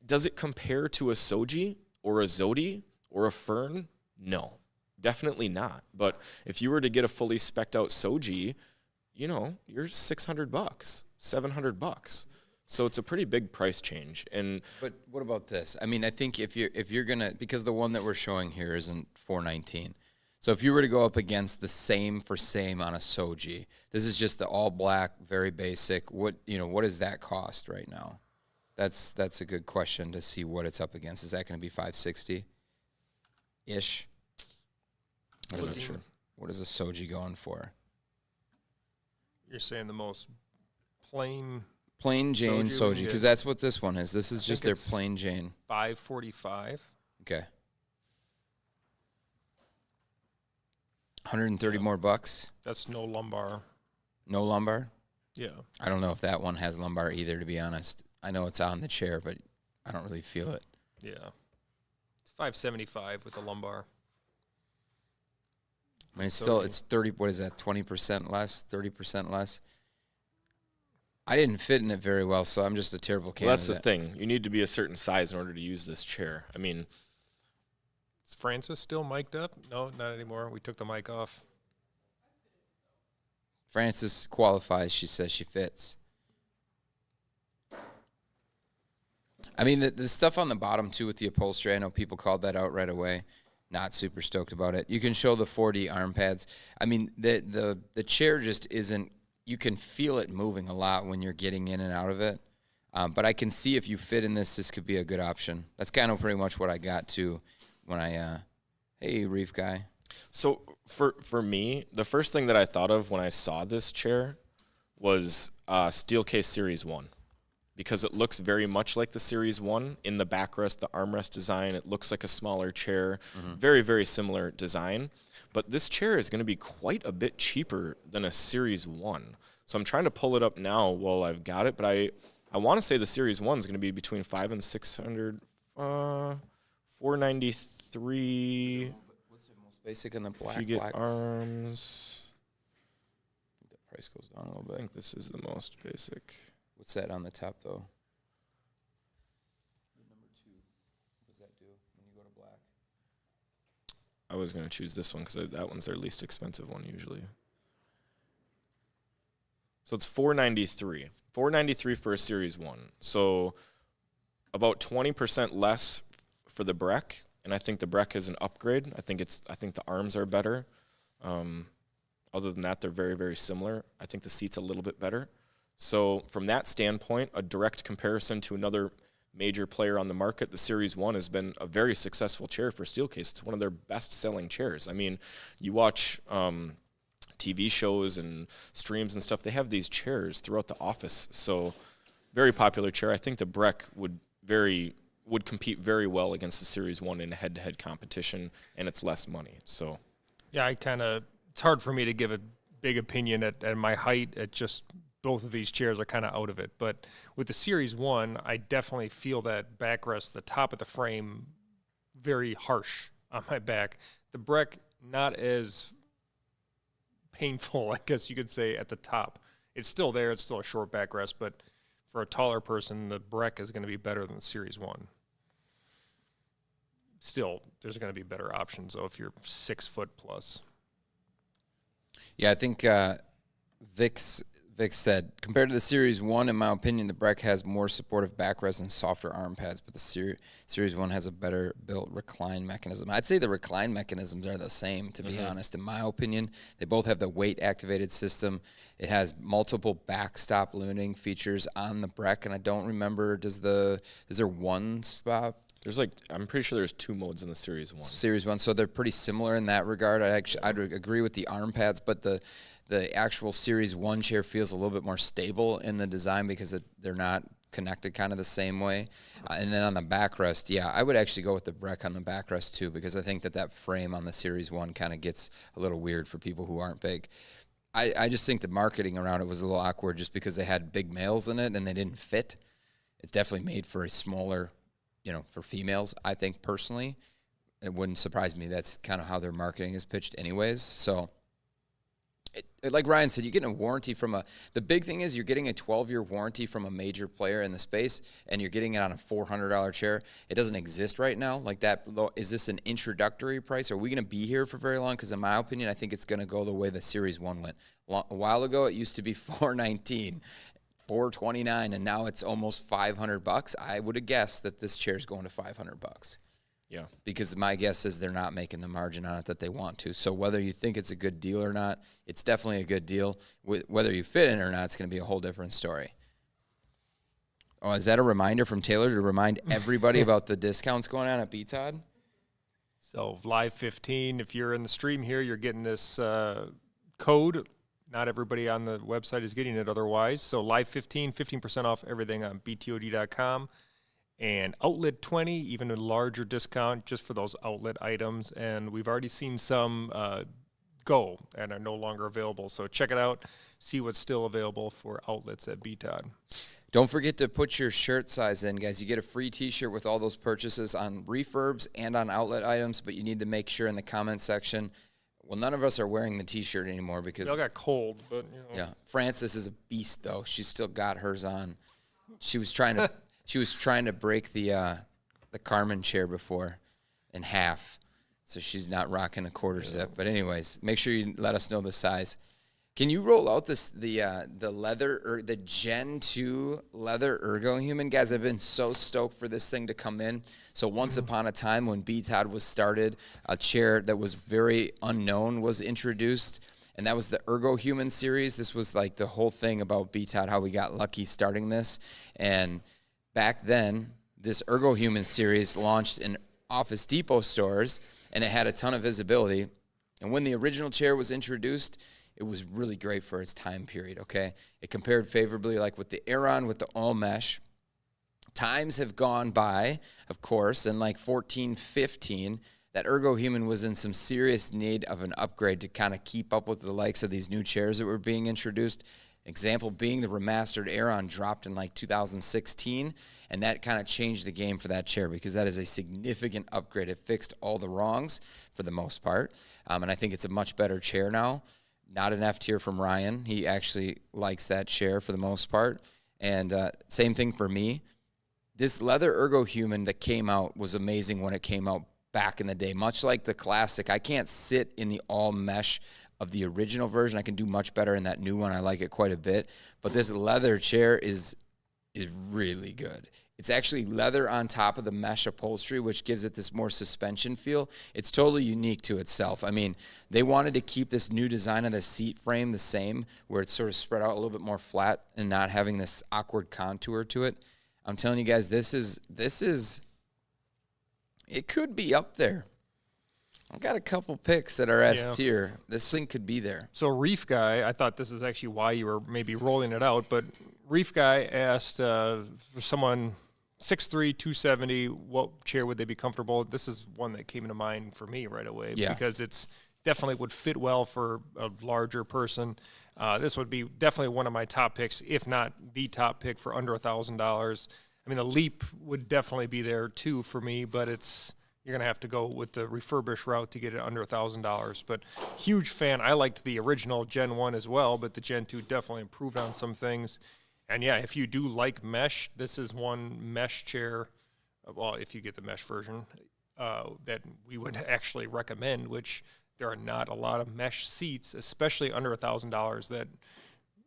does it compare to a Soji or a Zodi or a Fern? No, definitely not. But if you were to get a fully spec'd out Soji, you're $600, $700. So it's a pretty big price change. but what about this? I mean, I think if you're gonna, because the one that we're showing here isn't $419. So if you were to go up against the same for same on a Soji, this is just the all black, very basic. What does that cost right now? That's a good question to see what it's up against. Is that going to be $560 ish? I'm not sure. What is a Soji going for? You're saying the most plain Jane Soji, Soji, because that's what this one is. This is just their it's plain Jane. $545. Okay. 130 more bucks. That's no lumbar. No lumbar. Yeah. I don't know if that one has lumbar either, to be honest. I know it's on the chair, but I don't really feel it. Yeah. It's $575 with the lumbar. I mean, it's 30. What is that? 20% less, 30% less. I didn't fit in it very well, so I'm just a terrible candidate. Well, that's the thing. You need to be a certain size in order to use this chair. I mean, Is Francis still mic'd up? No, not anymore. We took the mic off. Frances qualifies. She says she fits. I mean, the stuff on the bottom, too, with the upholstery, I know people called that out right away. Not super stoked about it. You can show the 4D arm pads. I mean, the chair just isn't, you can feel it moving a lot when you're getting in and out of it. But I can see if you fit in this could be a good option. That's kind of pretty much what I got to when hey, Reef guy. so for me, the first thing that I thought of when I saw this chair was Steelcase Series 1. Because it looks very much like the Series 1 in the backrest, the armrest design. It looks like a smaller chair. Very, very similar design. But this chair is going to be quite a bit cheaper than a Series 1. So I'm trying to pull it up now while I've got it. But I want to say the Series 1 is going to be between $500 and $600. $493. What's the most basic in the black? If you get arms. I think the price goes down a little I bit. think this is the most basic. What's that on the top, though? The number 2. What does that do when you go to black? I was going to choose this one because that one's their least expensive one usually. So it's $493. $493 for a Series 1. So about 20% less for the Breck, and I think the Breck is an upgrade. I think the arms are better. Other than that, they're very, very similar. I think the seat's a little bit better. So from that standpoint, a direct comparison to another major player on the market, the Series 1 has been a very successful chair for Steelcase. It's one of their best-selling chairs. I mean, you watch TV shows and streams and stuff, they have these chairs throughout the office. So very popular chair. I think the Breck would compete very well against the Series 1 in a head-to-head competition, and it's less money. So, Yeah, it's hard for me to give a big opinion at my height. It just, both of these chairs are kind of out of it. But with the Series 1, I definitely feel that backrest, the top of the frame, very harsh on my back. The Breck, not as painful, I guess you could say, at the top. It's still there. It's still a short backrest, but for a taller person, the Breck is going to be better than the Series 1. Still, there's going to be better options, though, if you're 6 foot plus. Yeah, I think Vic said, compared to the Series 1, in my opinion, the Breck has more supportive backrest and softer arm pads, but the Series 1 has a better built recline mechanism. I'd say the recline mechanisms are the same, to be honest, in my opinion. They both have the weight-activated system. It has multiple backstop looning features on the Breck, and I don't remember, is there one spot? I'm pretty sure there's 2 modes in the Series 1. Series 1, so they're pretty similar in that regard. I'd agree with the arm pads, but the actual Series 1 chair feels a little bit more stable in the design because they're not connected kind of the same way. And then on the backrest, yeah, I would actually go with the Breck on the backrest too, because I think that frame on the Series 1 kind of gets a little weird for people who aren't big. I just think the marketing around it was a little awkward just because they had big males in it and they didn't fit. It's definitely made for a smaller, for females, I think personally. It wouldn't surprise me. That's kind of how their marketing is pitched anyways. So, like Ryan said, you're getting a warranty the big thing is you're getting a 12-year warranty from a major player in the space, and you're getting it on a $400 chair. It doesn't exist right now. Like that, is this an introductory price? Are we going to be here for very long? Because in my opinion, I think it's going to go the way the Series 1 went. A while ago, it used to be $419. $429, and now it's almost $500. I would have guessed that this chair is going to $500. Yeah. Because my guess is they're not making the margin on it that they want to. So whether you think it's a good deal or not, it's definitely a good deal. Whether you fit in it or not, it's going to be a whole different story. Oh, is that a reminder from Taylor to remind everybody about the discounts going on at BTOD? So Live 15, if you're in the stream here, you're getting this code. Not everybody on the website is getting it otherwise. So Live 15% off everything on btod.com. And Outlet 20, even a larger discount just for those outlet items. And we've already seen some go and are no longer available. So check it out. See what's still available for outlets at BTOD. Don't forget to put your shirt size in, guys. You get a free T-shirt with all those purchases on refurbs and on outlet items, but you need to make sure in the comment section. Well, none of us are wearing the T-shirt anymore because They all got cold, but yeah. Frances is a beast, though. She's still got hers on. She was trying to break the Kerman chair before in half, so she's not rocking a quarter zip. But anyways, make sure you let us know the size. Can you roll out the leather or the Gen 2 leather Ergohuman? Guys, I've been so stoked for this thing to come in. So once upon a time when BTOD was started, a chair that was very unknown was introduced, and that was the Ergohuman series. This was like the whole thing about BTOD, how we got lucky starting this. And back then, this Ergohuman series launched in Office Depot stores, and it had a ton of visibility. And when the original chair was introduced, it was really great for its time period, okay? It compared favorably, like with the Aeron, with the all mesh. Times have gone by, of course, and like 14, 15, that Ergohuman was in some serious need of an upgrade to kind of keep up with the likes of these new chairs that were being introduced. Example being the remastered Aeron dropped in like 2016, and that kind of changed the game for that chair because that is a significant upgrade. It fixed all the wrongs for the most part, and I think it's a much better chair now. Not an F tier from Ryan. He actually likes that chair for the most part. And same thing for me. This leather Ergohuman that came out was amazing when it came out back in the day. Much like the classic, I can't sit in the all mesh of the original version. I can do much better in that new one. I like it quite a bit. But this leather chair is really good. It's actually leather on top of the mesh upholstery, which gives it this more suspension feel. It's totally unique to itself. I mean, they wanted to keep this new design of the seat frame the same, where it's sort of spread out a little bit more flat and not having this awkward contour to it. I'm telling you guys, this is it could be up there. I've got a couple picks that are S tier. This thing could be there. So Reef Guy, I thought this is actually why you were maybe rolling it out, but Reef Guy asked for someone 6'3", 270, what chair would they be comfortable? This is one that came to mind for me right away because it's definitely would fit well for a larger person. This would be definitely one of my top picks, if not the top pick for under $1,000. I mean, the Leap would definitely be there too for me, but you're gonna have to go with the refurbished route to get it under $1,000. But huge fan. I liked the original Gen 1 as well, but the Gen 2 definitely improved on some things. And yeah, if you do like mesh, this is one mesh chair. Well, if you get the mesh version, that we would actually recommend. Which there are not a lot of mesh seats, especially under $1,000. That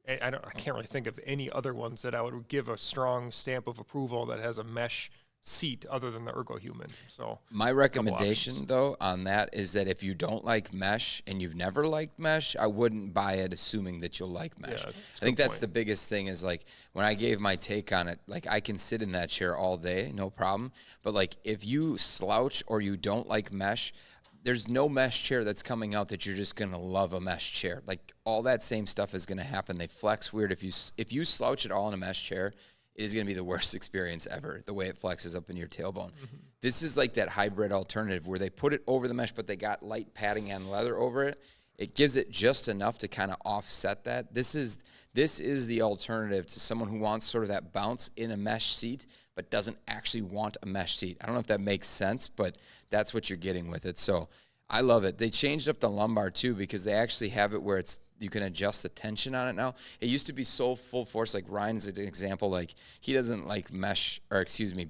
I can't really think of any other ones that I would give a strong stamp of approval that has a mesh seat other than the Ergohuman. So my recommendation though on that is that if you don't like mesh and you've never liked mesh, I wouldn't buy it assuming that you'll like mesh. Yeah, I think that's the biggest thing is like when I gave my take on it, like I can sit in that chair all day, no problem. But like if you slouch or you don't like mesh, there's no mesh chair that's coming out that you're just gonna love a mesh chair. Like all that same stuff is gonna happen. They flex weird. If you slouch at all in a mesh chair, it is going to be the worst experience ever, the way it flexes up in your tailbone. Mm-hmm. This is like that hybrid alternative where they put it over the mesh, but they got light padding and leather over it. It gives it just enough to kind of offset that. This is the alternative to someone who wants sort of that bounce in a mesh seat, but doesn't actually want a mesh seat. I don't know if that makes sense, but that's what you're getting with it. So I love it. They changed up the lumbar too because they actually have it where you can adjust the tension on it now. It used to be so full force, like Ryan's an example, like he doesn't like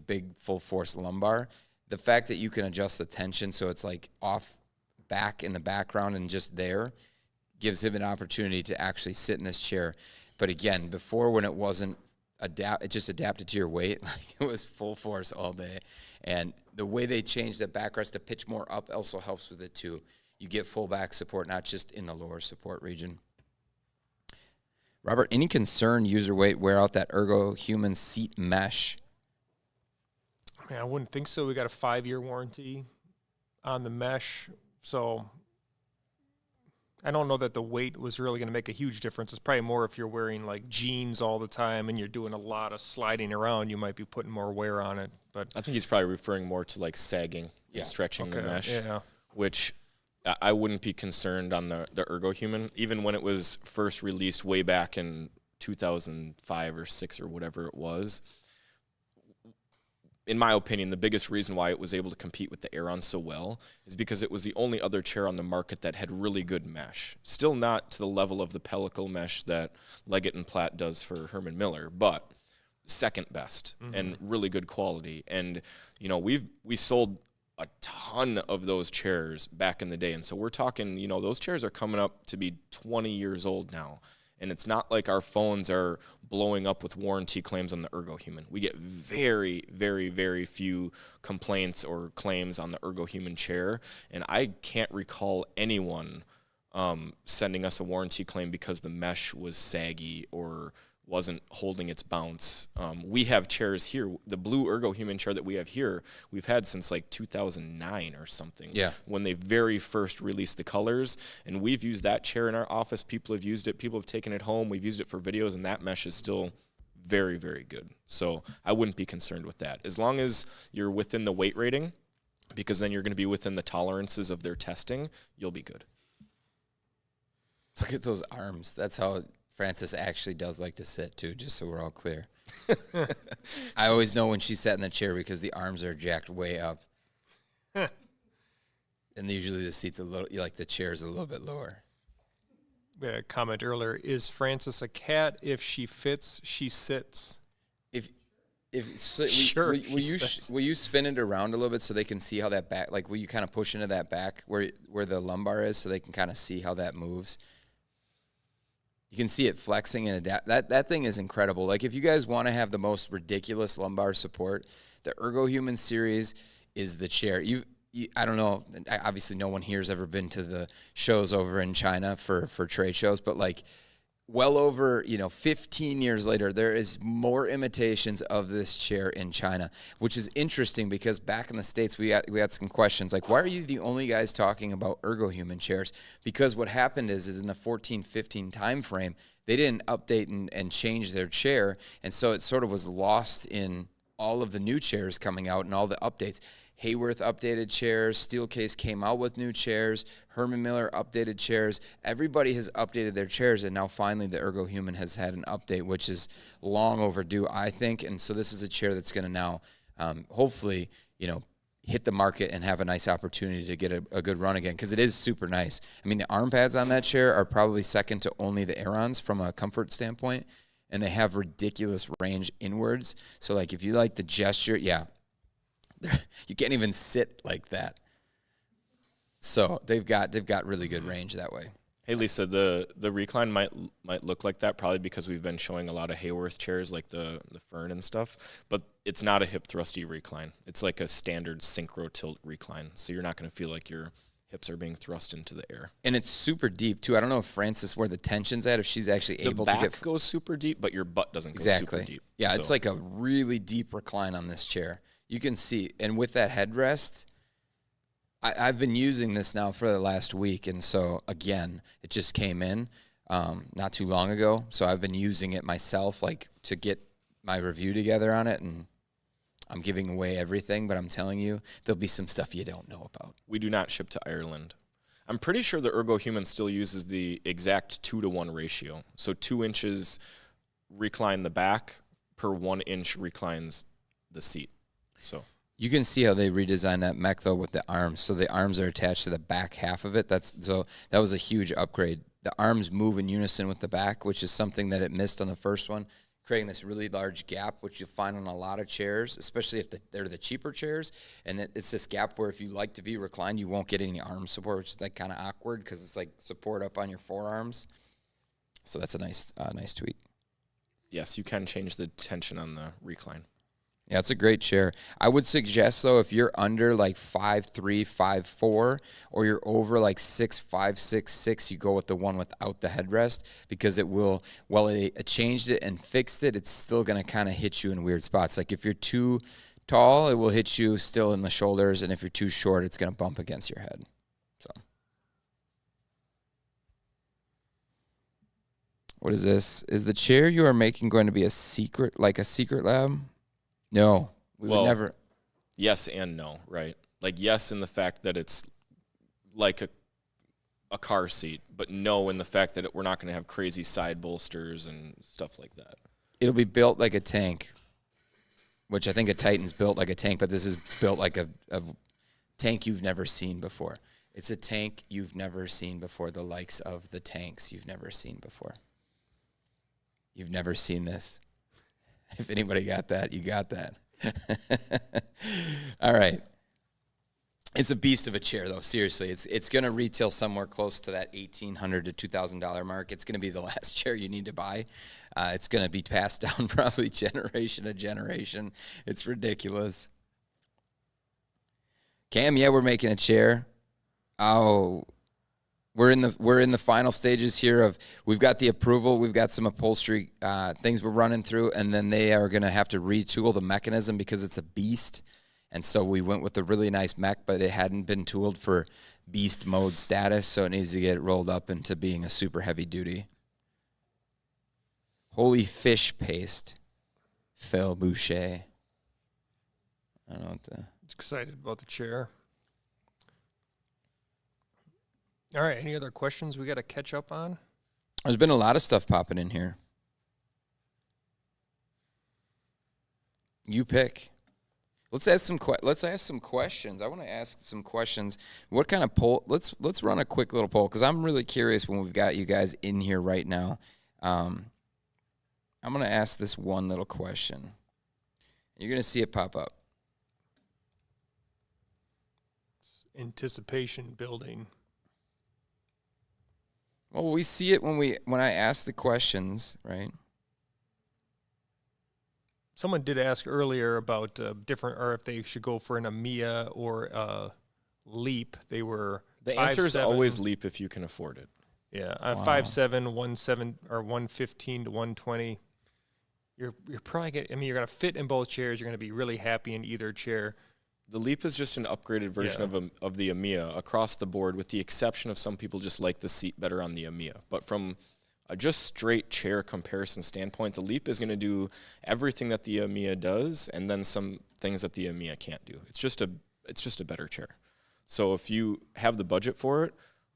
big full force lumbar. The fact that you can adjust the tension so it's like off back in the background and just there gives him an opportunity to actually sit in this chair. But again, before when it wasn't it just adapted to your weight, like it was full force all day. And the way they changed the backrest to pitch more up also helps with it too. You get full back support, not just in the lower support region. Robert, any concern user weight wear out that Ergohuman seat mesh? I mean, I wouldn't think so. We got a 5-year warranty on the mesh, so I don't know that the weight was really going to make a huge difference. It's probably more if you're wearing like jeans all the time and you're doing a lot of sliding around, you might be putting more wear on it. But I think he's probably referring more to like sagging and stretching the mesh, which I wouldn't be concerned on the Ergohuman. Even when it was first released way back in 2005 or 6 or whatever it was, in my opinion, the biggest reason why it was able to compete with the Aeron so well is because it was the only other chair on the market that had really good mesh. Still not to the level of the pellicle mesh that Leggett and Platt does for Herman Miller, but second best and really good quality. And, you know, we sold a ton of those chairs back in the day. And so we're talking, you know, those chairs are coming up to be 20 years old now. And it's not like our phones are blowing up with warranty claims on the Ergohuman. We get very, very, very few complaints or claims on the Ergohuman chair. And I can't recall anyone sending us a warranty claim because the mesh was saggy or wasn't holding its bounce. We have chairs here. The blue Ergohuman chair that we have here, we've had since like 2009 or something. Yeah. When they very first released the colors, and we've used that chair in our office. People have used it. People have taken it home. We've used it for videos, and that mesh is still very, very good. So I wouldn't be concerned with that. As long as you're within the weight rating, because then you're going to be within the tolerances of their testing, you'll be good. Look at those arms. That's how Frances actually does like to sit, too, just so we're all clear. I always know when she sat in the chair because the arms are jacked way up. And usually the seat's a little, like the chair's a little bit lower. We had a comment earlier, is Frances a cat? If she fits, she sits. Sure. Will you spin it around a little bit so they can see how that back, like will you kind of push into that back where the lumbar is so they can kind of see how that moves? You can see it flexing and adapt. That thing is incredible. Like if you guys want to have the most ridiculous lumbar support, the Ergohuman series is the chair. I don't know. Obviously, no one here has ever been to the shows over in China for trade shows, but like well over 15 years later, there is more imitations of this chair in China, which is interesting because back in the States we got some questions like, why are you the only guys talking about Ergohuman chairs? Because what happened is in the 14-15 time frame, they didn't update and change their chair, and so it sort of was lost in all of the new chairs coming out and all the updates. Hayworth updated chairs, Steelcase came out with new chairs, Herman Miller updated chairs. Everybody has updated their chairs, and now finally the Ergohuman has had an update, which is long overdue, I think. And so this is a chair that's going to now hopefully, hit the market and have a nice opportunity to get a good run again, because it is super nice. I mean, the arm pads on that chair are probably second to only the Aerons from a comfort standpoint, and they have ridiculous range inwards. So, like, if you like the gesture, yeah, you can't even sit like that. So they've got really good range that way. Hey Lisa, the recline might look like that probably because we've been showing a lot of Hayworth chairs like the Fern and stuff, but it's not a hip thrusty recline. It's like a standard synchro tilt recline, so you're not going to feel like your hips are being thrust into the air. And it's super deep too. I don't know if Francis, where the tension's at, if she's actually able to get. The back goes super deep, but your butt doesn't go super deep. Yeah, so it's like a really deep recline on this chair. You can see, and with that headrest, I've been using this now for the last week, and so, again, it just came in not too long ago, so I've been using it myself, like, to get my review together on it, and I'm giving away everything, but I'm telling you, there'll be some stuff you don't know about. We do not ship to Ireland. I'm pretty sure the Ergohuman still uses the exact 2-to-1 ratio, so 2 inches recline the back per 1 inch reclines the seat. So you can see how they redesigned that mech though with the arms. So the arms are attached to the back half of it. That was a huge upgrade. The arms move in unison with the back, which is something that it missed on the first one, creating this really large gap, which you'll find on a lot of chairs, especially if they're the cheaper chairs. And it's this gap where if you like to be reclined, you won't get any arm support, which is like kind of awkward because it's like support up on your forearms. So that's a nice tweak. Yes, you can change the tension on the recline. Yeah, it's a great chair. I would suggest, though, if you're under like 5'3", 5'4", or you're over like 6'5", 6'6", you go with the one without the headrest, because it will, while it changed it and fixed it, it's still going to kind of hit you in weird spots. Like if you're too tall, it will hit you still in the shoulders, and if you're too short, it's going to bump against your head. So, what is this? Is the chair you are making going to be a secret lab? No, we would never. Yes and no, right? Like yes in the fact that it's like a car seat, but no in the fact that we're not going to have crazy side bolsters and stuff like that. It'll be built like a tank, which I think a Titan's built like a tank, but this is built like a tank you've never seen before. It's a tank you've never seen before, the likes of the tanks you've never seen before. You've never seen this. If anybody got that, you got that. All right. It's a beast of a chair, though. Seriously, it's going to retail somewhere close to that $1,800 to $2,000 mark. It's going to be the last chair you need to buy. It's going to be passed down probably generation to generation. It's ridiculous. Cam, yeah, we're making a chair. Oh, we're in the final stages here of, we've got the approval, we've got some upholstery things we're running through, and then they are going to have to retool the mechanism because it's a beast. And so we went with a really nice mech, but it hadn't been tooled for beast mode status, so it needs to get rolled up into being a super heavy duty. Holy fish paste. Phil Boucher. I don't know what the... Excited about the chair. All right, any other questions we got to catch up on? There's been a lot of stuff popping in here. You pick. Let's ask some questions. I want to ask some questions. What kind of poll? Let's run a quick little poll because I'm really curious when we've got you guys in here right now. I'm going to ask this one little question. You're going to see it pop up. Anticipation building. Well, we see it when I ask the questions, right? Someone did ask earlier about different, or if they should go for an EMEA or a Leap. They were the answer is always Leap if you can afford it. Yeah, Wow. 5'7", 115 to 120. You're probably gonna, I mean, you're gonna fit in both chairs. You're gonna be really happy in either chair. The Leap is just an upgraded version of the EMEA across the board, with the exception of some people just like the seat better on the EMEA. But from a just straight chair comparison standpoint, the Leap is going to do everything that the EMEA does, and then some things that the EMEA can't do. It's just a better chair. So if you have the budget for it,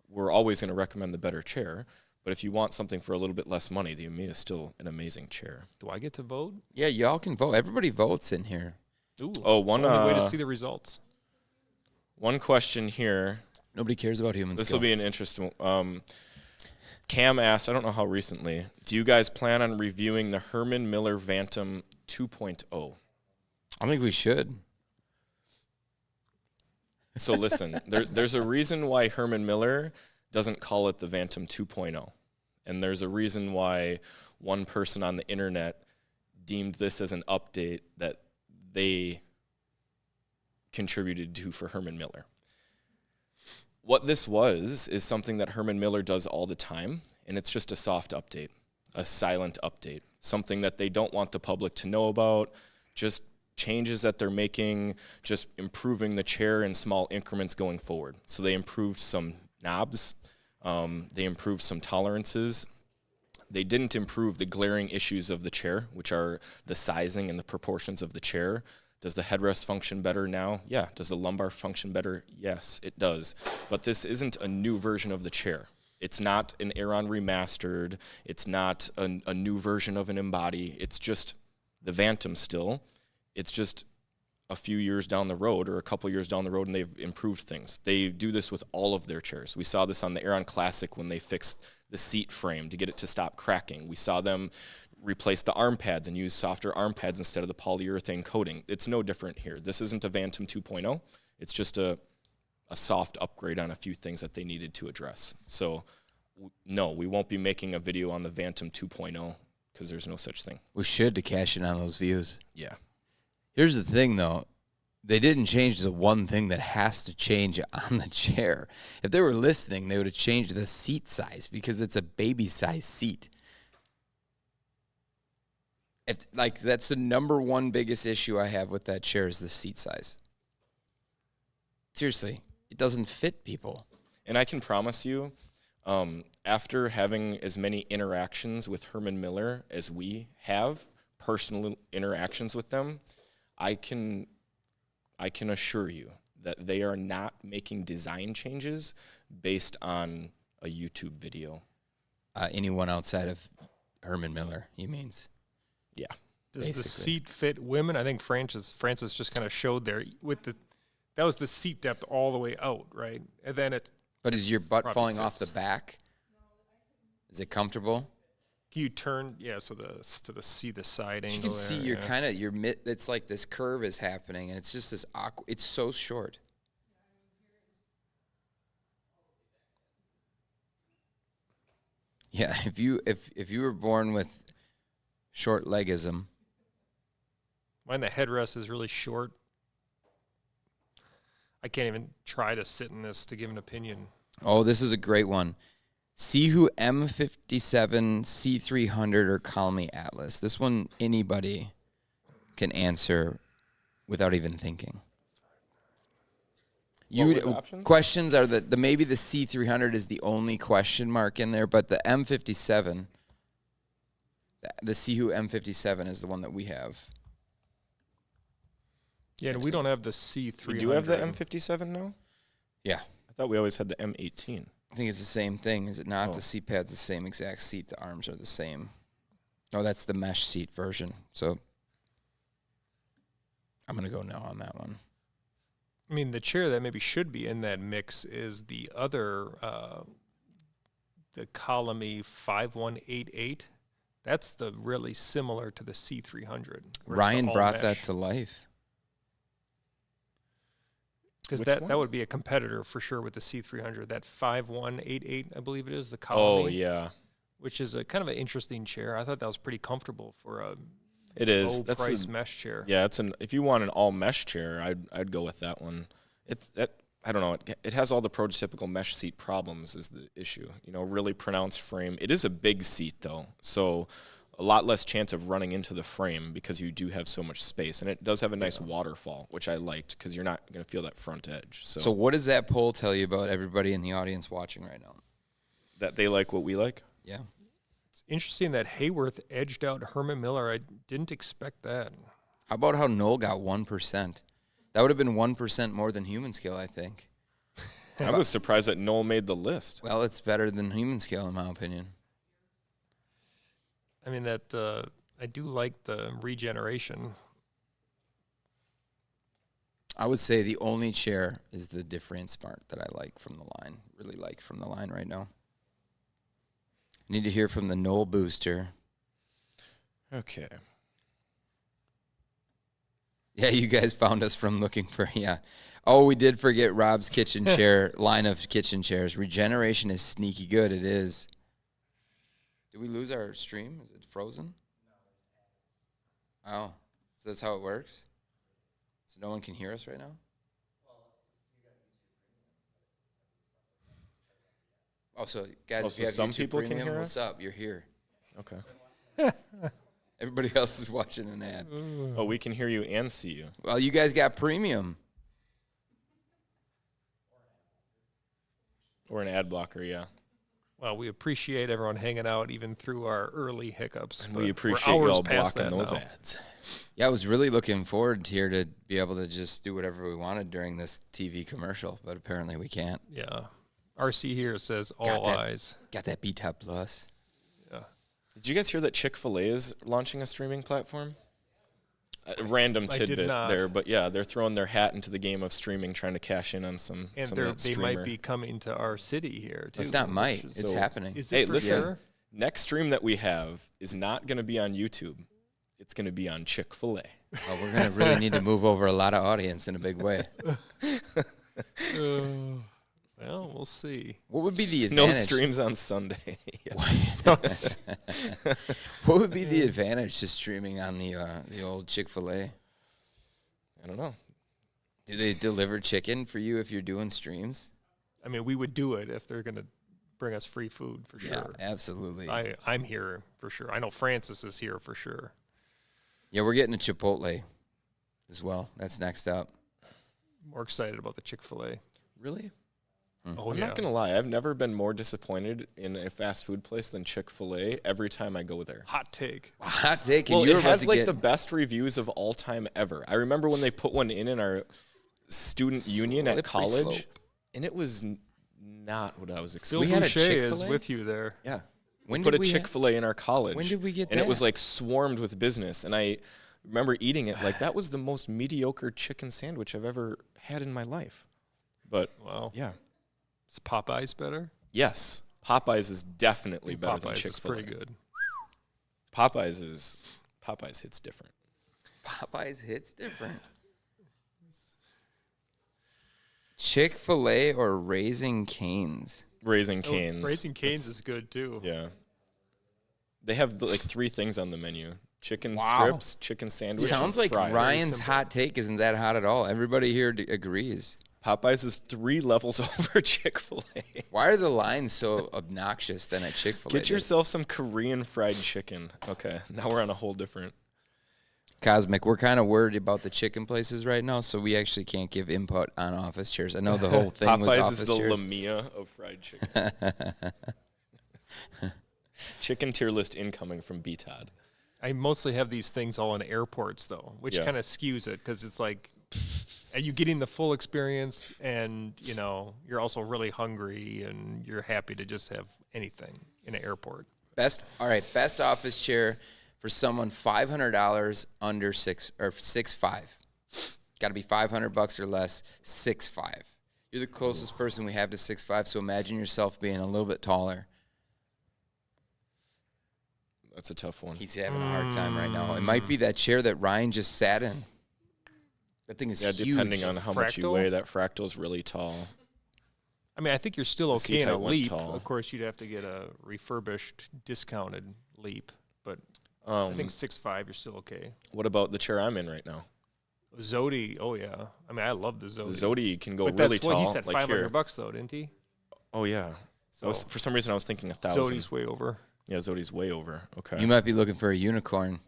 we're always going to recommend the better chair. But if you want something for a little bit less money, the EMEA is still an amazing chair. Do I get to vote? Yeah, y'all can vote. Everybody votes in here. Ooh, Oh, one only way to see the results. one question here. Nobody cares about humans. This will be an interesting. Cam asked, I don't know how recently. Do you guys plan on reviewing the Herman Miller Vantum 2.0? I think we should. So listen, there's a reason why Herman Miller doesn't call it the Vantum 2.0. And there's a reason why one person on the internet deemed this as an update that they contributed to for Herman Miller. What this is something that Herman Miller does all the time, and it's just a soft update, a silent update, something that they don't want the public to know about, just changes that they're making, just improving the chair in small increments going forward. So they improved some knobs, they improved some tolerances. They didn't improve the glaring issues of the chair, which are the sizing and the proportions of the chair. Does the headrest function better now? Yeah. Does the lumbar function better? Yes, it does. But this isn't a new version of the chair. It's not an Aeron remastered. It's not a new version of an Embody. It's just the Vantum still. It's just a few years down the road or a couple years down the road, and they've improved things. They do this with all of their chairs. We saw this on the Aeron Classic when they fixed the seat frame to get it to stop cracking. We saw them replace the arm pads and use softer arm pads instead of the polyurethane coating. It's no different here. This isn't a Vantum 2.0. It's just a soft upgrade on a few things that they needed to address. So, no, we won't be making a video on the Vantum 2.0 because there's no such thing. We should to cash in on those views. Yeah. Here's the thing, though. They didn't change the one thing that has to change on the chair. If they were listening, they would have changed the seat size because it's a baby size seat. That's the number one biggest issue I have with that chair is the seat size. Seriously, it doesn't fit people. And I can promise you, after having as many interactions with Herman Miller as we have, personal interactions with them, I can assure you that they are not making design changes based on a YouTube video. Anyone outside of Herman Miller, he means. Yeah. Does the Basically. seat fit women? I think Francis just kind of showed there with that was the seat depth all the way out, right? And then it. But is your butt Probably falling off the fits. back? Is it comfortable? Can you turn? Yeah, so see the side angle. You can see there, you're yeah. kind of your mid. It's like this curve is happening, and it's just this awkward. It's so short. Yeah, if you were born with short legism, Mine, the headrest is really short. I can't even try to sit in this to give an opinion. oh, this is a great one. Sihu M57, C300, or Call Me Atlas. This one anybody can answer without even thinking. were the options? Questions are the maybe the C300 is the only question mark in there, but the M57, the Sihu M57 is the one that we have. Yeah, and we don't have the C300. We do have the M57 now? Yeah, I thought we always had the M18. I think it's the same thing, is it not? Oh. The seat pad's the same exact seat. The arms are the same. Oh, that's the mesh seat version. So I'm going to go no on that one. I mean, the chair that maybe should be in that mix is the other, the Colony 5188. That's the really similar to the C300. where it's the Ryan all brought mesh. that to life. Because Which that one? would be a competitor for sure with the C300. That 5188, I believe it is, the Oh, Colony. yeah. Which is a kind of an interesting chair. I thought that was pretty comfortable for a It is. low That's price mesh chair. yeah, if you want an all mesh chair, I'd go with that one. I don't know. It has all the prototypical mesh seat problems is the issue. You know, really pronounced frame. It is a big seat though, so a lot less chance of running into the frame because you do have so much space, and it does have a nice waterfall, which I liked because you're not going to feel that front edge. So what does that poll tell you about everybody in the audience watching right now? That they like what we like. Yeah. It's interesting that Hayworth edged out Herman Miller. I didn't expect that. How about how Noel got 1%? That would have been 1% more than Human Scale, I think. I was surprised that Noel made the list. Well, it's better than Human Scale, in my opinion. I mean, that I do like the regeneration. I would say the only chair is the Different Smart that I like from the line. Really like from the line right now. Need to hear from the Noel Booster. Okay. Yeah, you guys found us from looking for, yeah. Oh, we did forget Rob's kitchen chair, line of kitchen chairs. Regeneration is sneaky good. It is. Did we lose our stream? Is it frozen? Oh, so that's how it works? So no one can hear us right now? Oh, so guys, if so you have some YouTube people can Premium, hear what's us? up? You're here. Okay. Everybody else is watching an ad. Oh, we can hear you and see you. Well, you guys got premium. Or an ad blocker, yeah. Well, we appreciate everyone hanging out even through our early hiccups. And but we we're appreciate hours y'all past blocking that those now. ads. Yeah, I was really looking forward here to be able to just do whatever we wanted during this TV commercial, but apparently we can't. Yeah. RC here says all Got that. eyes. Got that B-Top Plus. Yeah. Did you guys hear that Chick-fil-A is launching a streaming platform? A random I did tidbit not. there, but yeah, they're throwing their hat into the game of streaming, trying to cash in on some And of they that streamer. might be coming to our city here, too. It's not might. which is- It's So- happening. Is it Hey, for listen. sure? Next stream that we have is not going to be on YouTube. It's going to be on Chick-fil-A. Oh, we're going to really need to move over a lot of audience in a big way. Well, we'll see. What would be the No advantage? streams on Sunday. Yeah. What would be the advantage to streaming on the old Chick-fil-A? I don't know. Do they deliver chicken for you if you're doing streams? I mean, we would do it if they're going to bring us free food for sure. Absolutely. I'm here for sure. I know Francis is here for sure. Yeah, we're getting a Chipotle as well. That's next up. More excited about the Chick-fil-A. Really? Oh, I'm yeah. not going to lie. I've never been more disappointed in a fast food place than Chick-fil-A every time I go there. Hot take. Hot take. And Well, you're it about has to like get the best reviews of all time ever. I remember when they put one in our student union at Slippery college, slope. and it was not what I was Bill expecting. We had a Boucher is Chick-fil-A? with you there. Yeah. When We put did a we ha- Chick-fil-A in our college. When did we get And it was that? like swarmed with business. And I remember eating it like that was the most mediocre chicken sandwich I've ever had in my life. But Wow. yeah. Is Popeyes better? Yes. Popeyes is definitely better Popeyes than is Chick-fil-A. pretty good. Popeyes hits different. Popeyes hits different. Chick-fil-A or Raising Cane's? Raising Cane's. Raising Cane's is good too. Yeah. They have like 3 things on the menu. Chicken Wow. strips, chicken sandwich, Sounds and like fries. Ryan's simple. hot take isn't that hot at all. Everybody here agrees. Popeyes is 3 levels over Chick-fil-A. Why are the lines so obnoxious then at Chick-fil-A? Get yourself some Korean fried chicken. Okay, now we're on a whole different. Cosmic, we're kind of worried about the chicken places right now, so we actually can't give input on office chairs. I know the whole thing was Popeyes office is the chairs. Lamia of fried chicken. Chicken tier list incoming from B Todd. I mostly have these things all in airports though, which Yeah. kind of skews it because it's like, are you getting the full experience? And you know, you're also really hungry and you're happy to just have anything in an airport. Best office chair for someone $500 under 6'5". Got to be $500 or less. 6'5". You're the closest person we have to 6'5", so imagine yourself being a little bit taller. That's a tough one. He's having a hard time right now. It might be that chair that Ryan just sat in. That thing is Yeah, huge. depending on how much you Fractal? weigh, that fractal's really tall. I mean, I think you're still The okay in a C-type went Leap. tall. Of course, you'd have to get a refurbished, discounted Leap, but I think 6'5", you're still okay. What about the chair I'm in right now? Zodi, oh yeah. I mean, I love the Zodi. The Zodi can go But really that's what tall. he said, like here. $500 though, didn't he? Oh yeah. So For some reason, I was thinking 1,000. Zodi's way over. Yeah, Zodi's way over. Okay. You might be looking for a unicorn.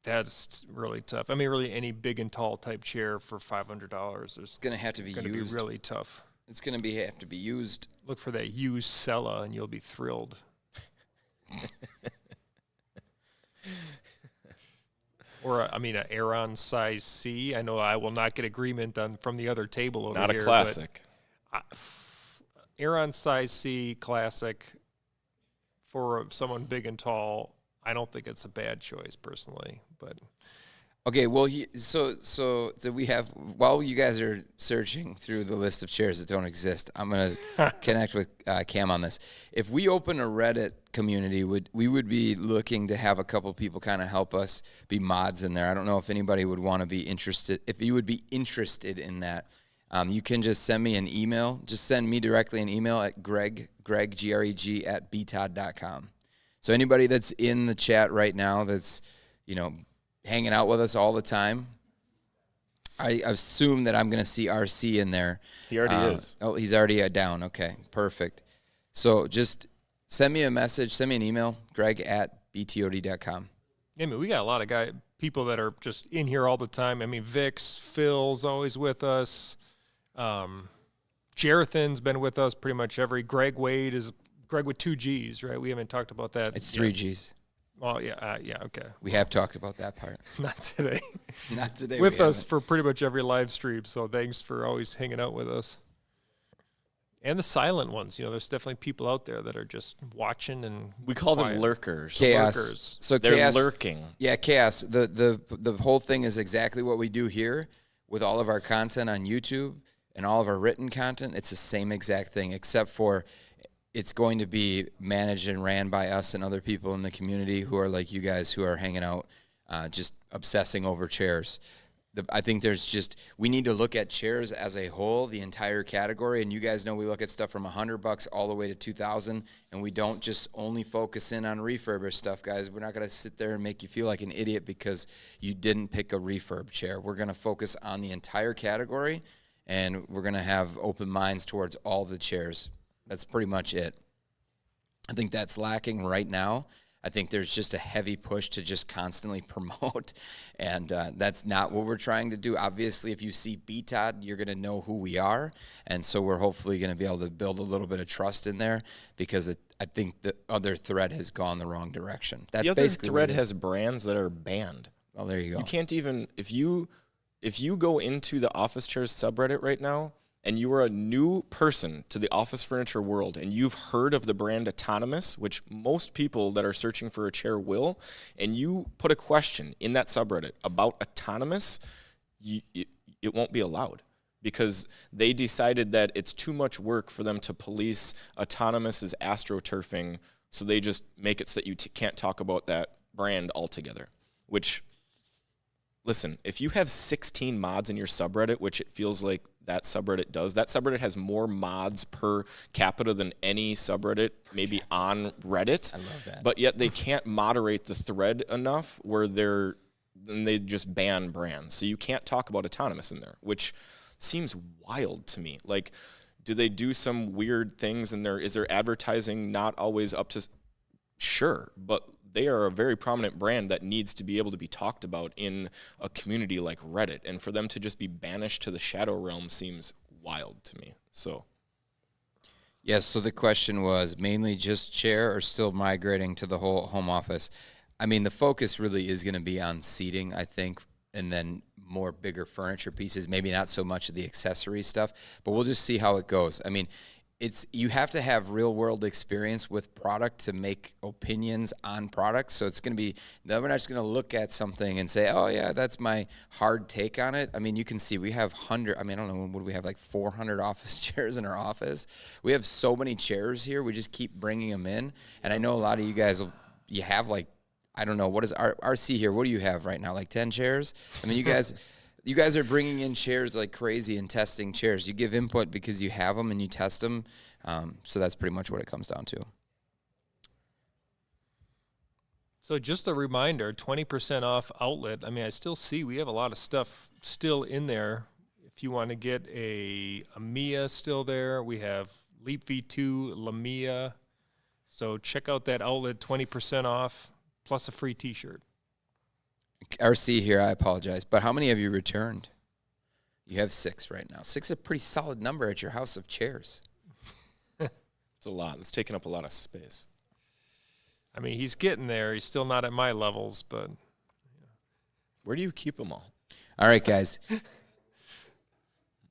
That's really tough. I mean, really, any big and tall type chair for $500 is It's gonna have to be going to be used. really tough. It's gonna have to be used. Look for that used Sella, and you'll be thrilled. Or, I mean, an Aeron size C. I know I will not get agreement from the other table over Not here. a classic. Aeron size C classic for someone big and tall. I don't think it's a bad choice personally, but Okay, well, so we have, while you guys are searching through the list of chairs that don't exist, I'm gonna connect with Cam on this. If we open a Reddit community, we would be looking to have a couple people kind of help us be mods in there. I don't know if anybody would want to be interested. If you would be interested in that, you can just send me an email. Just send me directly an email at Greg Greg at btod.com. So anybody that's in the chat right now that's, hanging out with us all the time, I assume that I'm going to see RC in there. He already is. Oh, he's already down. Okay, perfect. So just send me a message, send me an email, Greg at btod.com. I mean, we got a lot of people that are just in here all the time. I mean, Vix, Phil's always with us. Jarathan's been with us pretty much Greg Wade is Greg with 2 G's, right? We haven't talked about that. It's 3 G's. Oh, yeah, okay. We have talked about that part. Not today. Not today. With us for pretty much every live stream, so thanks for always hanging out with us. And the silent ones, there's definitely people out there that are just watching and We call quiet. them lurkers. Chaos. Lurkers. So They're chaos, lurking. Yeah, chaos. The whole thing is exactly what we do here with all of our content on YouTube and all of our written content. It's the same exact thing, except for it's going to be managed and ran by us and other people in the community who are like you guys who are hanging out, just obsessing over chairs. I think we need to look at chairs as a whole, the entire category. And you guys know we look at stuff from $100 all the way to 2,000, and we don't just only focus in on refurbished stuff, guys. We're not going to sit there and make you feel like an idiot because you didn't pick a refurb chair. We're going to focus on the entire category, and we're going to have open minds towards all the chairs. That's pretty much it. I think that's lacking right now. I think there's just a heavy push to just constantly promote, and that's not what we're trying to do. Obviously, if you see BTOD, you're going to know who we are, and so we're hopefully going to be able to build a little bit of trust in there because I think the other thread has gone the wrong direction. That's The other basically thread has brands that are banned. Oh, there you go. You can't even if you go into the office chairs subreddit right now and you are a new person to the office furniture world and you've heard of the brand Autonomous, which most people that are searching for a chair will, and you put a question in that subreddit about Autonomous, it won't be allowed because they decided that it's too much work for them to police Autonomous as astroturfing, so they just make it so that you can't talk about that brand altogether, which... Listen, if you have 16 mods in your subreddit, which it feels like that subreddit does, that subreddit has more mods per capita than any subreddit, maybe on Reddit. I love that. But yet they can't moderate the thread enough where they just ban brands. So you can't talk about Autonomous in there, which seems wild to me. Like, do they do some weird things in there? Is their advertising not always up to... Sure, but... they are a very prominent brand that needs to be able to be talked about in a community like Reddit. And for them to just be banished to the shadow realm seems wild to me. So, Yes, so the question was mainly just chair or still migrating to the whole home office? I mean, the focus really is going to be on seating, I think, and then more bigger furniture pieces, maybe not so much of the accessory stuff, but we'll just see how it goes. I mean, you have to have real world experience with product to make opinions on products. So it's going to be, we're not just going to look at something and say, oh yeah, that's my hard take on it. I mean, you can see we have I don't know, what do we have, like 400 office chairs in our office? We have so many chairs here. We just keep bringing them in. And I know a lot of you guys, you have like, I don't know, what is RC here? What do you have right now? Like 10 chairs? I mean, you guys are bringing in chairs like crazy and testing chairs. You give input because you have them and you test them. So that's pretty much what it comes down to. So just a reminder, 20% off outlet. I mean, I still see we have a lot of stuff still in there. If you want to get a Mia still there, we have Leap V2, Lamia. So check out that outlet, 20% off, plus a free T-shirt. RC here, I apologize, but how many have you returned? You have 6 right now. 6 is a pretty solid number at your house of chairs. It's a lot. It's taking up a lot of space. I mean, he's getting there. He's still not at my levels, but Where do you keep them all? All right, guys.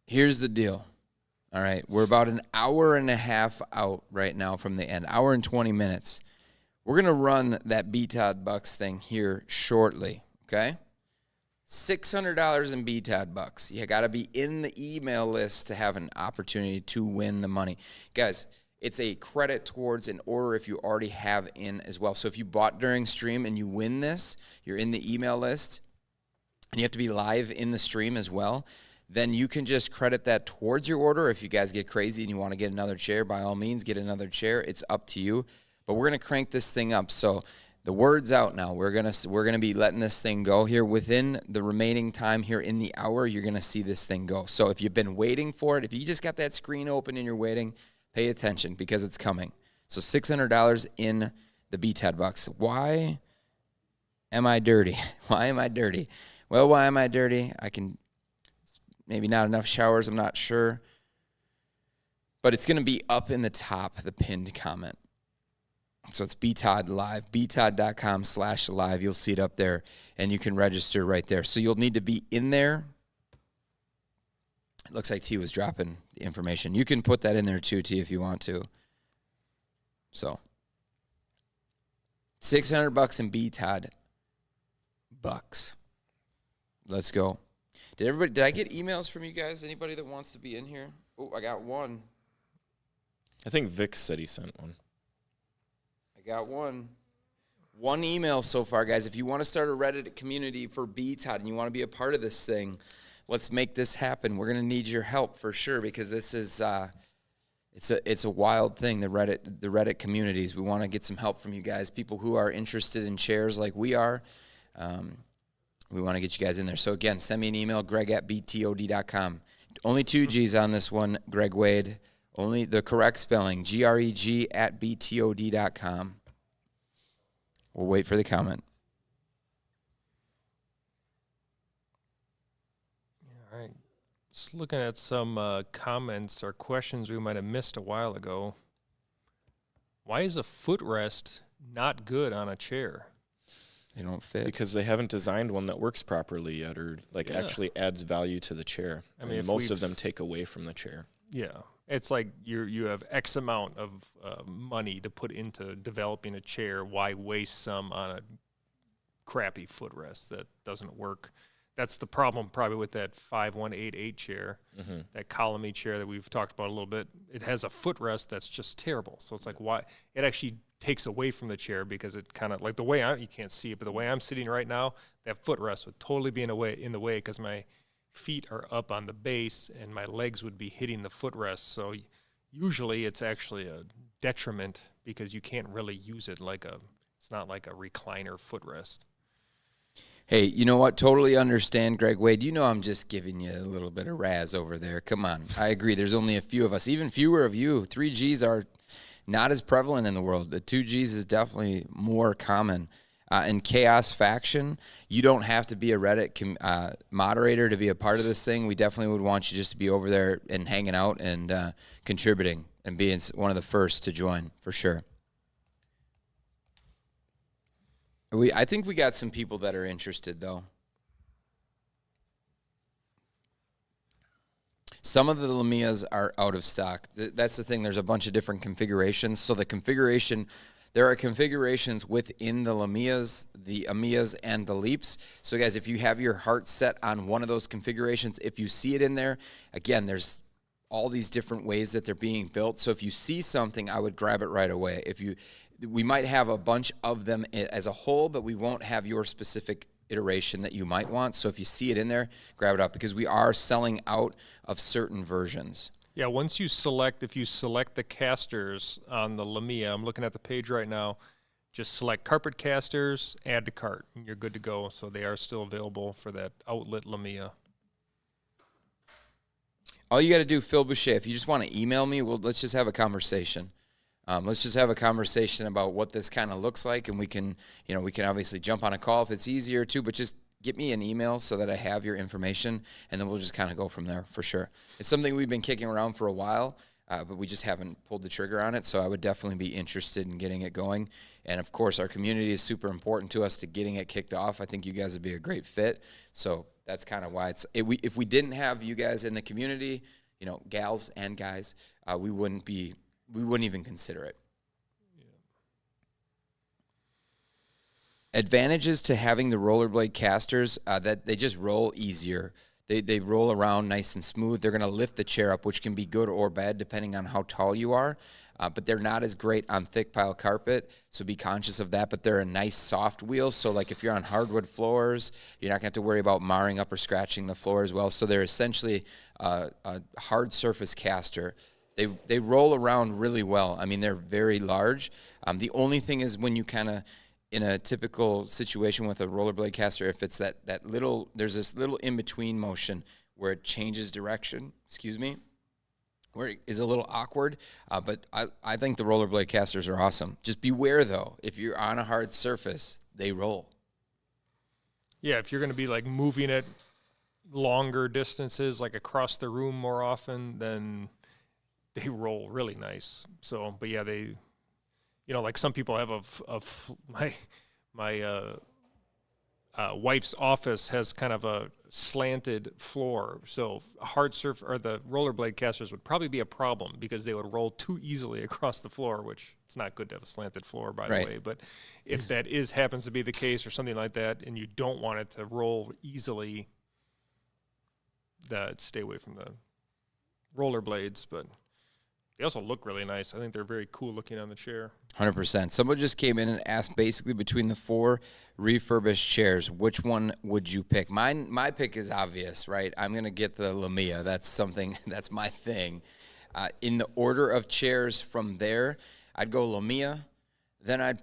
Here's the deal. All right, we're about an hour and a half out right now from the end, hour and 20 minutes. We're going to run that BTOD Bucks thing here shortly, okay? $600 in BTOD Bucks. You got to be in the email list to have an opportunity to win the money. Guys, it's a credit towards an order if you already have in as well. So if you bought during stream and you win this, you're in the email list, and you have to be live in the stream as well, then you can just credit that towards your order. If you guys get crazy and you want to get another chair, by all means, get another chair. It's up to you. But we're going to crank this thing up. So the word's out now. We're gonna be letting this thing go here within the remaining time here in the hour. You're going to see this thing go. So if you've been waiting for it, if you just got that screen open and you're waiting, pay attention because it's coming. So $600 in the BTAD Bucks. Why am I dirty? Why am I dirty? Well, why am I dirty? Maybe not enough showers, I'm not sure. But it's going to be up in the top, the pinned comment. So it's BTOD Live, btod.com/live. You'll see it up there, and you can register right there. So you'll need to be in there. It looks like T was dropping the information. You can put that in there too, T, if you want to. So $600 in BTOD Bucks. Let's go. Did I get emails from you guys? Anybody that wants to be in here? Oh, I got one. I think Vic said he sent one. I got one. One email so far, guys. If you want to start a Reddit community for BTOD and you want to be a part of this thing, let's make this happen. We're going to need your help for sure because this is it's a wild thing, the Reddit communities. We want to get some help from you guys, people who are interested in chairs like we are. We want to get you guys in there. So, again, send me an email, greg@btod.com. Only 2 G's on this one, Greg Wade. Only the correct spelling, greg@btod.com. We'll wait for the comment. all right. Just looking at some comments or questions we might have missed a while ago. Why is a footrest not good on a chair? They don't fit. Because they haven't designed one that works properly yet or actually adds value to the chair. I mean, and most of them take away from the chair. Yeah. It's like you have X amount of money to put into developing a chair. Why waste some on a crappy footrest that doesn't work? That's the problem probably with that 5188 chair, that column chair that we've talked about a little bit. It has a footrest that's just terrible. So it's like why it actually takes away from the chair because it kind of like the way you can't see it, but the way I'm sitting right now, that footrest would totally be in the way because my feet are up on the base and my legs would be hitting the footrest. So usually it's actually a detriment because you can't really use it it's not like a recliner footrest. Hey, you know what? Totally understand, Greg Wade. You know I'm just giving you a little bit of razz over there. Come on. I agree. There's only a few of us, even fewer of you. 3Gs are not as prevalent in the world. The 2Gs is definitely more common. In Chaos Faction, you don't have to be a Reddit moderator to be a part of this thing. We definitely would want you just to be over there and hanging out and contributing and being one of the first to join, for sure. I think we got some people that are interested, though. Some of the Lamias are out of stock. That's the thing. There's a bunch of different configurations. So there are configurations within the Lamias, the Amias, and the Leaps. So, guys, if you have your heart set on one of those configurations, if you see it in there, again, there's all these different ways that they're being built. So if you see something, I would grab it right away. We might have a bunch of them as a whole, but we won't have your specific iteration that you might want. So if you see it in there, grab it up because we are selling out of certain versions. Yeah, if you select the casters on the Lamia, I'm looking at the page right now, just select carpet casters, add to cart, and you're good to go. So they are still available for that outlet Lamia. All you got to do, Phil Boucher, if you just want to email me, well, let's just have a conversation. Let's just have a conversation about what this kind of looks like, and we can obviously jump on a call if it's easier too, but just get me an email so that I have your information, and then we'll just kind of go from there for sure. It's something we've been kicking around for a while, but we just haven't pulled the trigger on it, so I would definitely be interested in getting it going. And, of course, our community is super important to us to getting it kicked off. I think you guys would be a great fit, so that's kind of why if we didn't have you guys in the community, gals and guys, we wouldn't even consider it. Advantages to having the rollerblade casters, that they just roll easier. They roll around nice and smooth. They're going to lift the chair up, which can be good or bad depending on how tall you are. But they're not as great on thick pile carpet, so be conscious of that. But they're a nice soft wheel, so like if you're on hardwood floors, you're not going to have to worry about marring up or scratching the floor as well. So they're essentially a hard surface caster. They roll around really well. I mean, they're very large. The only thing is when you kind of, in a typical situation with a rollerblade caster, if it's that little, there's this little in-between motion where it changes direction, where it is a little awkward, but I think the rollerblade casters are awesome. Just beware, though, if you're on a hard surface, they roll. Yeah, if you're going to be like moving it longer distances, like across the room more often, then they roll really nice. So, but yeah, they, like some people have my wife's office has kind of a slanted floor. So hard surf or the rollerblade casters would probably be a problem because they would roll too easily across the floor, which it's not good to have a slanted floor, by the way. But if that happens to be the case or something like that, and you don't want it to roll easily, stay away from the rollerblades. But they also look really nice. I think they're very cool looking on the chair. 100%. Someone just came in and asked basically between the 4 refurbished chairs, which one would you pick? My pick is obvious, right? I'm going to get the Lamia. That's my thing. In the order of chairs from there, I'd go Lamia. Then I'd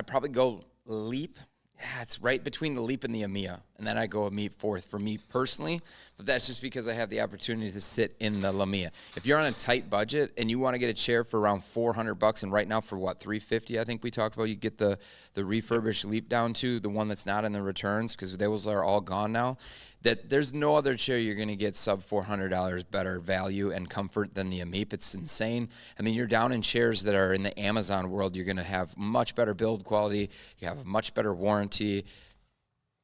probably go Leap. Yeah, it's right between the Leap and the Amiya. And then I go Amiya fourth for me personally. But that's just because I have the opportunity to sit in the Lamia. If you're on a tight budget and you want to get a chair for around $400, and right now for what, $350, I think we talked about, you get the refurbished Leap down to the one that's not in the returns because those are all gone now. That there's no other chair you're going to get sub $400 better value and comfort than the Amiip. It's insane. I mean, you're down in chairs that are in the Amazon world. You're going to have much better build quality. You have a much better warranty.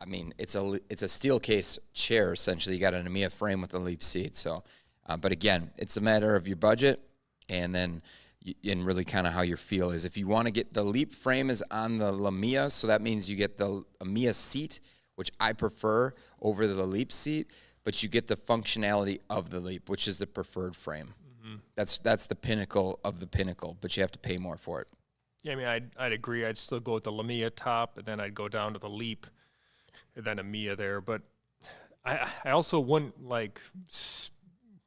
I mean, it's a steel case chair essentially. You got an Amiya frame with a Leap seat. So, but again, it's a matter of your budget and then and really kind of how your feel is. If you want to get the Leap frame is on the Lamia, so that means you get the Amiya seat, which I prefer over the Leap seat, but you get the functionality of the Leap, which is the preferred frame. Mm-hmm. That's the pinnacle of the pinnacle, but you have to pay more for it. Yeah, I mean, I'd agree. I'd still go with the Lamia top, and then I'd go down to the Leap, and then Amiya there. But I also wouldn't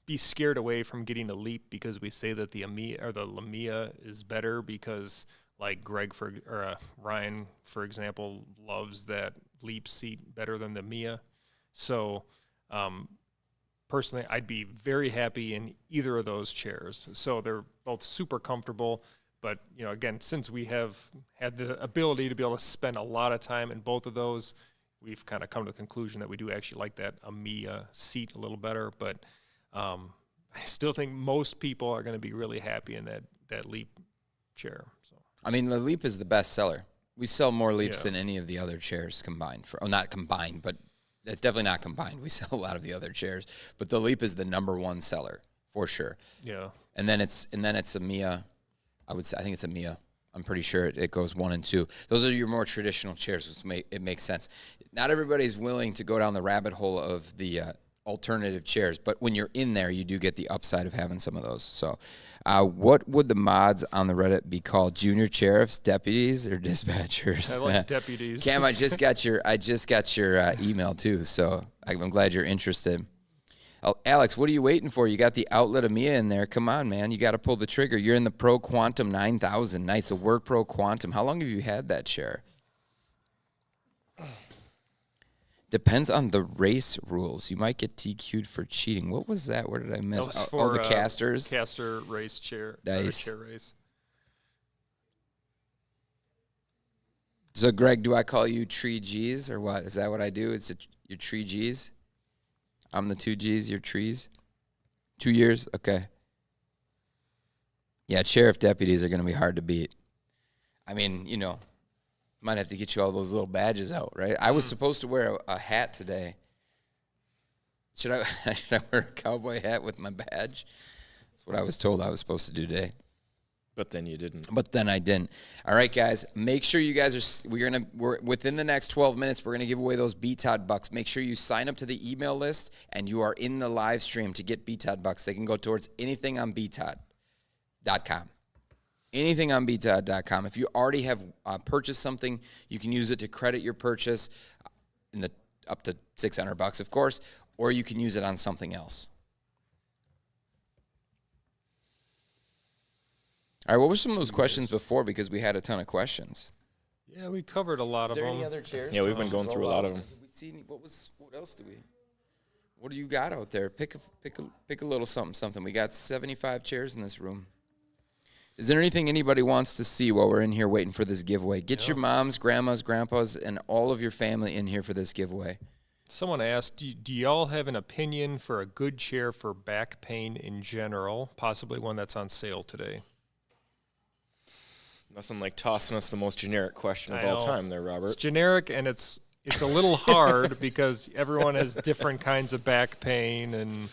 be scared away from getting a Leap because we say that the Amiya or the Lamia is better because like Ryan, for example, loves that Leap seat better than the Amiya. So personally, I'd be very happy in either of those chairs. So they're both super comfortable. But, again, since we have had the ability to be able to spend a lot of time in both of those, we've kind of come to the conclusion that we do actually like that Amiya seat a little better. But I still think most people are going to be really happy in that Leap chair. So I mean, the Leap is the best seller. We sell more Leaps than any of the other chairs combined. Not combined, but it's definitely not combined. We sell a lot of the other chairs, but the Leap is the number 1 seller for sure. Yeah. And then it's Amiya. I think it's Amiya. I'm pretty sure it goes 1 and 2. Those are your more traditional chairs, which it makes sense. Not everybody's willing to go down the rabbit hole of the alternative chairs, but when you're in there, you do get the upside of having some of those. So, what would the mods on the Reddit be called? Junior sheriffs, deputies, or dispatchers? I like deputies. Cam, I just got your email too, so I'm glad you're interested. Oh, Alex, what are you waiting for? You got the outlet Amiya in there. Come on, man. You got to pull the trigger. You're in the Pro Quantum 9000. Nice. A Work Pro Quantum. How long have you had that chair? Depends on the race rules. You might get DQ'd for cheating. What was that? Where did I miss? That was Oh, for the casters. Caster race chair. Nice. Chair race. So, Greg, do I call you Tree G's or what? Is that what I do? Is it your Tree G's? I'm the 2 G's, you're trees? 2 years? Okay. Yeah, sheriff deputies are going to be hard to beat. I mean, you know, might have to get you all those little badges out, right? I was supposed to wear a hat today. Should I wear a cowboy hat with my badge? That's what I was told I was supposed to do today. But then you didn't. But then I didn't. All right, guys. Make sure you guys are. We're within the next 12 minutes. We're gonna give away those BTOD bucks. Make sure you sign up to the email list and you are in the live stream to get BTOD bucks. They can go towards anything on BTOD.com. Anything on BTOD.com. If you already have purchased something, you can use it to credit your purchase in the up to $600, of course, or you can use it on something else. All right, what were some of those questions before? Because we had a ton of questions. Yeah, we covered a lot of them. Is there any other chairs? Yeah, we've been going through a lot of them. Did we see any, what else do we? What do you got out there? Pick a little something. We got 75 chairs in this room. Is there anything anybody wants to see while we're in here waiting for this giveaway? Get your moms, grandmas, grandpas, and all of your family in here for this giveaway. Someone asked, do y'all have an opinion for a good chair for back pain in general? Possibly one that's on sale today. Nothing like tossing us the most generic question of all time there, Robert. It's generic, and it's a little hard because everyone has different kinds of back pain. And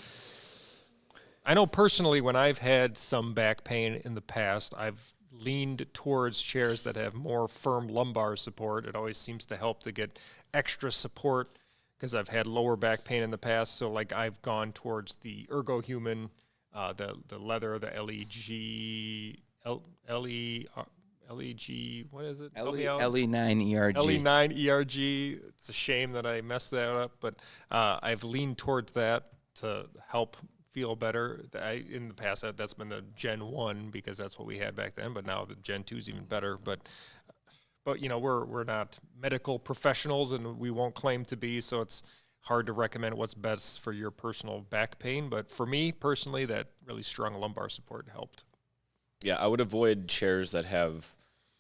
I know personally when I've had some back pain in the past, I've leaned towards chairs that have more firm lumbar support. It always seems to help to get extra support because I've had lower back pain in the past. So like I've gone towards the Ergohuman, the leather, the LEG, what is it? LE9 ERG. LE9 ERG. It's a shame that I messed that up, but I've leaned towards that to help feel better. In the past, that's been the Gen 1 because that's what we had back then, but now the Gen 2 is even better. But you know, we're not medical professionals, and we won't claim to be, so it's hard to recommend what's best for your personal back pain. But for me personally, that really strong lumbar support helped. Yeah, I would avoid chairs that have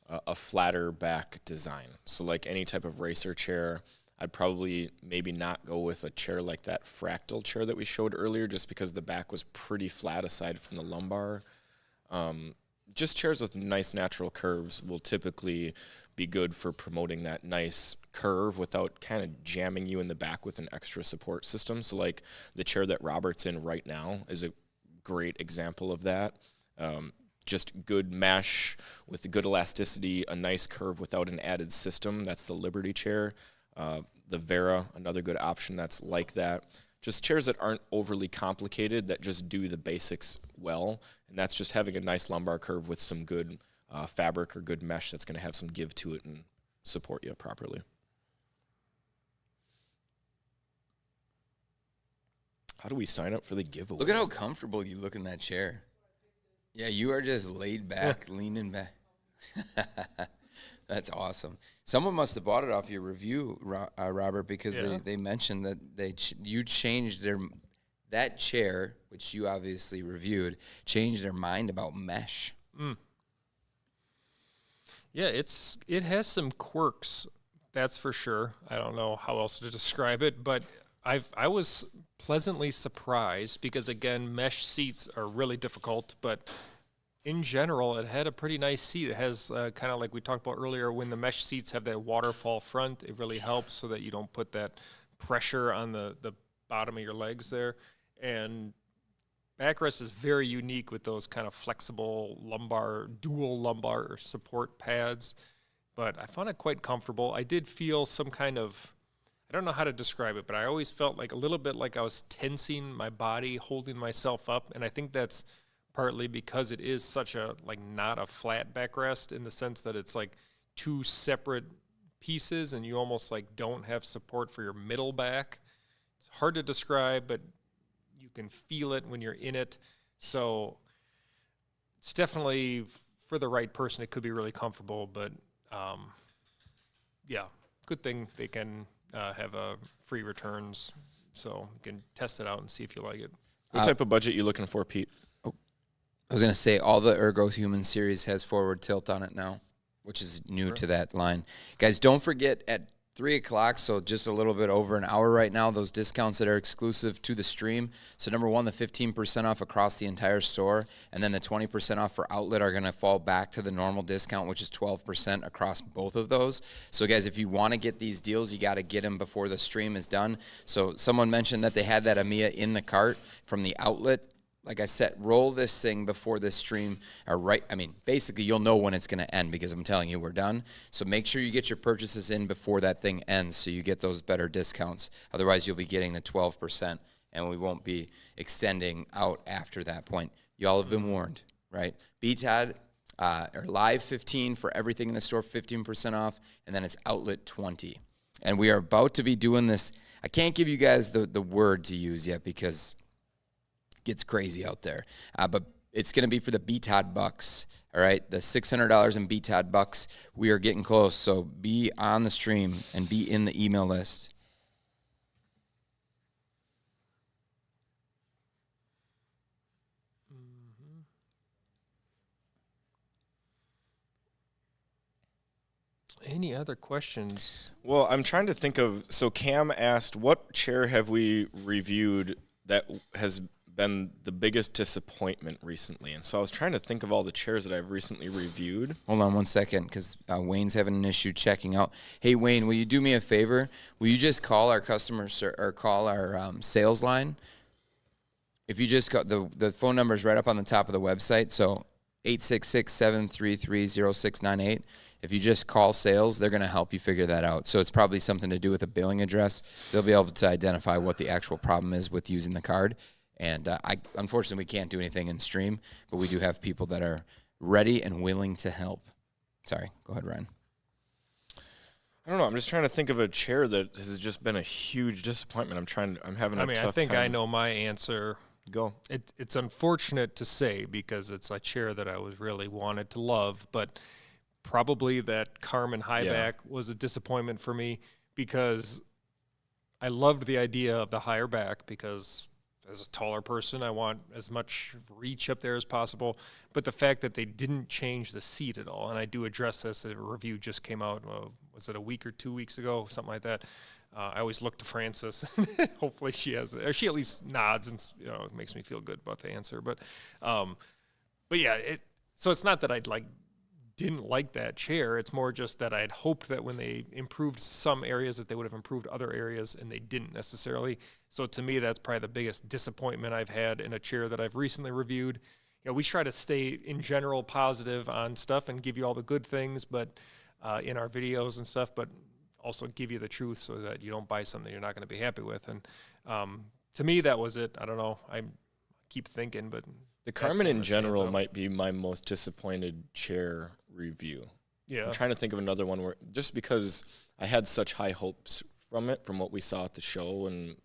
a flatter back design. So like any type of racer chair, I'd probably maybe not go with a chair like that fractal chair that we showed earlier just because the back was pretty flat aside from the lumbar. Just chairs with nice natural curves will typically be good for promoting that nice curve without kind of jamming you in the back with an extra support system. So like the chair that Robert's in right now is a great example of that. Just good mesh with a good elasticity, a nice curve without an added system. That's the Liberty chair. The Vera, another good option that's like that. Just chairs that aren't overly complicated, that just do the basics well. And that's just having a nice lumbar curve with some good fabric or good mesh that's going to have some give to it and support you properly. How do we sign up for the giveaway? Look at how comfortable you look in that chair. Yeah, you are just laid back, leaning back. That's awesome. Someone must have bought it off your review, Robert, because they mentioned that you changed that chair, which you obviously reviewed, changed their mind about mesh. Yeah, it has some quirks, that's for sure. I don't know how else to describe it, but I was pleasantly surprised because, again, mesh seats are really difficult, but in general, it had a pretty nice seat. It has kind of like we talked about earlier, when the mesh seats have that waterfall front, it really helps so that you don't put that pressure on the bottom of your legs there. And backrest is very unique with those kind of flexible dual lumbar support pads, but I found it quite comfortable. I did feel some kind of, I don't know how to describe it, but I always felt like a little bit like I was tensing my body, holding myself up, and I think that's partly because it is such a, like, not a flat backrest in the sense that it's like two separate pieces and you almost like don't have support for your middle back. It's hard to describe, but can feel it when you're in it. So it's definitely for the right person, it could be really comfortable, but yeah, good thing they can have free returns, so you can test it out and see if you like it. What type of budget you looking for, Pete? I was going to say all the Ergohuman series has forward tilt on it now, which is new to that line. Guys, don't forget at 3 o'clock, so just a little bit over an hour right now, those discounts that are exclusive to the stream. So number one, the 15% off across the entire store, and then the 20% off for outlet are going to fall back to the normal discount, which is 12% across both of those. So guys, if you want to get these deals, you got to get them before the stream is done. So someone mentioned that they had that Amiya in the cart from the outlet. Like I said, roll this thing before this stream, basically you'll know when it's going to end because I'm telling you we're done. So make sure you get your purchases in before that thing ends so you get those better discounts. Otherwise, you'll be getting the 12%, and we won't be extending out after that point. Y'all have been warned, right? BTAD, or Live 15 for everything in the store, 15% off, and then it's Outlet 20. And we are about to be doing this. I can't give you guys the word to use yet because gets crazy out there, but it's going to be for the BTOD bucks. All right, the $600 in BTOD bucks. We are getting close, so be on the stream and be in the email list. Any other questions? Well, I'm trying to think of, so Cam asked, what chair have we reviewed that has been the biggest disappointment recently? And so I was trying to think of all the chairs that I've recently reviewed. Hold on one second, because Wayne's having an issue checking out. Hey, Wayne, will you do me a favor? Will you just call our or call our sales line? If you just got the phone number is right up on the top of the website, so 866-733-0698. If you just call sales, they're going to help you figure that out. So it's probably something to do with a billing address. They'll be able to identify what the actual problem is with using the card. And unfortunately, we can't do anything in stream, but we do have people that are ready and willing to help. Sorry, go ahead, Ryan. I don't know. I'm just trying to think of a chair that has just been a huge disappointment. I'm having a tough time. I think I know my answer. Go. It's unfortunate to say because it's a chair that I was really wanted to love, but probably that Kerman high back was a disappointment for me because I loved the idea of the higher back because as a taller person, I want as much reach up there as possible. But the fact that they didn't change the seat at all, and I do address this, a review just came out, was it a week or 2 weeks ago, something like that. I always look to Frances. Hopefully she has, or she at least nods, and it makes me feel good about the answer. But yeah, so it's not that didn't like that chair. It's more just that I had hoped that when they improved some areas that they would have improved other areas, and they didn't necessarily. So to me, that's probably the biggest disappointment I've had in a chair that I've recently reviewed. We try to stay in general positive on stuff and give you all the good things, but in our videos and stuff, but also give you the truth so that you don't buy something you're not going to be happy with. And to me, that was it. I don't know. I keep thinking, but the Kerman in general might be my most disappointed chair review. Yeah. I'm trying to think of another one where, just because I had such high hopes from what we saw at the show, and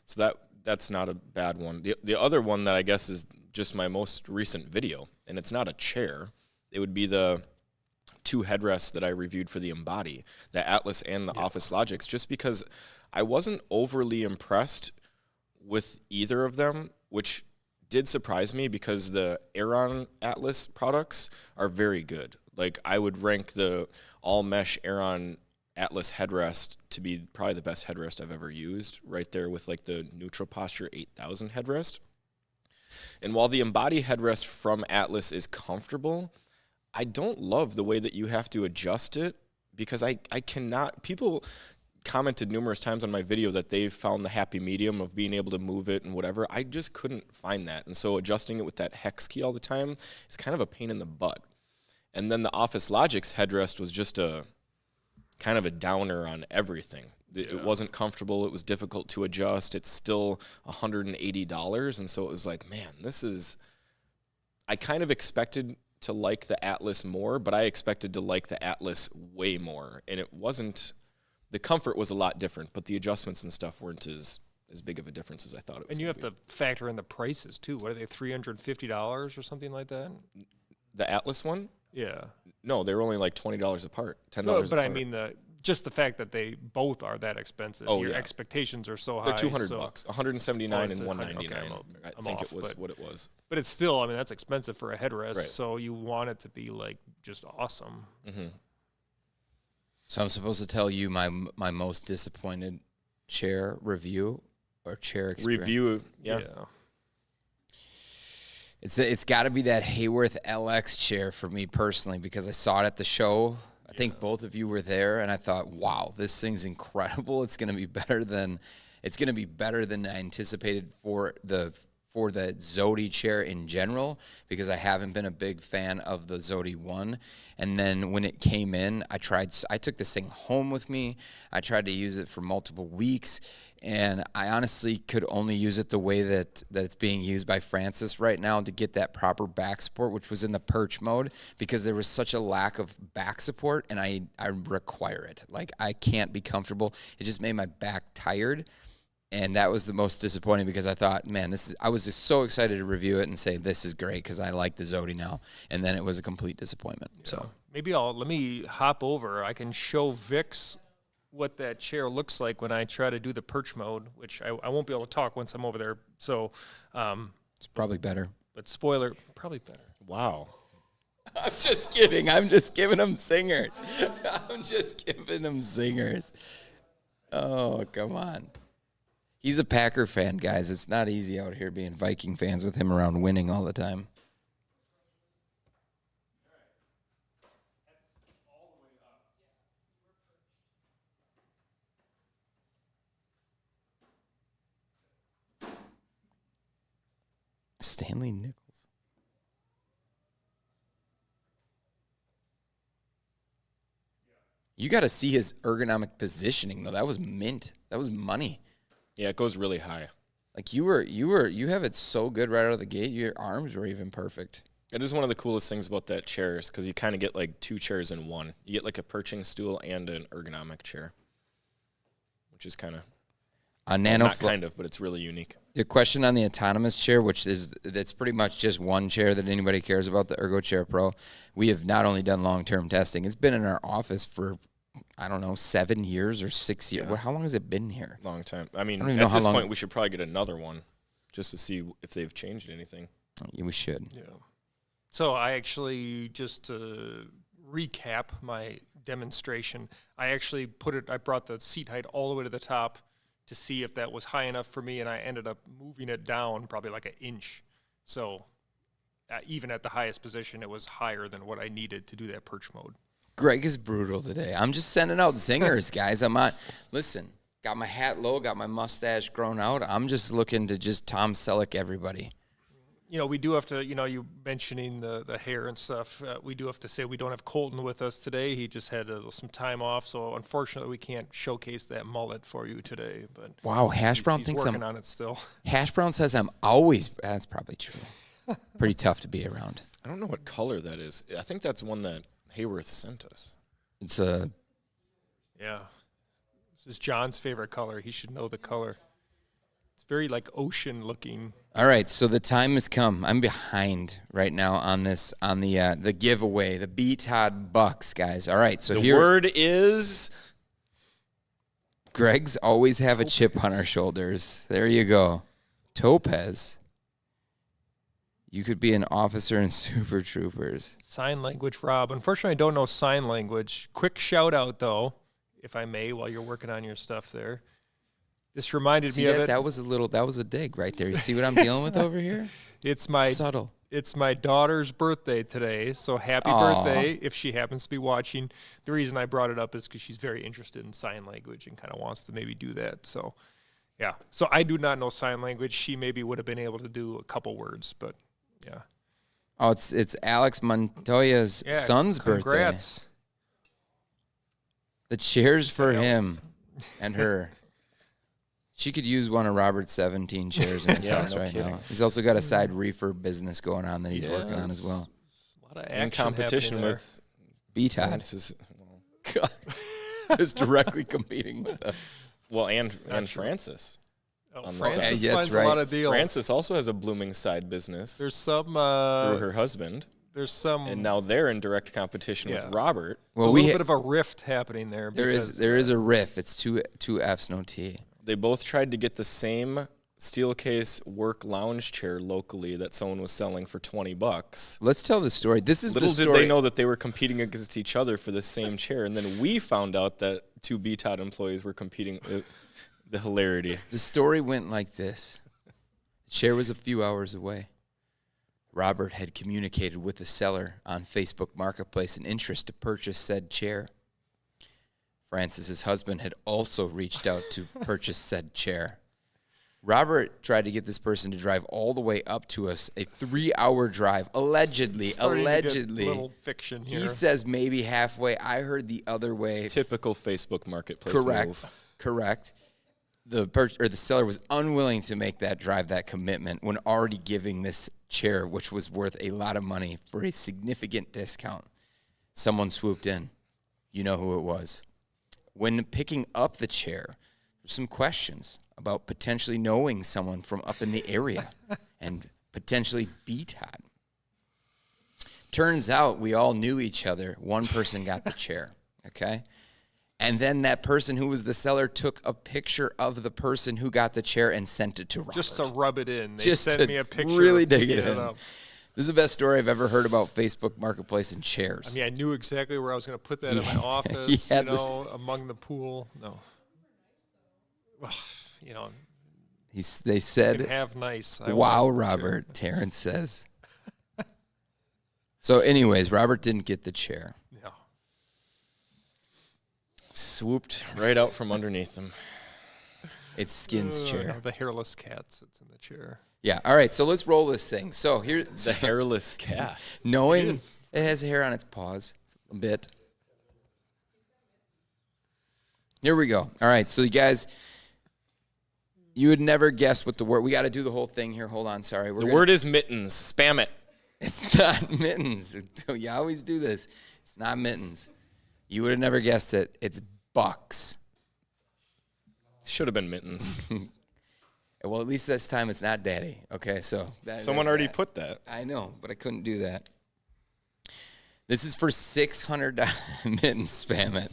so that's not a bad one. The other one that I guess is just my most recent video, and it's not a chair. It would be the 2 headrests that I reviewed for the Embody, the Atlas and the Office Logics, just because I wasn't overly impressed with either of them, which did surprise me because the Aeron Atlas products are very good. Like, I would rank the all-mesh Aeron Atlas headrest to be probably the best headrest I've ever used, right there with like the Neutral Posture 8000 headrest. And while the Embody headrest from Atlas is comfortable, I don't love the way that you have to adjust it because I cannot. People commented numerous times on my video that they've found the happy medium of being able to move it and whatever. I just couldn't find that. And so adjusting it with that hex key all the time is kind of a pain in the butt. And then the Office Logics headrest was just a kind of a downer on everything. It wasn't comfortable. It was difficult to adjust. It's still $180. And so it was like, man, I kind of expected to like the Atlas more, but I expected to like the Atlas way more. And it wasn't. The comfort was a lot different, but the adjustments and stuff weren't as as big of a difference as I thought it was. And you have to factor in the prices too. What are they, $350 or something like that? The Atlas one? Yeah. No, they were only like $20 apart, $10 No, but apart. I mean just the fact that they both are that expensive. Oh, Your yeah. expectations are so high. They're $200, so- $179 is and it $100? $199. Okay, I I'm think off, it was but- what it was. But it's still, I mean, that's expensive for a headrest. Right. So you want it to be like just awesome. Mm-hmm. So I'm supposed to tell you my most disappointed chair review or chair experience. Review, yeah. It's got to be that Hayworth LX chair for me personally because I saw it at the show. I think both of you were there, and I thought, wow, this thing's incredible. It's going to be better than I anticipated for the Zodi chair in general because I haven't been a big fan of the Zodi 1. And then when it came in, I took this thing home with me. I tried to use it for multiple weeks, and I honestly could only use it the way that it's being used by Francis right now to get that proper back support, which was in the perch mode because there was such a lack of back support, and I require it. Like, I can't be comfortable. It just made my back tired. And that was the most disappointing because I thought, man, I was just so excited to review it and say this is great because I like the Zodi now. And then it was a complete disappointment. Yeah. So maybe let me hop over. I can show Vix what that chair looks like when I try to do the perch mode, which I won't be able to talk once I'm over there. So it's probably better. But spoiler, probably better. Wow. I'm just kidding. I'm just giving them singers. Oh, come on. He's a Packer fan, guys. It's not easy out here being Viking fans with him around winning all the time. Stanley Nichols. You got to see his ergonomic positioning, though. That was mint. That was money. Yeah, it goes really high. Like you have it so good right out of the gate. Your arms were even perfect. It is one of the coolest things about that chair is because you kind of get like two chairs in one. You get like a perching stool and an ergonomic chair, which is kind of not kind of, but it's really unique. The question on the autonomous chair, that's pretty much just one chair that anybody cares about, the Ergo Chair Pro. We have not only done long-term testing. It's been in our office for, I don't know, 7 years or 6 years. Yeah. How long has it been here? Long time. I mean, don't even know at how this long. point, we should probably get another one just to see if they've changed anything. Yeah, we should. Yeah. So I actually, just to recap my demonstration, I brought the seat height all the way to the top to see if that was high enough for me, and I ended up moving it down probably like an inch. So even at the highest position, it was higher than what I needed to do that perch mode. Greg is brutal today. I'm just sending out zingers, guys. Listen, got my hat low, got my mustache grown out. I'm just looking to just Tom Selleck everybody. You know, we do have to, you mentioning the hair and stuff, we do have to say we don't have Colton with us today. He just had some time off, so unfortunately we can't showcase that mullet for you today. But wow, Hash Brown he's thinks working on it still. Hash Brown says I'm always. That's probably true. Pretty tough to be around. I don't know what color that is. I think that's one that Hayworth sent us. It's a. Yeah. This is John's favorite color. He should know the color. It's very like ocean looking. All right, so the time has come. I'm behind right now on the giveaway, the B Todd Bucks, guys. All right, so The word is Greg's always have a chip on our shoulders. There you go. Topaz. You could be an officer in Super Troopers. Sign language, Rob. Unfortunately, I don't know sign language. Quick shout out, though, if I may, while you're working on your stuff there. This reminded me of it. That was a dig right there. You see what I'm dealing with over here? It's subtle. It's my daughter's birthday today, so happy birthday if she happens to be watching. The reason I brought it up is because she's very interested in sign language and kind of wants to maybe do that. So, yeah. So I do not know sign language. She maybe would have been able to do a couple words, but yeah. Oh, it's Alex Montoya's son's congrats. birthday. The cheers for him and her. She could use one of Robert's 17 chairs in his house right now. He's also got a side refurb business going on that he's working on as well. A lot of in action competition happening with B Todd. Just directly competing with us. Well, and Francis. on the Francis side. Yeah, that's finds right. a lot of deals. Francis also has a blooming side business There's some. through her husband, There's some. and now they're in direct competition Yeah. with Robert. There's a little bit of a rift happening there. there is a riff. It's two F's, no T. They both tried to get the same Steelcase work lounge chair locally that someone was selling for $20. Let's tell the story. This is Little the did story. they know that they were competing against each other for the same chair, and then we found out that two BTOD employees were competing. The hilarity. The story went like this. The chair was a few hours away. Robert had communicated with the seller on Facebook Marketplace an interest to purchase said chair. Francis's husband had also reached out to purchase said chair. Robert tried to get this person to drive all the way up to us, a 3-hour drive, allegedly. Starting to get little fiction here. He says maybe halfway. I heard the other way. Typical Facebook Marketplace Correct. move. Correct. The seller was unwilling to make that drive, that commitment, when already giving this chair, which was worth a lot of money, for a significant discount. Someone swooped in. You know who it was. When picking up the chair, there's some questions about potentially knowing someone from up in the area and potentially BTOD. Turns out we all knew each other. One person got the chair, okay? And then that person who was the seller took a picture of the person who got the chair and sent it to Robert. Just to rub it in. They Just sent to me a picture. really dig Get it in. up. This is the best story I've ever heard about Facebook Marketplace and chairs. I mean, I knew exactly where I was going to put that in my office, had this- among the pool. No. Well, you know, They you said, can have nice. I wow, want- Robert, Terrence says. So anyways, Robert didn't get the chair. Yeah. Swooped right out from underneath them. It's Skin's chair. The hairless cat sits in the chair. Yeah, all right, so let's roll this thing. So here, The hairless cat. knowing It is. it has hair on its paws a bit. Here we go. All right, so you guys, you would never guess what the word. We got to do the whole thing here. Hold on, sorry. The word is mittens. Spam it. It's not mittens. You always do this. It's not mittens. You would have never guessed it. It's bucks. Should have been mittens. Well, at least this time it's not daddy. Okay, so Someone there's already that. put that. I know, but I couldn't do that. This is for $600 mittens. Spam it.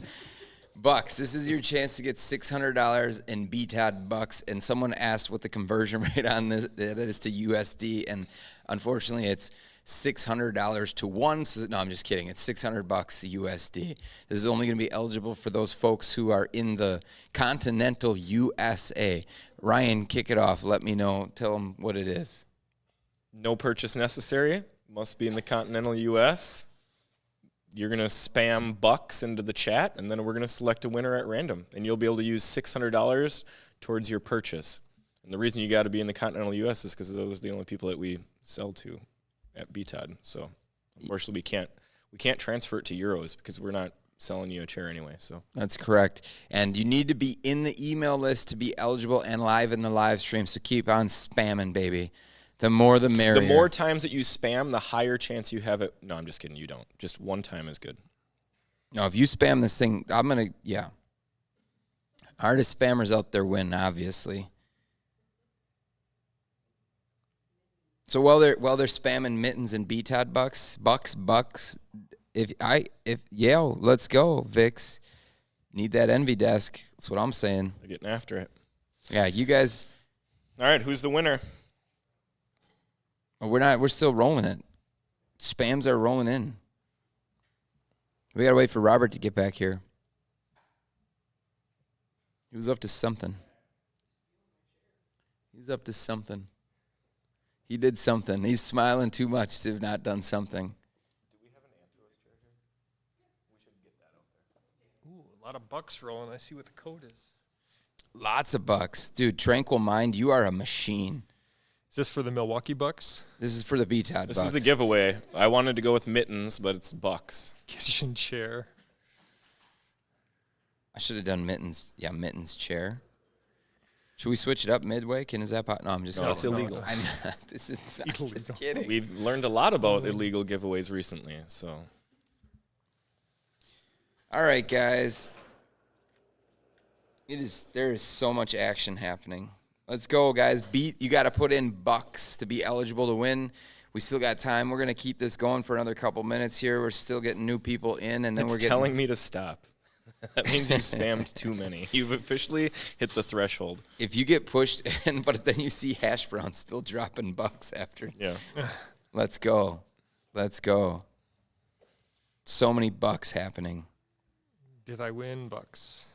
Bucks. This is your chance to get $600 in BTOD bucks. And someone asked what the conversion rate on this that is to USD, and unfortunately, it's $600 to one. So, no, I'm just kidding. It's $600 USD. This is only going to be eligible for those folks who are in the continental USA. Ryan, kick it off. Let me know. Tell them what it is. No purchase necessary. Must be in the continental U.S. You're going to spam bucks into the chat, and then we're going to select a winner at random. And you'll be able to use $600 towards your purchase. And the reason you got to be in the continental U.S. is because those are the only people that we sell to at BTOD. So unfortunately, we can't transfer it to euros because we're not selling you a chair anyway. So That's correct. And you need to be in the email list to be eligible and live in the live stream. So keep on spamming, baby. The more the merrier. the more times that you spam, the higher chance you have it. No, I'm just kidding. You don't. Just one time is good. No, if you spam this thing, I'm going to, yeah. Hardest spammers out there win, obviously. So while they're spamming mittens and BTOD bucks, let's go, Vix. Need that envy desk. That's what I'm saying. They're getting after it. Yeah, you guys, All right, who's the winner? we're still rolling it. Spams are rolling in. We got to wait for Robert to get back here. He was up to something. He did something. He's smiling too much to have not done something. Ooh, a lot of bucks rolling. I see what the code is. Lots of bucks. Dude, Tranquil Mind, you are a machine. Is this for the Milwaukee Bucks? This is for the BTOD This bucks. is the giveaway. I wanted to go with mittens, but it's bucks. Kitchen chair. I should have done mittens. Yeah, mittens chair. Should we switch it up midway? Is that no, I'm just No, kidding. it's illegal. I'm not. I'm just kidding. We've learned a lot about illegal giveaways recently, so. All right, guys. There is so much action happening. Let's go, guys. You got to put in bucks to be eligible to win. We still got time. We're going to keep this going for another couple minutes here. We're still getting new people in, and then It's we're getting telling me to stop. That means you spammed too many. You've officially hit the threshold. If you get pushed in, but then you see hash browns still dropping bucks after. Yeah. Let's go. Let's go. So many bucks happening. Did I win bucks?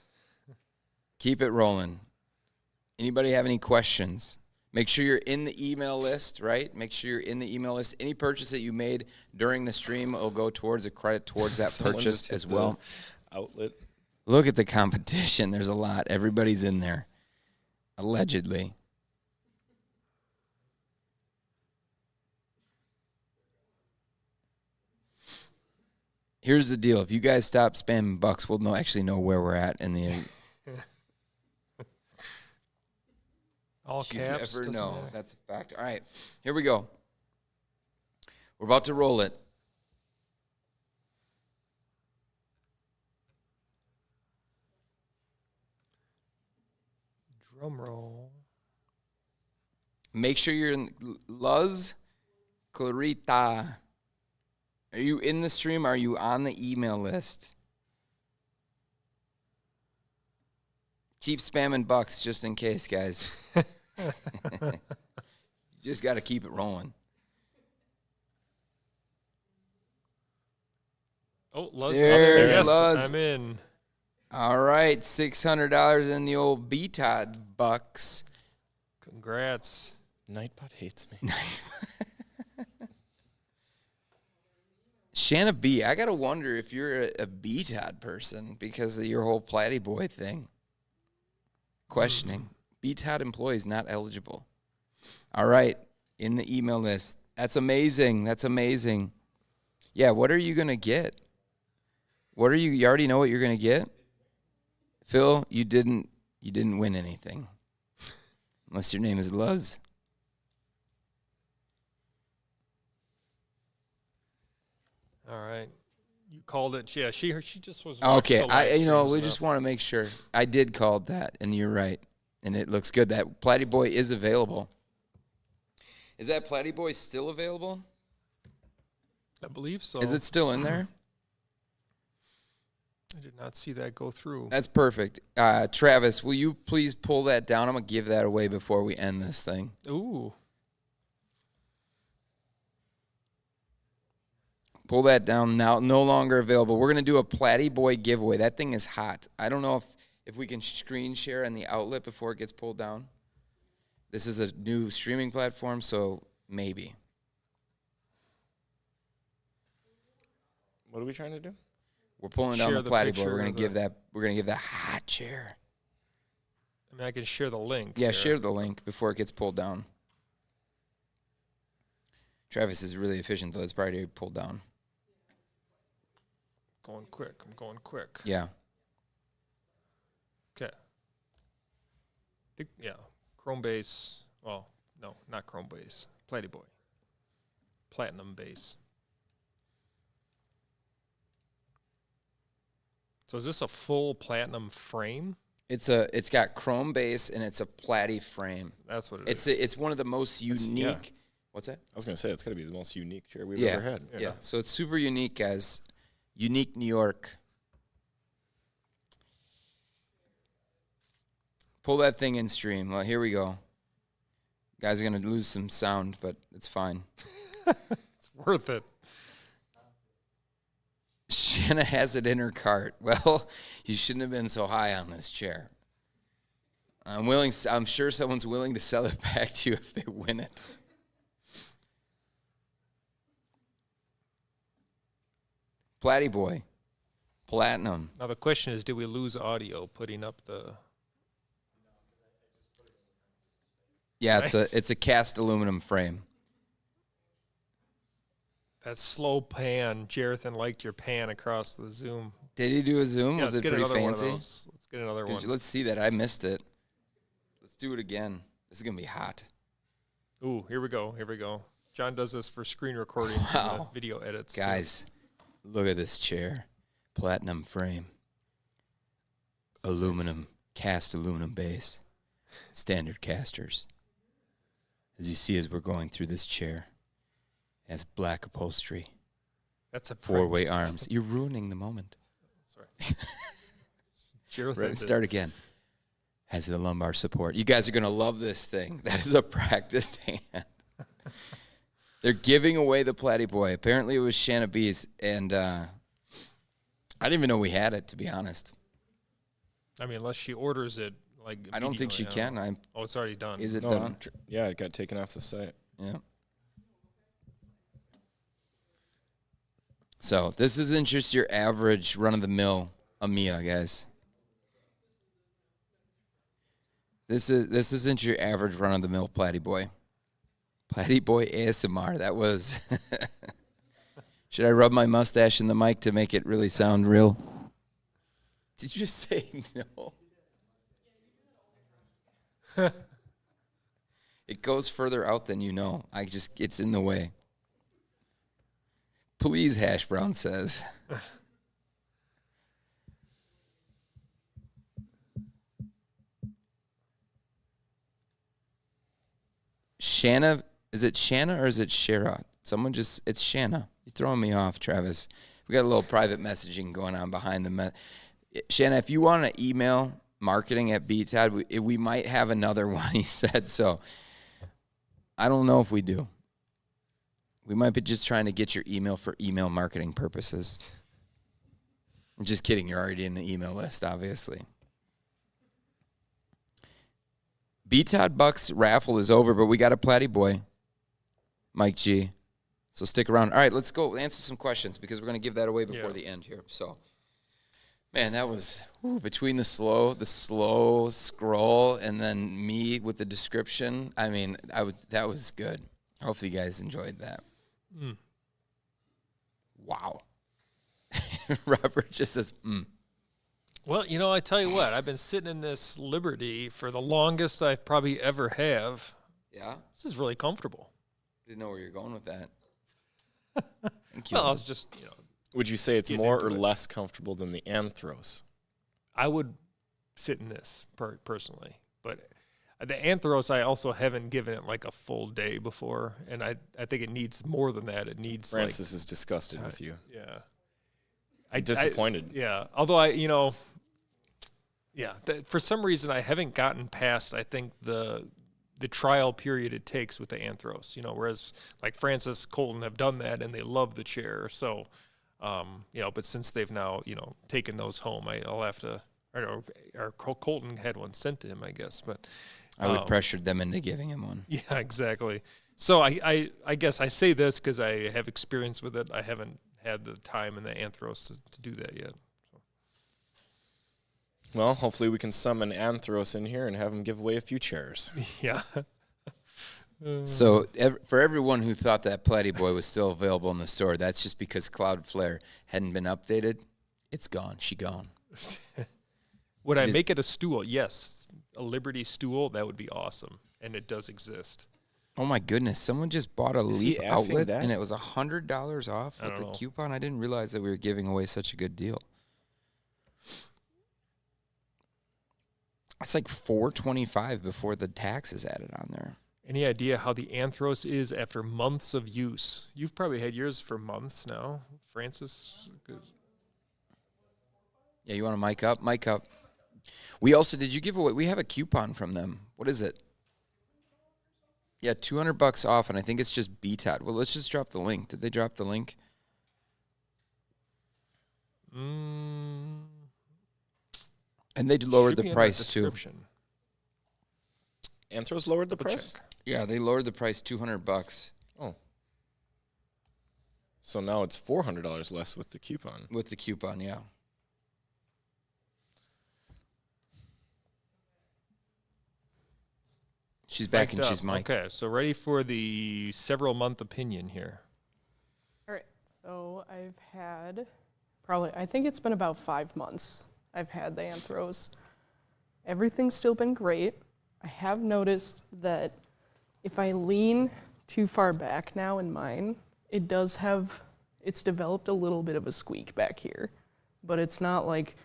Keep it rolling. Anybody have any questions? Make sure you're in the email list, right? Make sure you're in the email list. Any purchase that you made during the stream will go towards a credit towards that Someone purchase just hit as the well. Outlet. Look at the competition. There's a lot. Everybody's in there, allegedly. Here's the deal. If you guys stop spamming bucks, we'll actually know where we're at in the All You caps. never doesn't know. matter. That's a fact. All right, here we go. We're about to roll it. Drum roll. Make sure you're in Luz Clarita. Are you in the stream? Are you on the email list? Keep spamming bucks just in case, guys. You just got to keep it rolling. Oh, Luz. There's Yes, Luz. I'm in. All right, $600 in the old BTOD bucks. Congrats. Nightbot hates me. Shanna B, I got to wonder if you're a BTOD person because of your whole Platty Boy thing. Questioning. BTOD employees not eligible. All right, in the email list. That's amazing. That's amazing. Yeah, what are you going to get? What are you already know what you're going to get? Phil, you didn't win anything. Unless your name is Luz. All right. You called it. Yeah, she just was. Okay, watched the live we streams just enough. want to make sure. I did call that, and you're right. And it looks good. That Platty Boy is available. Is that Platty Boy still available? I believe so. Is it still in there? I did not see that go through. That's perfect. Travis, will you please pull that down? I'm going to give that away before we end this thing. Ooh. Pull that down now. No longer available. We're going to do a Platty Boy giveaway. That thing is hot. I don't know if we can screen share on the outlet before it gets pulled down. This is a new streaming platform, so maybe. What are we trying to do? We're pulling down Share the the Platty Boy. picture We're going of to give that. We're going to give that hot chair. I mean, I can share the link. Yeah, here. share the link before it gets pulled down. Travis is really efficient, though. It's probably already pulled down. Going quick. I'm going quick. Yeah. Okay. Yeah. Chrome base. Well, no, not Chrome base. Platty Boy. Platinum base. So is this a full platinum frame? It's got chrome base and it's a Platty frame. That's what it It's is. it's one of the most unique. What's that? I was going to say, it's got to be the most unique chair we've Yeah. ever had. Yeah. So it's super unique, guys. Unique New York. Pull that thing in stream. Well, here we go. Guys are gonna lose some sound, but it's fine. It's worth it. Shanna has it in her cart. Well, you shouldn't have been so high on this chair. I'm sure someone's willing to sell it back to you if they win it. Platty Boy. Platinum. Now the question is, did we lose audio putting up the? Yeah, it's a cast aluminum frame. That slow pan. Jarethan liked your pan across the Zoom. Did he do a zoom? Yeah, Was let's it get pretty another one of fancy? those. Let's get another one. Let's see that. I missed it. Let's do it again. This is gonna be hot. Ooh, here we go. Here we go. John does this for screen recordings and Wow. video edits. so- Guys, look at this chair. Platinum frame. Aluminum, cast aluminum base. standard casters. As you see, as we're going through this chair, it has black upholstery, That's a four-way practice. arms. You're ruining the moment. Sorry. Sure thing. Start again. Has the lumbar support. You guys are going to love this thing. That is a practiced hand. They're giving away the Platy Boy. Apparently it was Shanna B's, and I didn't even know we had it, to be honest. I mean, unless she orders it, like, I don't think she immediately, can. Oh, it's already done. Is it No, done? yeah, it got taken off the site. Yeah. So this isn't just your average run-of-the-mill Amiya, guys. This isn't your average run-of-the-mill Platy Boy. Platy Boy ASMR. That was. Should I rub my mustache in the mic to make it really sound real? Did you just say no? It goes further out than you know. It's in the way. Please, Hash Brown says. Shanna, is it Shanna or is it Shara? It's Shanna. You're throwing me off, Travis. We got a little private messaging going on behind the Shanna, if you want to email marketing at BTAD, we might have another one, he said. So I don't know if we do. We might be just trying to get your email for email marketing purposes. I'm just kidding. You're already in the email list, obviously. BTAD Bucks raffle is over, but we got a Platy Boy, Mike G. So stick around. All right, let's go answer some questions because we're going to give that away before the end here. So, man, that was between the slow scroll, and then me with the description. I mean, that was good. Hopefully, you guys enjoyed that. Wow. Robert just says, Well, I tell you what, I've been sitting in this Liberty for the longest I probably ever have. Yeah? This is really comfortable. Didn't know where you're going with that. Thank you. Well, I was just, Would you say it's Getting more into or it. less comfortable than the Anthros? I would sit in this personally, but the Anthros, I also haven't given it like a full day before, and I think it needs more than that. It needs Francis is disgusted with you. yeah. Disappointed. Yeah. Although for some reason I haven't gotten past, I think, the trial period it takes with the Anthros, whereas like Francis, Colton have done that and they love the chair. So, but since they've now, taken those home, I'll have to, or Colton had one sent to him, I guess, but I would pressure them into giving him one. yeah, exactly. So I guess I say this because I have experience with it. I haven't had the time and the Anthros to do that yet. Well, hopefully we can summon Anthros in here and have him give away a few chairs. Yeah. So for everyone who thought that Platy Boy was still available in the store, that's just because Cloudflare hadn't been updated. It's gone. She gone. Would I make it a stool? Yes. A Liberty stool, that would be awesome. And it does exist. Oh, my goodness. Someone just bought a Leap asking outlet, that? and it was $100 off with the know. coupon. I didn't realize that we were giving away such a good deal. It's like $425 before the tax is added on there. Any idea how the Anthros is after months of use? You've probably had yours for months now, Francis. Yeah, you want to mic up? Mic up. We also, did you give away, we have a coupon from them. What is it? Yeah, $200 off, and I think it's just BTAT. Well, let's just drop the link. Did they drop the link? And they lowered Should be the in price, that too. description. Anthros lowered the Double price? check. Yeah, they lowered the price $200 Oh. So now it's $400 less with the coupon. with the coupon, yeah. She's back and Mic'd she's up. mic'd. Okay, so ready for the several month opinion here. All right, so I've had I think it's been about 5 months I've had the Anthros. Everything's still been great. I have noticed that if I lean too far back now in mine, it's developed a little bit of a squeak back here, but it's not like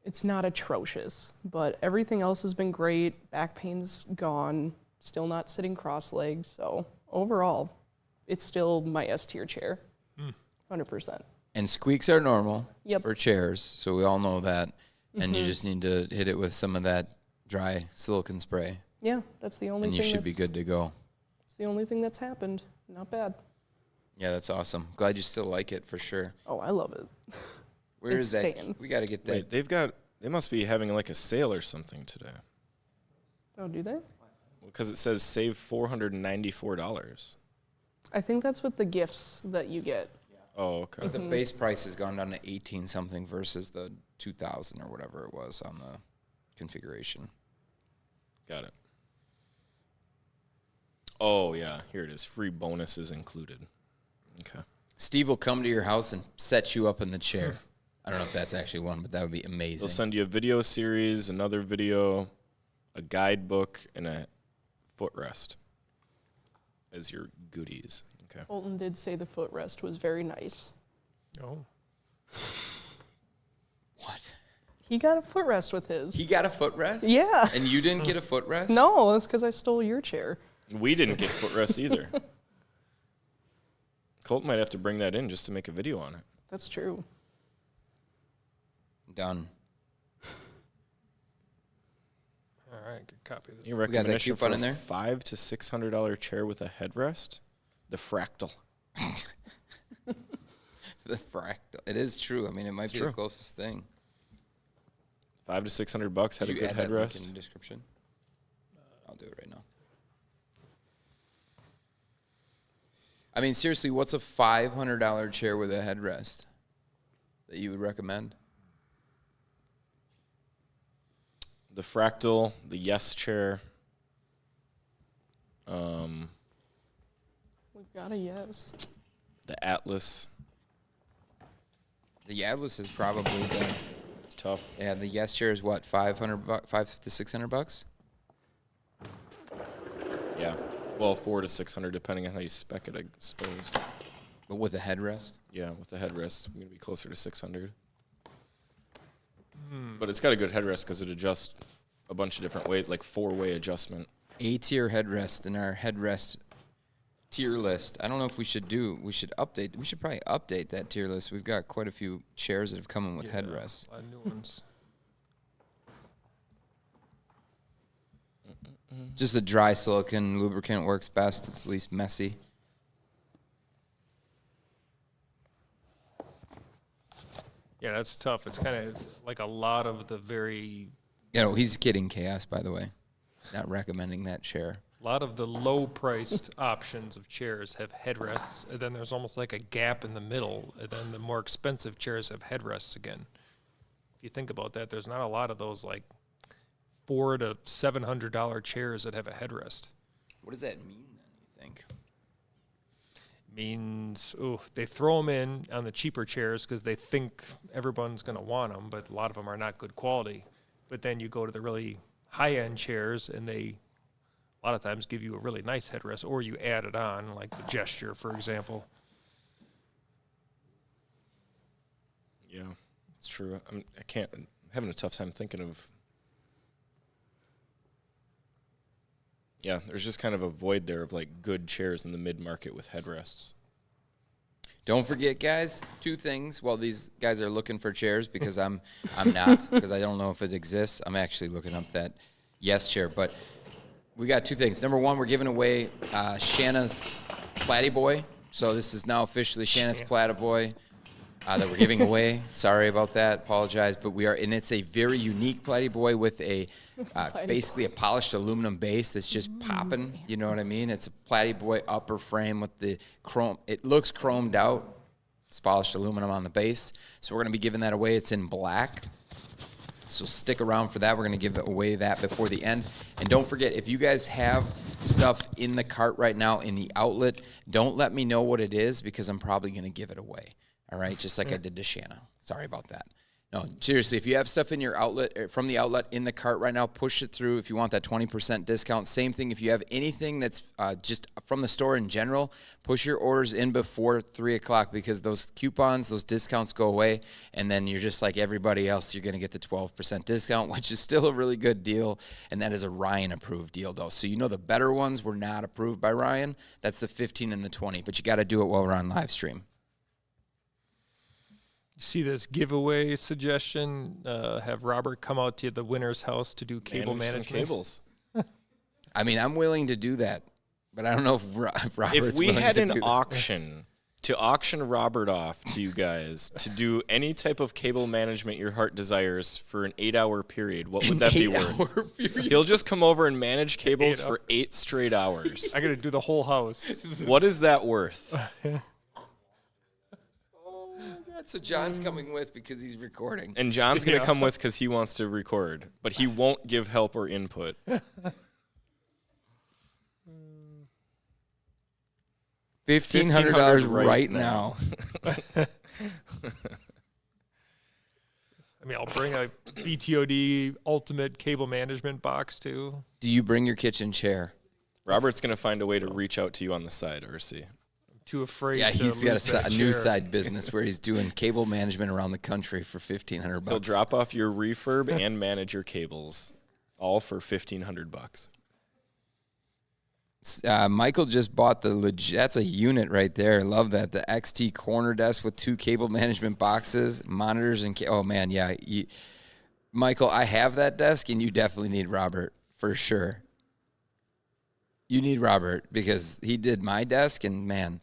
it's not atrocious, but everything else has been great. Back pain's gone, still not sitting cross-legged, so overall, it's still my S-tier chair, 100%. And squeaks are normal Yep. for chairs, so we all know that. And you just need to hit it with some of that dry silicone spray, Yeah, that's the only and thing you should be good to go. It's the only thing that's happened. Not bad. Yeah, that's awesome. Glad you still like it for sure. Oh, I love it. Where It's is that? staying. We got to get that. Wait, they must be having like a sale or something today. Oh, do they? Because it says save $494. I think that's with the gifts that you get. Oh, okay. But the base price has gone down to 18 something versus the 2,000 or whatever it was on the configuration. Got it. Oh, yeah. Here it is. Free bonuses included. Okay. Steve will come to your house and set you up in the chair. I don't know if that's actually one, but that would be amazing. They'll send you a video series, another video, a guidebook, and a footrest as your goodies. Okay. Bolton did say the footrest was very nice. Oh. What? He got a footrest with his. He got a footrest? Yeah. And you didn't get a footrest? No, that's because I stole your chair. We didn't get footrests either. Colt might have to bring that in just to make a video on it. That's true. Done. All right, good copy of this. Your got that recommendation for coupon a in there? $500 to $600 chair with a headrest? The Fractal. The fractal. It is true. I mean, it might It's be true. the closest thing. $500 to $600 had Did a you good add that link headrest. in the description? I'll do it right now. I mean, seriously, what's a $500 chair with a headrest that you would recommend? The Fractal, the Yes chair. We've got a yes. The Atlas. The Atlas is probably the It's tough. yeah. The Yes chair is what, $500, $500 to $600? Yeah. Well, $400 to $600 depending on how you spec it, I suppose. But with a headrest. Yeah, with the headrest, we're gonna be closer to $600. But it's got a good headrest because it adjusts a bunch of different ways, like 4-way adjustment. A-tier headrest in our headrest tier list. I don't know if we should update. We should probably update that tier list. We've got quite a few chairs that have come in with headrests. A lot of new ones. Just a dry silicone lubricant works best. It's least messy. Yeah, that's tough. It's kind of like a lot of the very, You know, he's kidding, Chaos, by the way. Not recommending that chair. a lot of the low-priced options of chairs have headrests, and then there's almost like a gap in the middle, and then the more expensive chairs have headrests again. If you think about that, there's not a lot of those like $400 to $700 chairs that have a headrest. What does that mean then, you think? Means, they throw them in on the cheaper chairs because they think everyone's going to want them, but a lot of them are not good quality. But then you go to the really high-end chairs, and they a lot of times give you a really nice headrest, or you add it on, like the Gesture, for example. Yeah, it's true. I'm having a tough time thinking of. Yeah, there's just kind of a void there of like good chairs in the mid-market with headrests. Don't forget, guys, two things while these guys are looking for chairs, because I'm not, because I don't know if it exists. I'm actually looking up that Yes chair. But we got two things. Number one, we're giving away Shanna's Platy Boy. So this is now officially Shanna's Platy Boy that we're giving away. Sorry about that. Apologize. But we are, and it's a very unique Platy Boy with a basically a polished aluminum base that's just popping. You know what I mean? It's a Platy Boy upper frame with the chrome. It looks chromed out. It's polished aluminum on the base. So we're going to be giving that away. It's in black. So stick around for that. We're going to give away that before the end. And don't forget, if you guys have stuff in the cart right now in the outlet, don't let me know what it is, because I'm probably going to give it away. All right? Just like I did to Shanna. Sorry about that. No, seriously, if you have stuff in your outlet, from the outlet in the cart right now, push it through if you want that 20% discount. Same thing if you have anything that's just from the store in general, push your orders in before 3 o'clock because those coupons, those discounts go away, and then you're just like everybody else, you're going to get the 12% discount, which is still a really good deal, and that is a Ryan-approved deal, though. So you know the better ones were not approved by Ryan. That's the 15 and the 20, but you got to do it while we're on live stream. See this giveaway suggestion? Have Robert come out to the winner's house to do cable Manage some management. cables. I mean, I'm willing to do that, but I don't know if Robert's If we willing had to an do that. auction to auction Robert off to you guys to do any type of cable management your heart desires for an 8-hour period, what would that be worth? He'll just come over and manage cables for 8 straight hours. I got to do the whole house. What is that worth? So John's coming with because he's recording. And John's going to Yeah. come with because he wants to record, but he won't give help or input. $1,500 right right now. now. I mean, I'll bring a BTOD Ultimate Cable Management box too. Do you bring your kitchen chair? Robert's going to find a way to reach out to you on the side, RC. Too afraid. Yeah, to he's got lose that a new chair. side business where he's doing cable management around the country for $1,500. He'll drop off your refurb and manage your cables, all for $1,500. Michael just bought the legit. That's a unit right there. Love that. The XT corner desk with 2 cable management boxes, monitors, and oh man, yeah. Michael, I have that desk, and you definitely need Robert for sure. You need Robert because he did my desk, and man,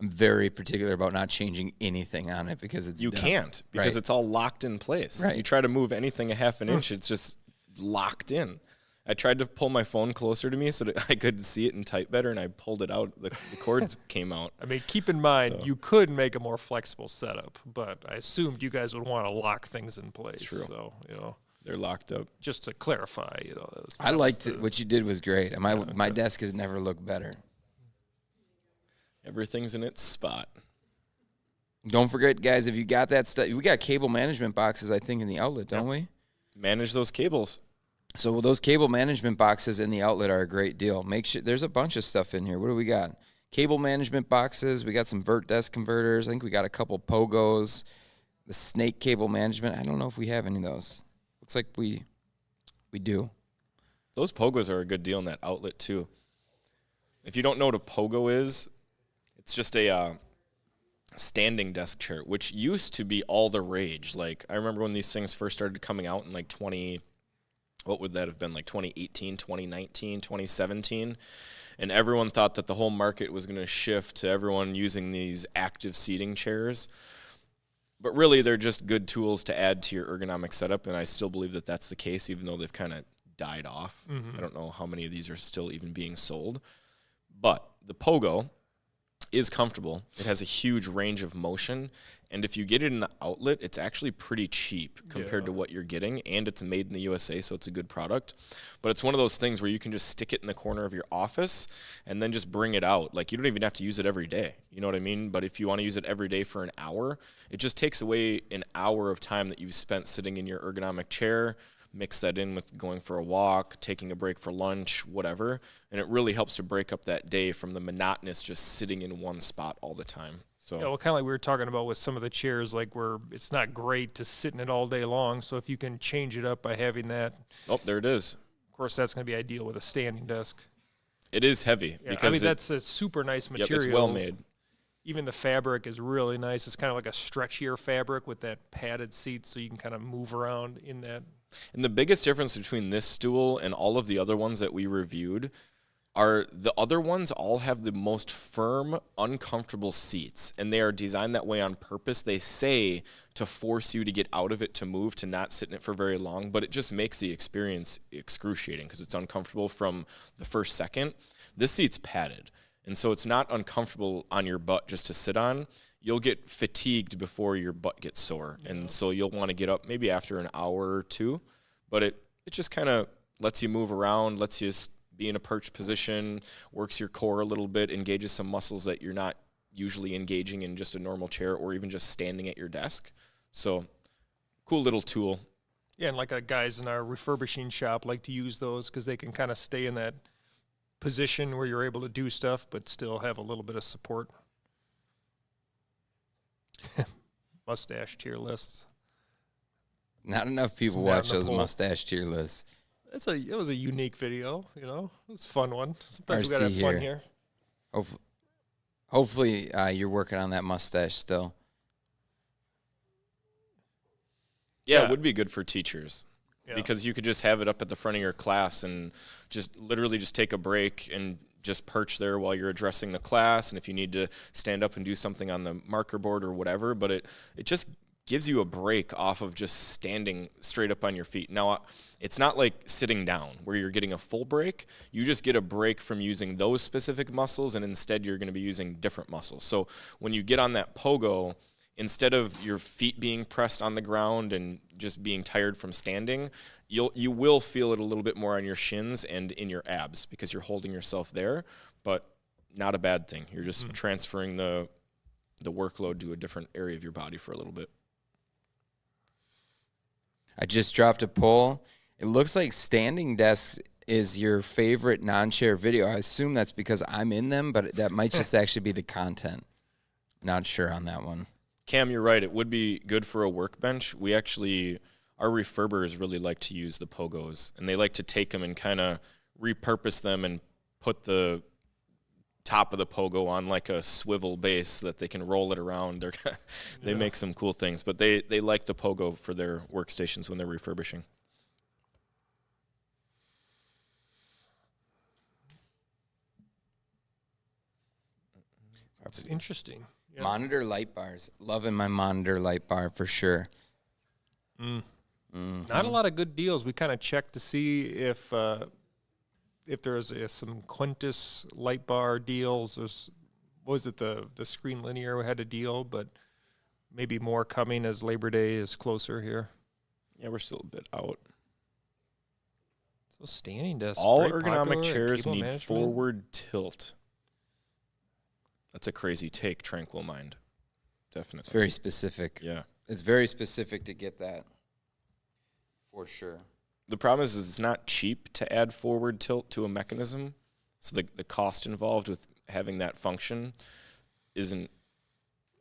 I'm very particular about not changing anything on it because it's You done. can't because Right. it's all locked in place. Right. You try to move anything a half an inch, it's just locked in. I tried to pull my phone closer to me so that I could see it and type better, and I pulled it out. The cords came out. I mean, keep in mind, So. you could make a more flexible setup, but I assumed you guys would want to lock things in place. It's true. So, They're locked up. just to clarify, that was, I that liked was it. What you did was great. My desk has never looked better. Everything's in its spot. Don't forget, guys, if you got that stuff, we got cable management boxes, I think, in the outlet, don't we? Manage those cables. So those cable management boxes in the outlet are a great deal. Make sure there's a bunch of stuff in here. What do we got? Cable management boxes. We got some vert desk converters. I think we got a couple pogos. The snake cable management. I don't know if we have any of those. Looks like we do. Those pogos are a good deal in that outlet, too. If you don't know what a pogo is, it's just a standing desk chair, which used to be all the rage. Like, I remember when these things first started coming out in, like, what would that have been, like 2018, 2019, 2017? And everyone thought that the whole market was going to shift to everyone using these active seating chairs. But really, they're just good tools to add to your ergonomic setup, and I still believe that that's the case, even though they've kind of died off. I don't know how many of these are still even being sold. But the Pogo is comfortable. It has a huge range of motion, and if you get it in the outlet, it's actually pretty cheap compared to what you're getting, and it's made in the USA, so it's a good product. But it's one of those things where you can just stick it in the corner of your office and then just bring it out. Like, you don't even have to use it every day. You know what I mean? But if you want to use it every day for an hour, it just takes away an hour of time that you've spent sitting in your ergonomic chair. Mix that in with going for a walk, taking a break for lunch, whatever. And it really helps to break up that day from the monotonous just sitting in one spot all the time. So Yeah, well, kind of like we were talking about with some of the chairs, like where it's not great to sit in it all day long. So if you can change it up by having that, oh, there it is. of course, that's going to be ideal with a standing desk. It is heavy Yeah, because I mean, that's a super nice yep, material. it's well made. Even the fabric is really nice. It's kind of like a stretchier fabric with that padded seat, so you can kind of move around in that. And the biggest difference between this stool and all of the other ones that we reviewed are the other ones all have the most firm, uncomfortable seats, and they are designed that way on purpose. They say to force you to get out of it, to move, to not sit in it for very long, but it just makes the experience excruciating because it's uncomfortable from the first second. This seat's padded, and so it's not uncomfortable on your butt just to sit on. You'll get fatigued before your butt gets sore, and so you'll want to get up maybe after an hour or two, but it just kind of lets you move around, lets you be in a perched position, works your core a little bit, engages some muscles that you're not usually engaging in just a normal chair or even just standing at your desk. So Cool little tool. Yeah, and like guys in our refurbishing shop like to use those because they can kind of stay in that position where you're able to do stuff but still have a little bit of support. Mustache tier lists. Not enough people It's not watch in the those poll. mustache tier lists. It was a unique video, you know. It's a fun one. Sometimes we RC gotta have fun here. here. Hopefully, you're working on that mustache still. Yeah, Yeah. it would be good for teachers. Yeah. Because you could just have it up at the front of your class and just literally just take a break and just perch there while you're addressing the class. And if you need to stand up and do something on the marker board or whatever, but it just gives you a break off of just standing straight up on your feet. Now, it's not like sitting down where you're getting a full break. You just get a break from using those specific muscles, and instead you're going to be using different muscles. So when you get on that pogo, instead of your feet being pressed on the ground and just being tired from standing, you will feel it a little bit more on your shins and in your abs because you're holding yourself there, but not a bad thing. You're just transferring the workload to a different area of your body for a little bit. I just dropped a poll. It looks like standing desks is your favorite non-share video. I assume that's because I'm in them, but that might just actually be the content. Not sure on that one. Cam, you're right. It would be good for a workbench. Our refurbers really like to use the pogos, and they like to take them and kind of repurpose them and put the top of the pogo on like a swivel base so that they can roll it around. They make some cool things, but they like the pogo for their workstations when they're refurbishing. It's interesting. Yeah. Monitor light bars. Loving my monitor light bar for sure. Not a lot of good deals. We kind of checked to see if there's some Quintus light bar deals. Was it the Screen Linear had a deal, but maybe more coming as Labor Day is closer here. Yeah, we're still a bit out. So standing desks. All very ergonomic popular, chairs cable need management. forward tilt. That's a crazy take, Tranquil Mind. Definitely. It's very specific. Yeah. It's very specific to get that. For sure. The problem is it's not cheap to add forward tilt to a mechanism. So the cost involved with having that function isn't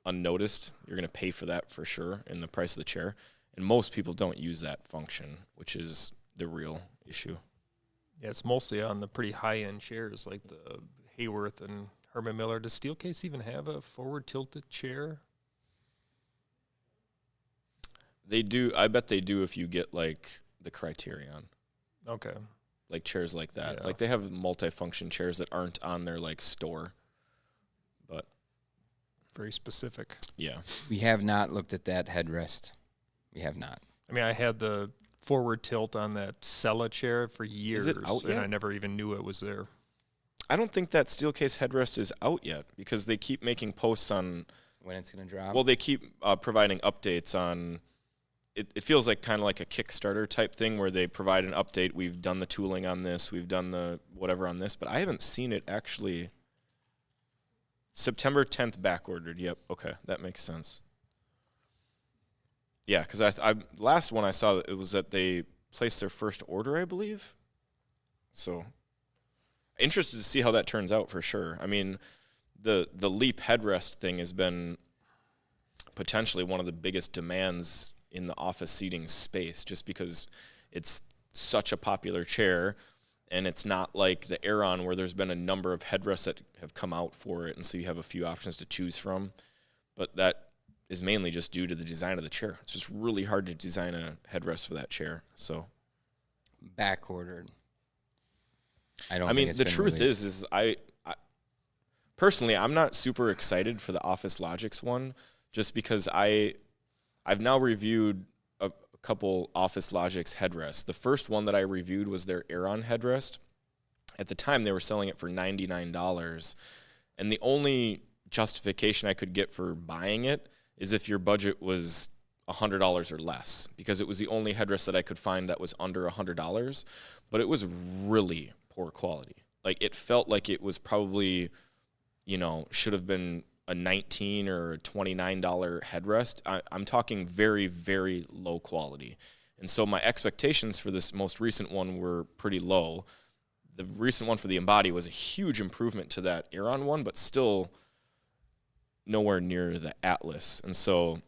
unnoticed. You're going to pay for that for sure in the price of the chair. And most people don't use that function, which is the real issue. Yeah, it's mostly on the pretty high-end chairs like the Hayworth and Herman Miller. Does Steelcase even have a forward tilted chair? They do. I bet they do if you get like the Criterion, Okay. like chairs like that. Yeah. Like they have multi-function chairs that aren't on their like store. But Very specific. yeah, We have not looked at that headrest. We have not. I mean, I had the forward tilt on that Sella chair for years, it out and yet? I never even knew it was there. I don't think that Steelcase headrest is out yet because they keep making posts on. When it's going to drop. Well, they keep providing updates on. It feels like kind of like a Kickstarter type thing where they provide an update. We've done the tooling on this. We've done the whatever on this, but I haven't seen it actually. September 10th back ordered. Yep. Okay, that makes sense. Yeah, because I last one I saw it was that they placed their first order, I believe. So interested to see how that turns out for sure. I mean, the Leap headrest thing has been potentially one of the biggest demands in the office seating space just because it's such a popular chair and it's not like the Aeron where there's been a number of headrests that have come out for it and so you have a few options to choose from. But that is mainly just due to the design of the chair. It's just really hard to design a headrest for that chair. So Back ordered. I don't I mean, think it's the been truth released. is I personally, I'm not super excited for the Office Logix one, just because I've now reviewed a couple Office Logix headrests. The first one that I reviewed was their Aeron headrest. At the time, they were selling it for $99, and the only justification I could get for buying it is if your budget was $100 or less, because it was the only headrest that I could find that was under $100, but it was really poor quality. Like, it felt like it was probably, should have been a $19 or $29 headrest. I'm talking very, very low quality. And so my expectations for this most recent one were pretty low. The recent one for the Embody was a huge improvement to that Aeron one, but still nowhere near the Atlas. And so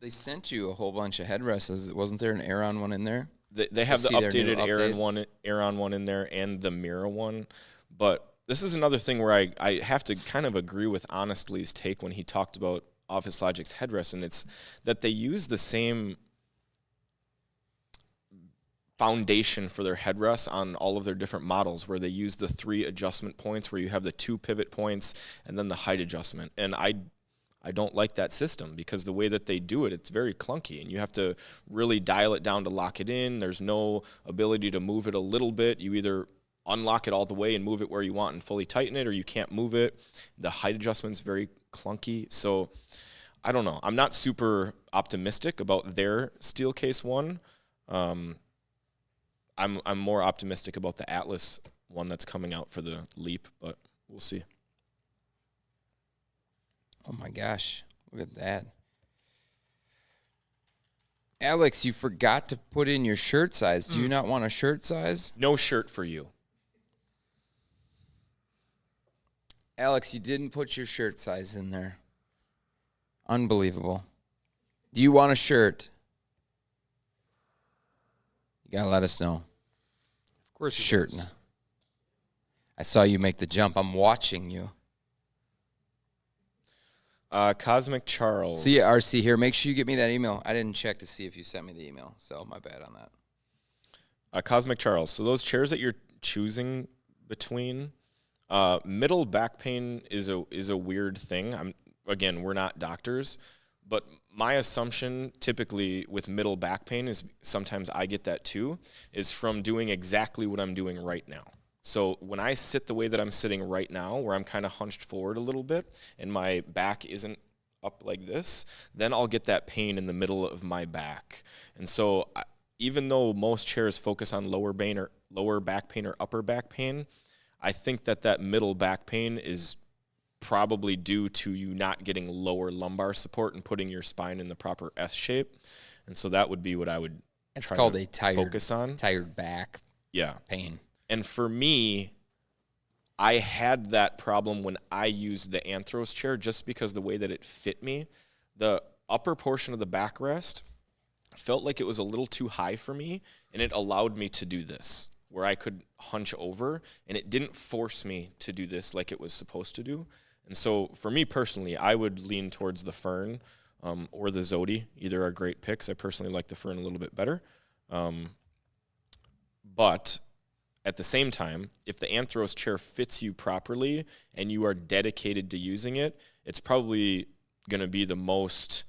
They sent you a whole bunch of headrests. Wasn't there an Aeron one in there? they have the see their new updated Aeron one in there and the Mira one. But this is another thing where I have to kind of agree with Honestly's take when he talked about Office Logic's headrest, and it's that they use the same foundation for their headrests on all of their different models, where they use the 3 adjustment points, where you have the 2 pivot points and then the height adjustment. And I don't like that system, because the way that they do it, it's very clunky, and you have to really dial it down to lock it in. There's no ability to move it a little bit. You either unlock it all the way and move it where you want and fully tighten it, or you can't move it. The height adjustment's very clunky. So I don't know. I'm not super optimistic about their Steelcase one. I'm more optimistic about the Atlas one that's coming out for the Leap, but we'll see. Oh my gosh, look at that. Alex, you forgot to put in your shirt size. Do you not want a shirt size? No shirt for you. Alex, you didn't put your shirt size in there. Unbelievable. Do you want a shirt? You gotta let us know. Of course, he Shirt. does. I saw you make the jump. I'm watching you. Cosmic Charles. See, RC here. Make sure you get me that email. I didn't check to see if you sent me the email, so my bad on that. Cosmic Charles. So those chairs that you're choosing between, middle back pain is a weird thing. Again, we're not doctors, but my assumption typically with middle back pain is, sometimes I get that too, is from doing exactly what I'm doing right now. So when I sit the way that I'm sitting right now, where I'm kind of hunched forward a little bit and my back isn't up like this, then I'll get that pain in the middle of my back. And so even though most chairs focus on lower back pain or upper back pain, I think that middle back pain is probably due to you not getting lower lumbar support and putting your spine in the proper S shape. And so that would be what I would It's try called to a focus on. tired back Yeah. pain. And for me, I had that problem when I used the Anthros chair, just because the way that it fit me. The upper portion of the backrest felt like it was a little too high for me, and it allowed me to do this, where I could hunch over, and it didn't force me to do this like it was supposed to do. And so for me personally, I would lean towards the Fern or the Zodi. Either are great picks. I personally like the Fern a little bit better. But at the same time, if the Anthros chair fits you properly and you are dedicated to using it, it's probably going to be the most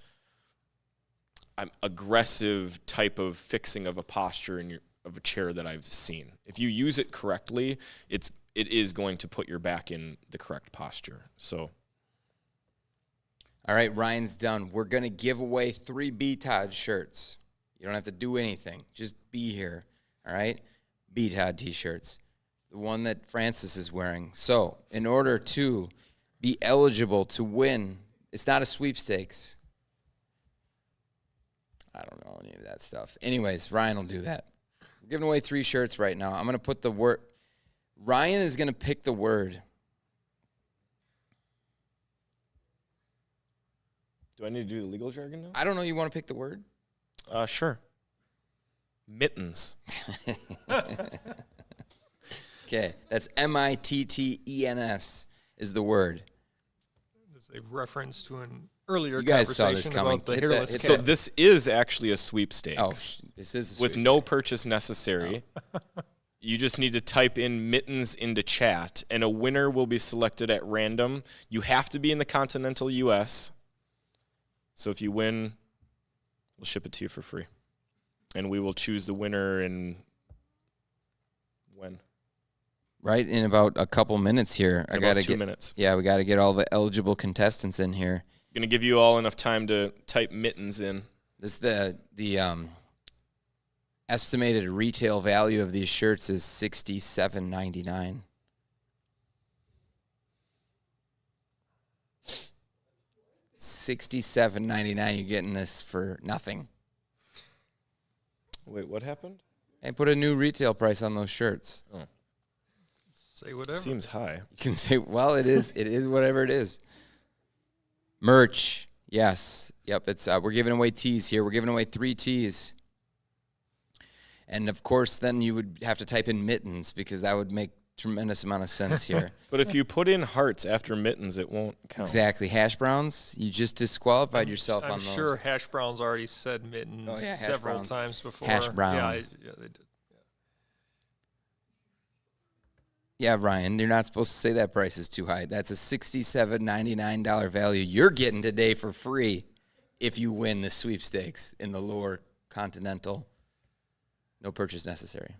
aggressive type of fixing of a posture of a chair that I've seen. If you use it correctly, it is going to put your back in the correct posture. So, All right, Ryan's done. We're going to give away 3 BTOD shirts. You don't have to do anything. Just be here, all right? BTOD t-shirts, the one that Francis is wearing. So in order to be eligible to win, it's not a sweepstakes. I don't know any of that stuff. Anyways, Ryan will do that. We're giving away 3 shirts right now. I'm going to put the word. Ryan is going to pick the word. do I need to do the legal jargon now? I don't know. You want to pick the word? Sure. Mittens. Okay, that's MITTENS is the word. As a reference to an earlier You guys saw conversation this coming. about the Hit that- hairless hit cat. So this is actually a sweepstakes. Oh, this is a with sweepstakes. no purchase necessary. You just need to type in mittens into chat, and a winner will be selected at random. You have to be in the continental U.S. So if you win, we'll ship it to you for free. And we will choose the winner in when? Right in about a couple minutes here. In I about gotta 2 get. minutes. Yeah, we got to get all the eligible contestants in here. Going to give you all enough time to type mittens in. This the estimated retail value of these shirts is $67.99. $67.99. You're getting this for nothing. Wait, what happened? And put a new retail price on those shirts. Oh, Say whatever. seems high. You can say, well, it is. It is whatever it is. Merch. Yes. Yep. It's we're giving away tees here. We're giving away 3 tees. And of course, then you would have to type in mittens because that would make tremendous amount of sense here. But if you put in hearts after mittens, it won't count. Exactly. Hash browns. You just disqualified yourself I'm on those. sure Hash Brown's already said mittens Oh, yeah, Hash several Browns. times before. Hash brown. Yeah, they did. Yeah, Ryan, you're not supposed to say that price is too high. That's a $67.99 value you're getting today for free if you win the sweepstakes in the lower continental. No purchase necessary.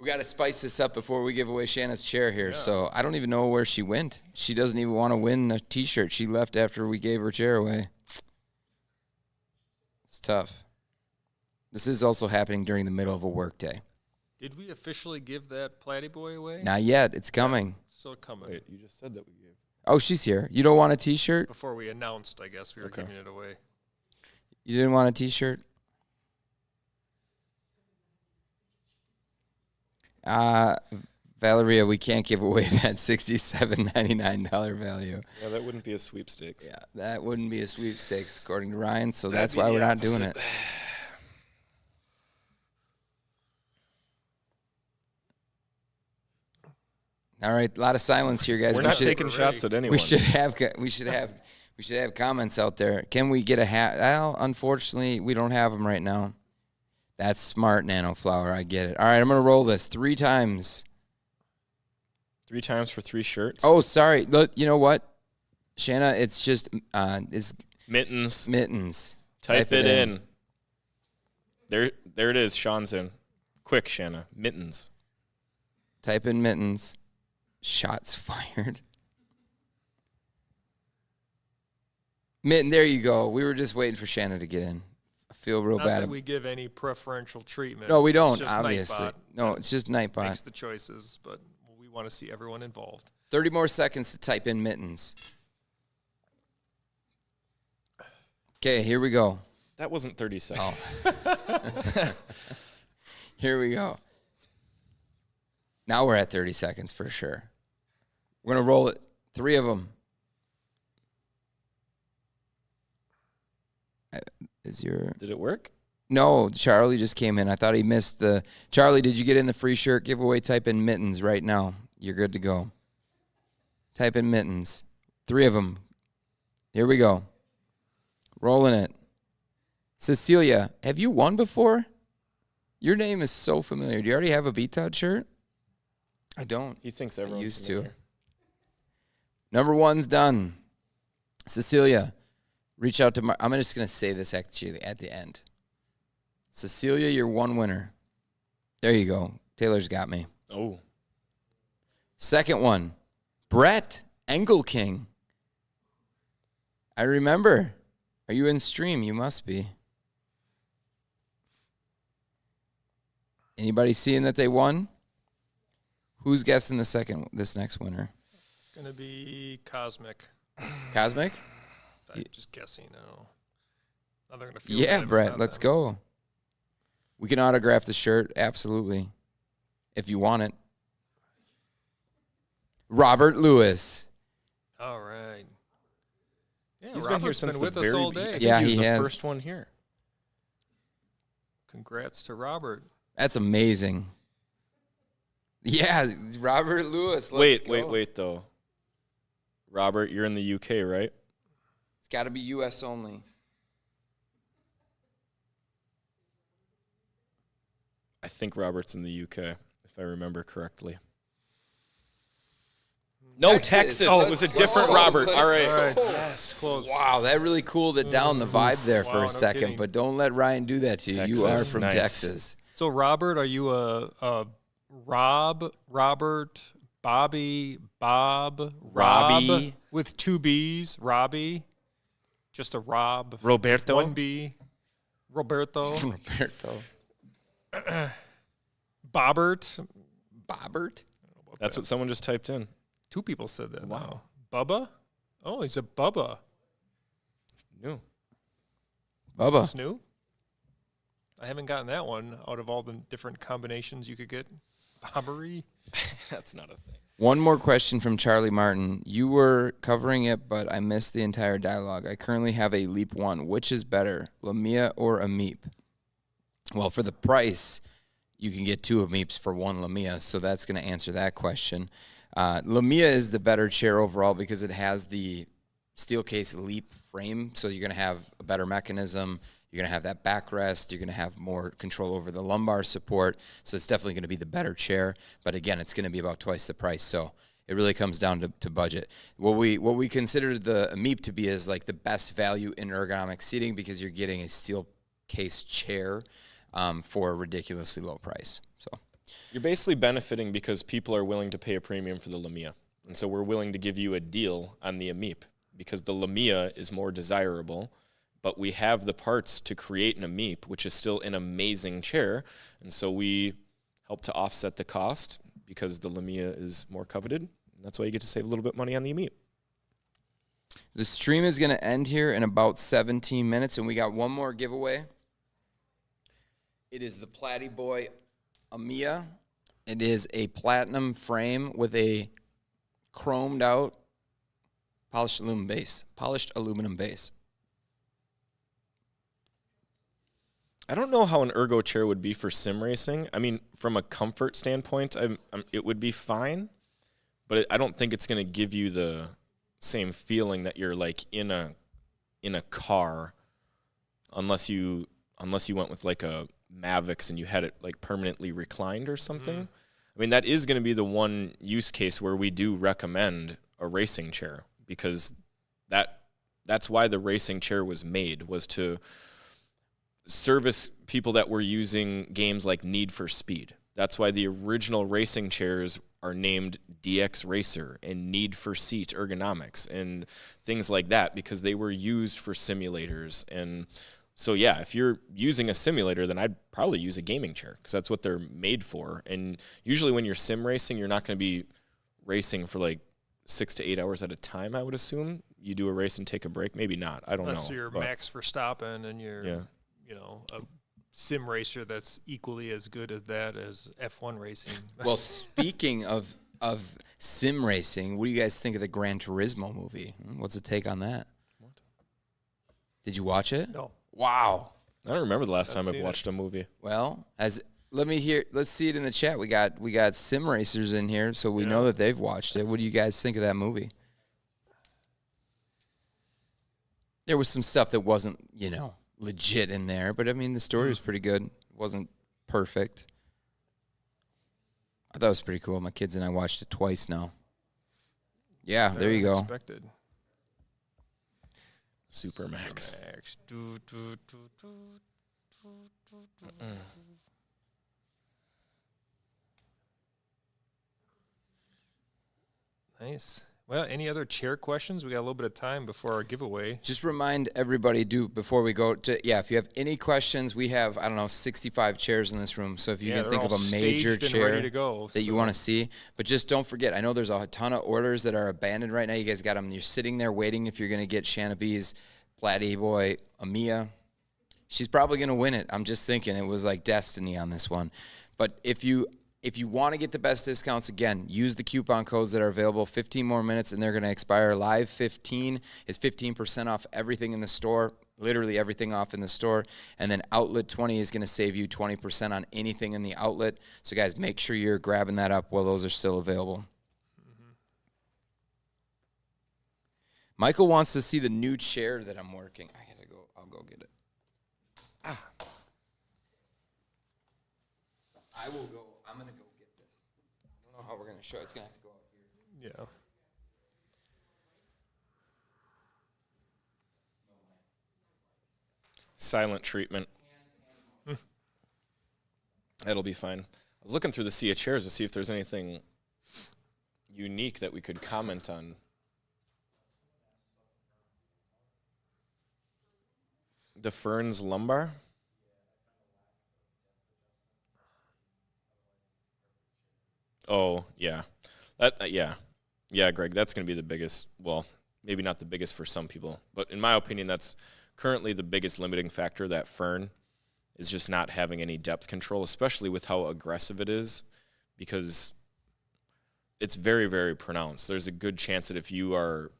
We got to spice this up before we give away Shanna's chair here. So I don't even know where she went. She doesn't even want to win a T-shirt. She left after we gave her chair away. It's tough. This is also happening during the middle of a workday. Did we officially give that Platy Boy away? Not yet. It's coming. Still coming. Wait, you just said that we gave. Oh, she's here. You don't want a T-shirt? Before we announced, I guess we were Okay. giving it away. You didn't want a T-shirt? Valeria, we can't give away that $67.99 value. Yeah, that wouldn't be a sweepstakes. Yeah, that wouldn't be a sweepstakes according to Ryan, so That'd that's be why the we're not doing opposite. it. All right, a lot of silence here, guys. We're We not should- taking shots at anyone. We should have comments out there. Can we get a hat? Well, unfortunately, we don't have them right now. That's smart, Nano Flower. I get it. All right, I'm gonna roll this 3 times. 3 times for 3 shirts. Oh, sorry. Look, you know what, Shanna? It's just it's Mittens. mittens. Type it in. There it is. Sean's in. Quick, Shanna. Mittens. Type in mittens. Shots fired. Mitten, there you go. We were just waiting for Shanna to get in. I feel real Not bad. that we give any preferential treatment. No, we It's don't, just obviously. Nightbot No, it's just Nightbot. makes the choices, but we want to see everyone involved. 30 more seconds to type in mittens. Okay, here we go. That wasn't 30 seconds. Here we go. Now we're at 30 seconds for sure. We're going to roll it. 3 of them. Did it work? No, Charlie just came in. I thought he missed the... Charlie, did you get in the free shirt giveaway? Type in mittens right now. You're good to go. Type in mittens. 3 of them. Here we go. Rolling it. Cecilia, have you won before? Your name is so familiar. Do you already have a BTOD shirt? I don't. He thinks everyone's used to. familiar. Number 1's done. Cecilia, reach out to I'm just going to say this actually at the end. Cecilia, you're 1 winner. There you go. Taylor's got me. Oh. Second one, Brett Engelking. I remember. Are you in stream? You must be. Anybody seeing that they won? Who's guessing this next winner? It's going to be Cosmic. Cosmic? I'm just guessing. No. Now they're going to feel Yeah, bad if it's Brett, not let's them. go. We can autograph the shirt, absolutely, if you want it. Robert Lewis. All right. Yeah, He's been here Robert's since been the with us very all beginning. day. I think Yeah, he was he the has. first one here. Congrats to Robert. That's amazing. Yeah, Robert Lewis. Let's go. Wait, though. Robert, you're in the UK, right? It's got to be U.S. only. I think Robert's in the UK, if I remember correctly. No, Texas. Oh, It was a let's different go. Robert. Let's All right. All right. Yes. Close. Wow, that really cooled it down, the vibe there for Wow, a no second. kidding. But don't let Ryan do that to you. You are Texas, from nice. Texas. So, Robert, are you a Robert, Bobby, Bob, Robbie? Rob with 2 B's, Robbie? Just a Rob. Roberto? 1 B. Roberto. Roberto. Bobbert. Bobbert? That's what someone just typed in. 2 people said that. Wow. Now. Bubba? Oh, he's a Bubba. No. Bubba. That's new. I haven't gotten that one out of all the different combinations you could get. Bobbery? That's not a thing. One more question from Charlie Martin. You were covering it, but I missed the entire dialogue. I currently have a Leap 1. Which is better, Lamia or a Meep? Well, for the price, you can get 2 Meeps for 1 Lamia, so that's going to answer that question. Lamia is the better chair overall because it has the steel case Leap frame, so you're going to have a better mechanism. You're going to have that backrest. You're going to have more control over the lumbar support. So it's definitely going to be the better chair. But again, it's going to be about twice the price. So it really comes down to budget. What we consider the Meep to be is like the best value in ergonomic seating because you're getting a steel case chair for a ridiculously low price. So You're basically benefiting because people are willing to pay a premium for the Lamia. And so we're willing to give you a deal on the Meep because the Lamia is more desirable. But we have the parts to create an Meep, which is still an amazing chair. And so we help to offset the cost because the Lamia is more coveted. And that's why you get to save a little bit money on the Meep. the stream is going to end here in about 17 minutes, and we got one more giveaway. It is the Platy Boy Amiya. It is a platinum frame with a chromed out polished aluminum base. I don't know how an ergo chair would be for sim racing. I mean, from a comfort standpoint, it would be fine, but I don't think it's going to give you the same feeling that you're like in a car, unless you went with like a Mavics and you had it like permanently reclined or something. I mean, that is going to be the one use case where we do recommend a racing chair because that's why the racing chair was made, was to service people that were using games like Need for Speed. That's why the original racing chairs are named DX Racer and Need for Seat Ergonomics and things like that because they were used for simulators. And so, yeah, if you're using a simulator, then I'd probably use a gaming chair because that's what they're made for. And usually when you're sim racing, you're not going to be racing for like 6 to 8 hours at a time, I would assume. You do a race and take a break. Maybe not. I don't know. Unless you're Max Verstappen and you're, you know, a sim racer that's equally as good as that as F1 racing. Well, speaking of sim racing, what do you guys think of the Gran Turismo movie? What's the take on that? What? Did you watch it? No. Wow. I don't remember the last time I've seen watched a movie. Well, let's see it in the chat. We got sim racers in here, so we know that they've watched it. What do you guys think of that movie? There was some stuff that wasn't, legit in there, but I mean the story was pretty good. It wasn't perfect. I thought it was pretty cool. My kids and I watched it twice now. Yeah, there you go. Unexpected. Supermax. Nice. Well, any other chair questions? We got a little bit of time before our giveaway. Just remind everybody, before we go to, if you have any questions, we have, 65 chairs in this room. So if you can think of a major chair that you want to see, but just don't forget, I know there's a ton of orders that are abandoned right now. You guys got them. You're sitting there waiting if you're going to get Shanna B's Platy Boy Amiya. She's probably going to win it. I'm just thinking it was like destiny on this one. But if you want to get the best discounts, again, use the coupon codes that are available. 15 more minutes, and they're going to expire. Live 15 is 15% off everything in the store, literally everything off in the store. And then Outlet 20 is going to save you 20% on anything in the outlet. So, guys, make sure you're grabbing that up while those are still available. Michael wants to see the new chair that I'm working. I'll go get it. I will go. I'm going to go get this. I don't know how we're going to show it. It's going to have to go out here. Yeah. Silent treatment. That'll be fine. I was looking through the sea of chairs to see if there's anything unique that we could comment on. The Fern's lumbar? Oh, yeah. Yeah, Greg, that's going to be the biggest, well, maybe not the biggest for some people, but in my opinion, that's currently the biggest limiting factor, that Fern is just not having any depth control, especially with how aggressive it is, because it's very, very pronounced. There's a good chance that if you are,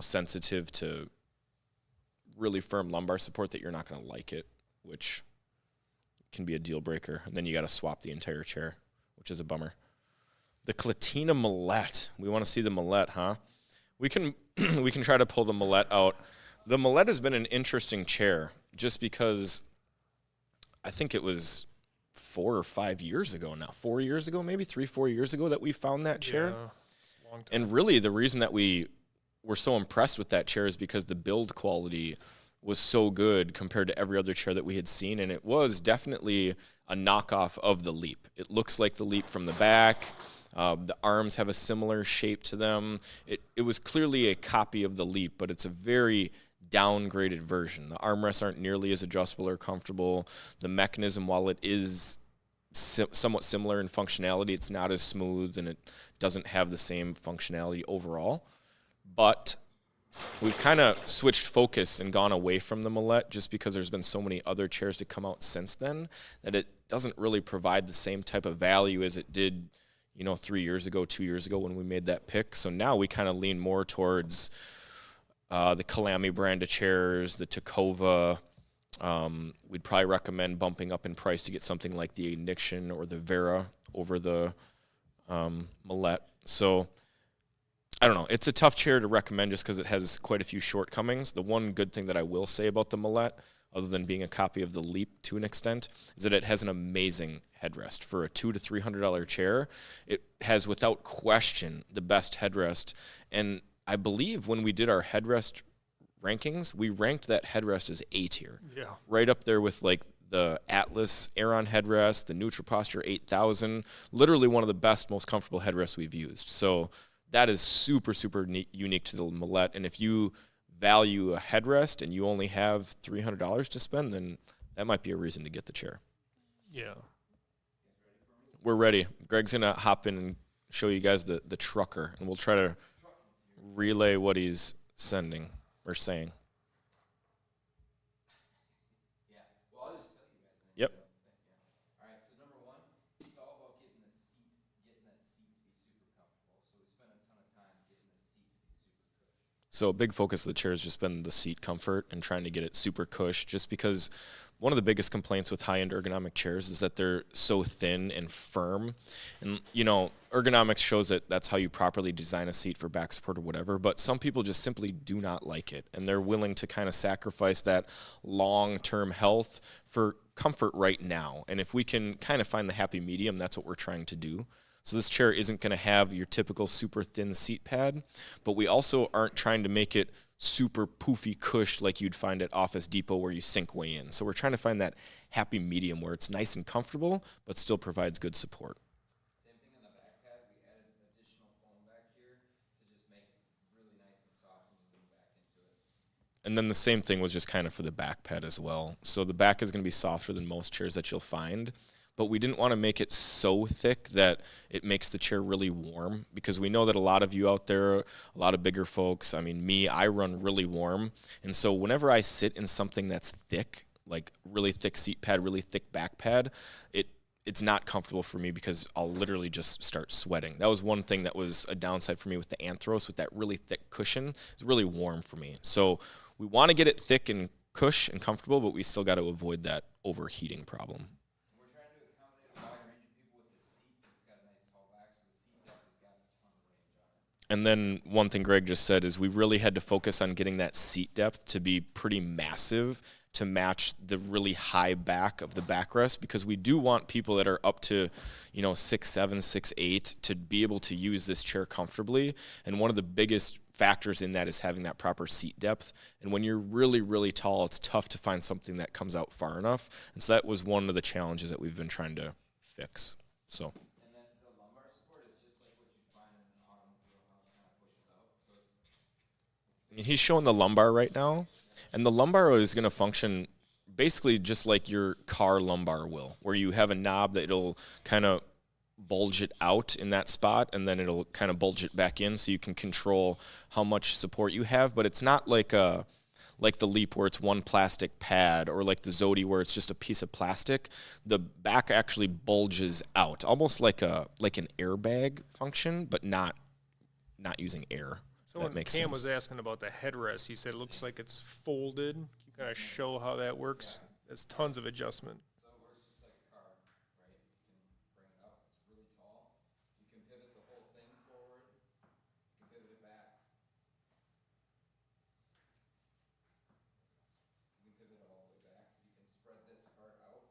sensitive to really firm lumbar support, that you're not going to like it, which can be a deal breaker. And then you got to swap the entire chair, which is a bummer. The Clatina Millette. We want to see the Millette, huh? We can we can try to pull the Millette out. The Millette has been an interesting chair just because I think it was 4 or 5 years ago now. 4 years ago, maybe 3-4 years ago that we found that chair. Yeah, long time. And really the reason that we were so impressed with that chair is because the build quality was so good compared to every other chair that we had seen, and it was definitely a knockoff of the Leap. It looks like the Leap from the back. The arms have a similar shape to them. It was clearly a copy of the Leap, but it's a very downgraded version. The armrests aren't nearly as adjustable or comfortable. The mechanism, while it is somewhat similar in functionality, it's not as smooth, and it doesn't have the same functionality overall. But we've kind of switched focus and gone away from the Millette just because there's been so many other chairs to come out since then that it doesn't really provide the same type of value as it did 3 years ago, 2 years ago when we made that pick. So now we kind of lean more towards the Kalami brand of chairs, the Tacova. We'd probably recommend bumping up in price to get something like the Ignition or the Vera over the Millette. So I don't know. It's a tough chair to recommend just because it has quite a few shortcomings. The one good thing that I will say about the Millette, other than being a copy of the Leap to an extent, is that it has an amazing headrest. For a $200 to $300 chair, it has without question the best headrest. And I believe when we did our headrest rankings, we ranked that headrest as A tier. Yeah. Right up there with like the Atlas Aeron headrest, the Neutral Posture 8000, literally one of the best, most comfortable headrests we've used. So that is super, super unique to the Millette. And if you value a headrest and you only have $300 to spend, then that might be a reason to get the chair. Yeah. We're ready. Greg's going to hop in and show you guys the trucker, and we'll try to relay what he's sending or saying. Yeah. Well, I'll just tell you guys. Yep. All right. So number one, it's all about getting that seat to be super comfortable. So we spend a ton of time getting the seat to be super cush. So a big focus of the chair has just been the seat comfort and trying to get it super cush, just because one of the biggest complaints with high-end ergonomic chairs is that they're so thin and firm. And, ergonomics shows that that's how you properly design a seat for back support or whatever, but some people just simply do not like it, and they're willing to kind of sacrifice that long-term health for comfort right now. And if we can kind of find the happy medium, that's what we're trying to do. So this chair isn't going to have your typical super thin seat pad, but we also aren't trying to make it super poofy cush like you'd find at Office Depot where you sink way in. So we're trying to find that happy medium where it's nice and comfortable, but still provides good support. Same thing on the back pad. We added additional foam back here to just make it really nice and soft when you lean back into it. And then the same thing was just kind of for the back pad as well. So the back is going to be softer than most chairs that you'll find, but we didn't want to make it so thick that it makes the chair really warm, because we know that a lot of you out there, a lot of bigger folks, I run really warm. And so whenever I sit in something that's thick, like really thick seat pad, really thick back pad, it's not comfortable for me because I'll literally just start sweating. That was one thing that was a downside for me with the Anthros, with that really thick cushion. It's really warm for me. So we want to get it thick and cush and comfortable, but we still got to avoid that overheating problem. And then one thing Greg just said is we really had to focus on getting that seat depth to be pretty massive to match the really high back of the backrest, because we do want people that are up to 6'7", 6'8" to be able to use this chair comfortably. And one of the biggest factors in that is having that proper seat depth. And when you're really, really tall, it's tough to find something that comes out far enough. And so that was one of the challenges that we've been trying to fix. So. He's showing the lumbar right now, and the lumbar is going to function basically just like your car lumbar will, where you have a knob that it'll kind of bulge it out in that spot, and then it'll kind of bulge it back in, so you can control how much support you have. But it's not like the Leap where it's one plastic pad, or like the Zodi where it's just a piece of plastic. The back actually bulges out, almost like an airbag function, but not using air. So That when makes Cam sense. was asking about the headrest, he said it looks like it's folded. Can you kind of show how that works? There's tons of adjustment. So it works just like a car, right? You can bring it up, it's really tall. You can pivot the whole thing forward. You can pivot it back. You can pivot it all the way back. You can spread this part out.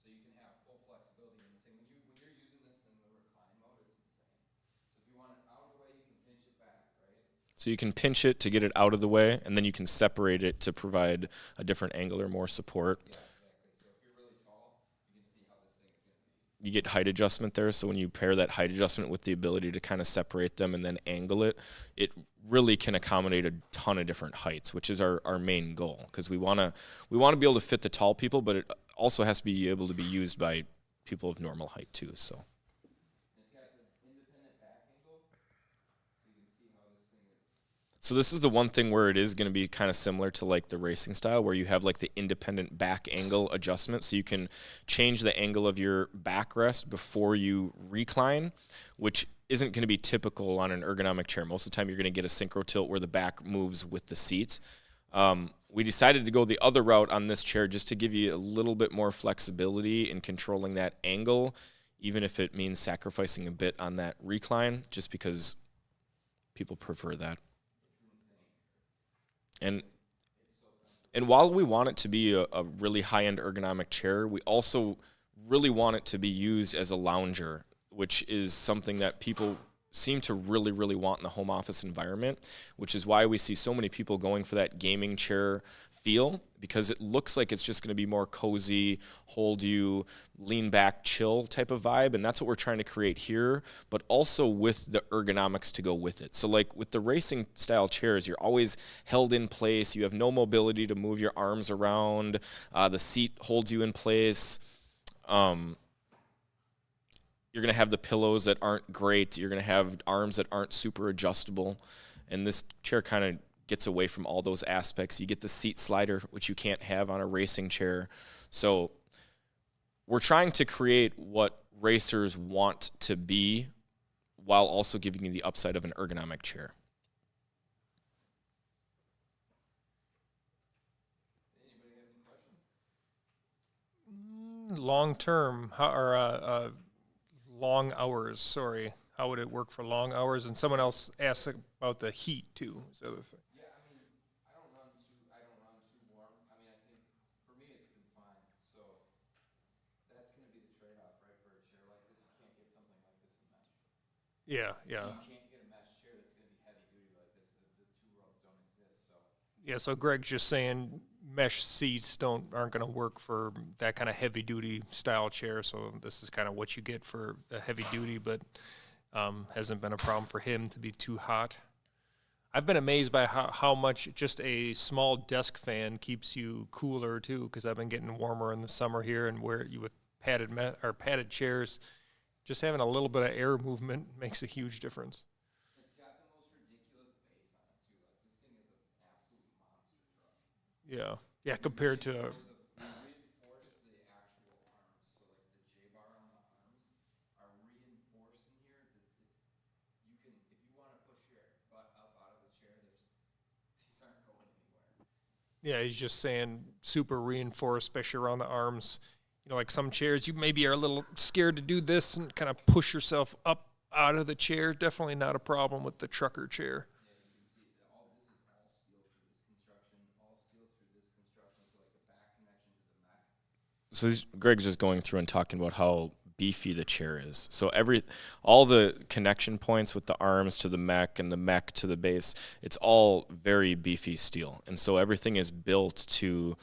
So you can have full flexibility in this thing. When you're using this in the recline mode, it's insane. So if you want it out of the way, you can pinch it back, right? So you can pinch it to get it out of the way, and then you can separate it to provide a different angle or more support. Yeah, exactly. So if you're really tall, you can see how this thing is going to be. You get height adjustment there, so when you pair that height adjustment with the ability to kind of separate them and then angle it, it really can accommodate a ton of different heights, which is our main goal, because we want to be able to fit the tall people, but it also has to be able to be used by people of normal height too. So It's got the independent back angle, so you can see how this thing is. So this is the one thing where it is going to be kind of similar to like the racing style, where you have like the independent back angle adjustment. So you can change the angle of your backrest before you recline, which isn't going to be typical on an ergonomic chair. Most of the time you're going to get a synchro tilt where the back moves with the seat. We decided to go the other route on this chair just to give you a little bit more flexibility in controlling that angle, even if it means sacrificing a bit on that recline, just because people prefer that. And while we want it to be a really high-end ergonomic chair, we also really want it to be used as a lounger, which is something that people seem to really, really want in the home office environment, which is why we see so many people going for that gaming chair feel, because it looks like it's just going to be more cozy, hold you, lean back, chill type of vibe, and that's what we're trying to create here, but also with the ergonomics to go with it. So like with the racing style chairs, you're always held in place, you have no mobility to move your arms around, the seat holds you in place. You're going to have the pillows that aren't great, you're going to have arms that aren't super adjustable, and this chair kind of gets away from all those aspects. You get the seat slider, which you can't have on a racing chair. So we're trying to create what racers want to be while also giving you the upside of an ergonomic chair. Anybody have any questions? Long term, long hours. Sorry, how would it work for long hours? And someone else asked about the heat too. Is the other thing. Yeah, I mean, I don't run too warm. I mean, I think for me it's been fine. So that's going to be the trade-off, right? For a chair like this, you can't get something like this in mesh. Yeah, So yeah, you can't get a mesh chair that's going to be heavy duty like this. The two worlds don't exist. So yeah. So Greg's just saying mesh seats aren't going to work for that kind of heavy duty style chair. So this is kind of what you get for the heavy duty, but hasn't been a problem for him to be too hot. I've been amazed by how much just a small desk fan keeps you cooler too, because I've been getting warmer in the summer here, and where you with padded chairs, just having a little bit of air movement makes a huge difference. it's got the most ridiculous bass on it too. Like this thing is an absolute monster truck. Yeah, yeah, compared to We reinforced the actual arms, so like the J-bar on the arms are reinforced in here. You can, if you want to push your butt up out of the chair, these aren't going anywhere. yeah, he's just saying super reinforced, especially around the arms. You know, like some chairs, you maybe are a little scared to do this and kind of push yourself up out of the chair. Definitely not a problem with the trucker chair. Yeah, you can see this is all steel through this construction, so like the back connection to the mech. So Greg's just going through and talking about how beefy the chair is. So all the connection points with the arms to the mech and the mech to the base, it's all very beefy steel. And so everything is built to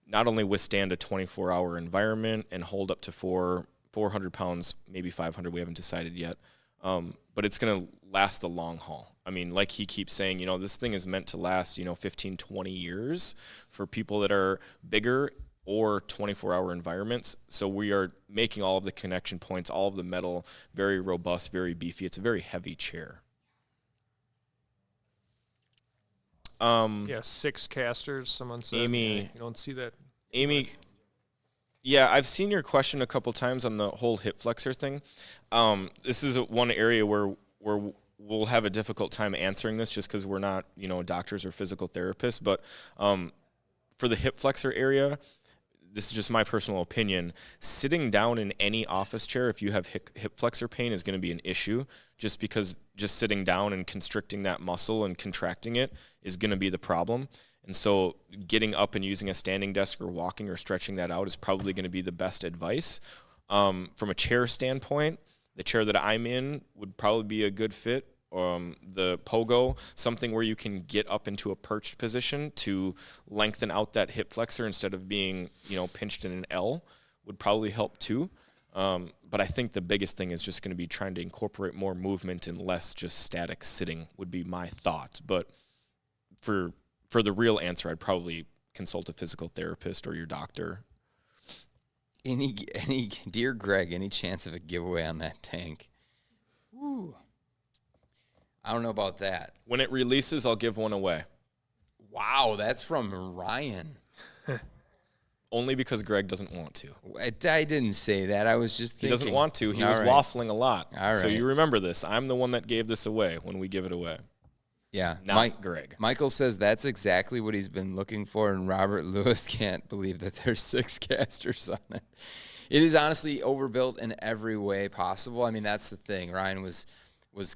not only withstand a 24-hour environment and hold up to 400 pounds, maybe 500, we haven't decided yet, but it's going to last the long haul. I mean, like he keeps saying, this thing is meant to last, 15, 20 years for people that are bigger or 24-hour environments. So we are making all of the connection points, all of the metal, very robust, very beefy. It's a very heavy chair. Yeah, 6 casters. Someone said. Amy- Yeah, you don't see that. Amy, yeah, I've seen your question a couple times on the whole hip flexor thing. This is one area where we'll have a difficult time answering this just because we're not, doctors or physical therapists. But for the hip flexor area, this is just my personal opinion. Sitting down in any office chair, if you have hip flexor pain, is going to be an issue just because just sitting down and constricting that muscle and contracting it is going to be the problem. And so getting up and using a standing desk or walking or stretching that out is probably going to be the best advice. From a chair standpoint, the chair that I'm in would probably be a good fit. The pogo, something where you can get up into a perched position to lengthen out that hip flexor instead of being, pinched in an L, would probably help too. But I think the biggest thing is just going to be trying to incorporate more movement and less just static sitting would be my thought. But for the real answer, I'd probably consult a physical therapist or your doctor. Any dear Greg, any chance of a giveaway on that tank? Woo. I don't know about that. When it releases, I'll give one away. Wow, that's from Ryan. Only because Greg doesn't want to. I didn't say that. I was just thinking. He doesn't want to. He All was right. waffling a lot. All So right. you remember this. I'm the one that gave this away when we give it away. Yeah. Not Greg. Michael says that's exactly what he's been looking for, and Robert Lewis can't believe that there's 6 casters on it. It is honestly overbuilt in every way possible. I mean, that's the thing. Ryan was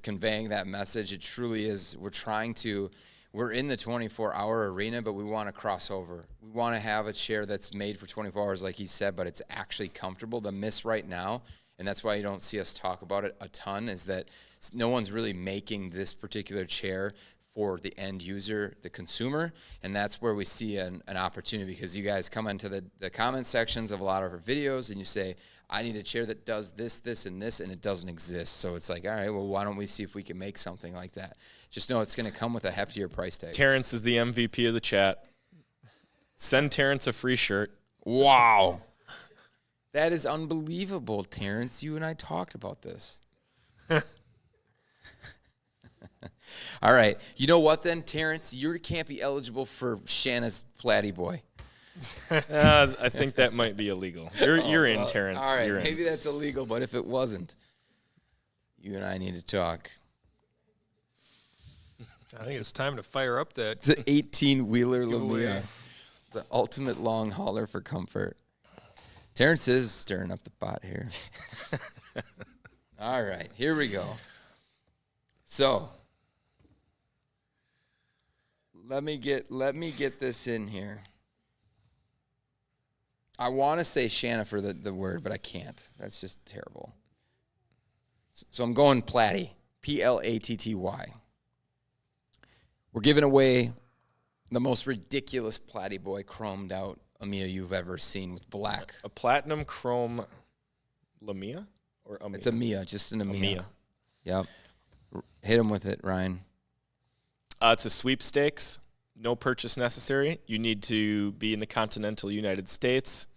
conveying that message. It truly is. We're in the 24-hour arena, but we want to cross over. We want to have a chair that's made for 24 hours, like he said, but it's actually comfortable. The miss right now, and that's why you don't see us talk about it a ton, is that no one's really making this particular chair for the end user, the consumer, and that's where we see an opportunity, because you guys come into the comment sections of a lot of our videos and you say, I need a chair that does this, this, and this, and it doesn't exist. So it's like, all right, well, why don't we see if we can make something like that? Just know it's going to come with a heftier price tag. Terrence is the MVP of the chat. Send Terrence a free shirt. Wow. That is unbelievable, Terrence. You and I talked about this. All right. You know what then, Terrence? You can't be eligible for Shanna's Platty Boy. I think that might be illegal. You're in, Terrence. All right. You're in. Maybe that's illegal, but if it wasn't, you and I need to talk. I think it's time to fire up that. It's an 18-wheeler Giveaway. Lamia, the ultimate long hauler for comfort. Terrence is stirring up the pot here. All right, here we go. So let me get this in here. I want to say Shanna for the word, but I can't. That's just terrible. So I'm going Platty, Platty. We're giving away the most ridiculous Platty Boy chromed out Amiya you've ever seen with black. A platinum chrome Lamia? Or Amiya? It's Amiya, just an Amiya. Amiya. Yep. Hit him with it, Ryan. It's a sweepstakes. No purchase necessary. You need to be in the continental United States.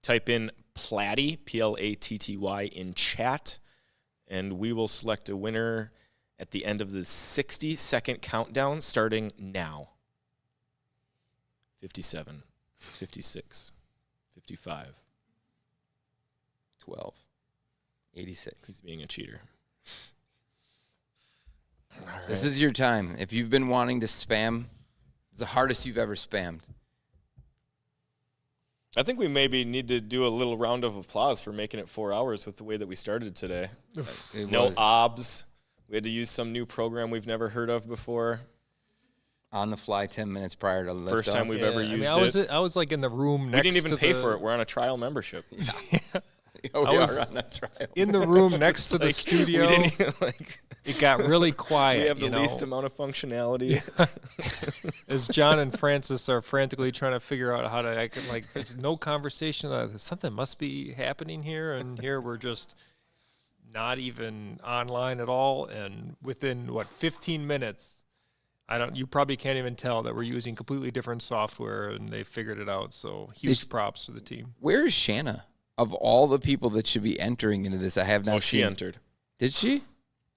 Type in Platty, Platty, in chat, and we will select a winner at the end of the 60-second countdown starting now. 57, 56, 55. 12. 86. He's being a cheater. This is your time. If you've been wanting to spam, it's the hardest you've ever spammed. I think we maybe need to do a little round of applause for making it 4 hours with the way that we started today. No was OBS. We had to use some new program we've never heard of before. on the fly 10 minutes prior to liftoff. First time we've ever used I was like in the room We next didn't even to pay the, for it. We're on a trial membership. Oh, I we was are on a trial. in the room next to the Like, studio. We didn't even, like, It got really quiet. we have the you know? least amount of functionality. As John and Francis are frantically trying to figure out how to, there's no conversation. Something must be happening here, and here we're just not even online at all. And within 15 minutes, You probably can't even tell that we're using completely different software and they figured it out. So huge props to the team. Where is Shanna? Of all the people that should be entering into this, I have not she seen. entered. Did she?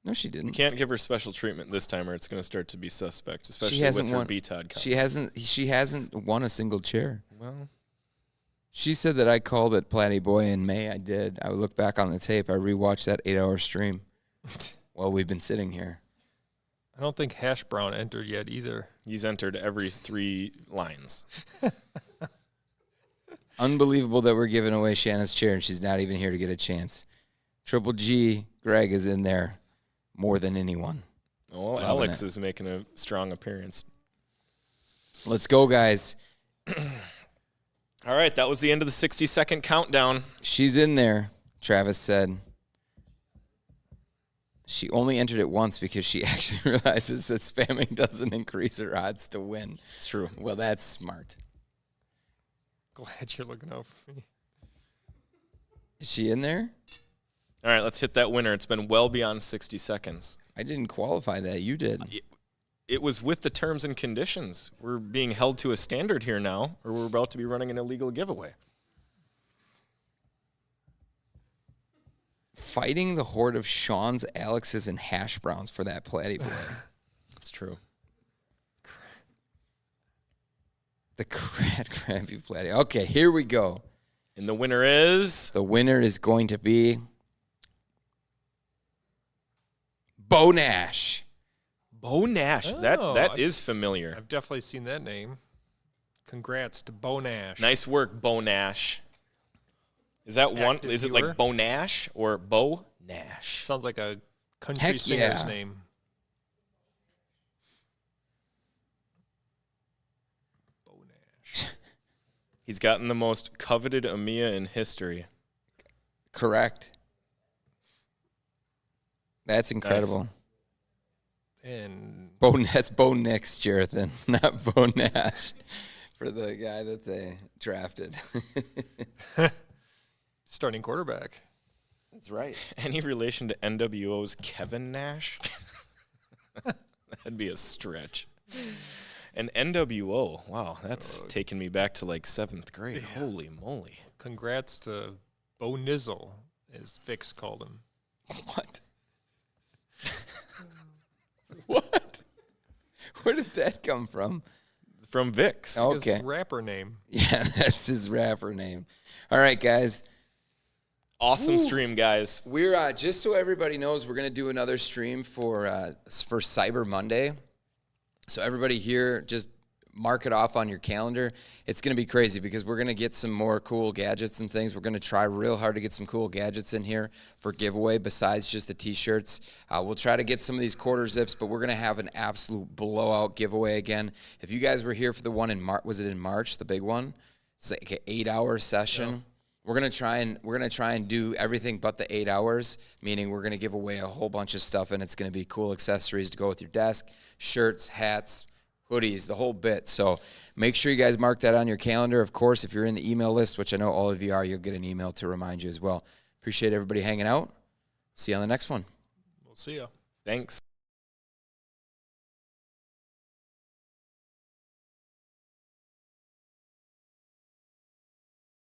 No, she didn't. We can't give her special treatment this time or it's going to start to be suspect, especially She hasn't with her won. BTOD. She hasn't won a single chair. Well, She said that I called it Platty Boy in May. I did. I would look back on the tape. I rewatched that 8-hour stream while we've been sitting here. I don't think Hash Brown entered yet either. he's entered every 3 lines. Unbelievable that we're giving away Shanna's chair and she's not even here to get a chance. Triple G, Greg is in there more than anyone. Oh, Loving Alex it. is making a strong appearance. Let's go, guys. All right, that was the end of the 60-second countdown. She's in there, Travis said. She only entered it once because she actually realizes that spamming doesn't increase her odds to win. It's true. Well, that's smart. Glad you're looking out for me. Is she in there? All right, let's hit that winner. It's been well beyond 60 seconds. I didn't qualify that. You did. It was with the terms and conditions. We're being held to a standard here now, or we're about to be running an illegal giveaway. Fighting the horde of Sean's, Alex's, and Hash Browns for that Platty Boy. It's true. The Crabby Platty. Okay, here we go. And the winner is... The winner is going to be Bo Nash. Bo Nash. Oh, That is familiar. I've definitely seen that name. Congrats to Bo Nash. Nice work, Bo Nash. Is that one? Active Is it viewer. like Bo Nash or Bo Nash? Sounds like a country Heck singer's yeah. name. Bo Nash. He's gotten the most coveted EMEA in history. Correct. That's incredible. And That's Bo Nix, Jonathan, not Bo Nash, for the guy that they drafted. starting quarterback. That's right. Any relation to NWO's Kevin Nash? That'd be a stretch. And NWO, wow, that's taking me back to like 7th grade. Holy moly. Congrats to Bo Nizzle, as Vix called him. What? What? Where did that come from? From Vix. Okay. His rapper name. Yeah, that's his rapper name. All right, guys. Awesome stream, guys. We're just so everybody knows, we're gonna do another stream for Cyber Monday. So everybody here, just mark it off on your calendar. It's gonna be crazy because we're gonna get some more cool gadgets and things. We're gonna try real hard to get some cool gadgets in here for giveaway besides just the T-shirts. We'll try to get some of these quarter zips, but we're gonna have an absolute blowout giveaway again. If you guys were here for the one in March, was it in March, the big one? It's like an 8-hour session. Yeah. We're gonna try and do everything but the 8 hours, meaning we're gonna give away a whole bunch of stuff, and it's gonna be cool accessories to go with your desk, shirts, hats, hoodies, the whole bit. So make sure you guys mark that on your calendar. Of course, if you're in the email list, which I know all of you are, you'll get an email to remind you as well. Appreciate everybody hanging out. See you on the next one. We'll see ya. Thanks.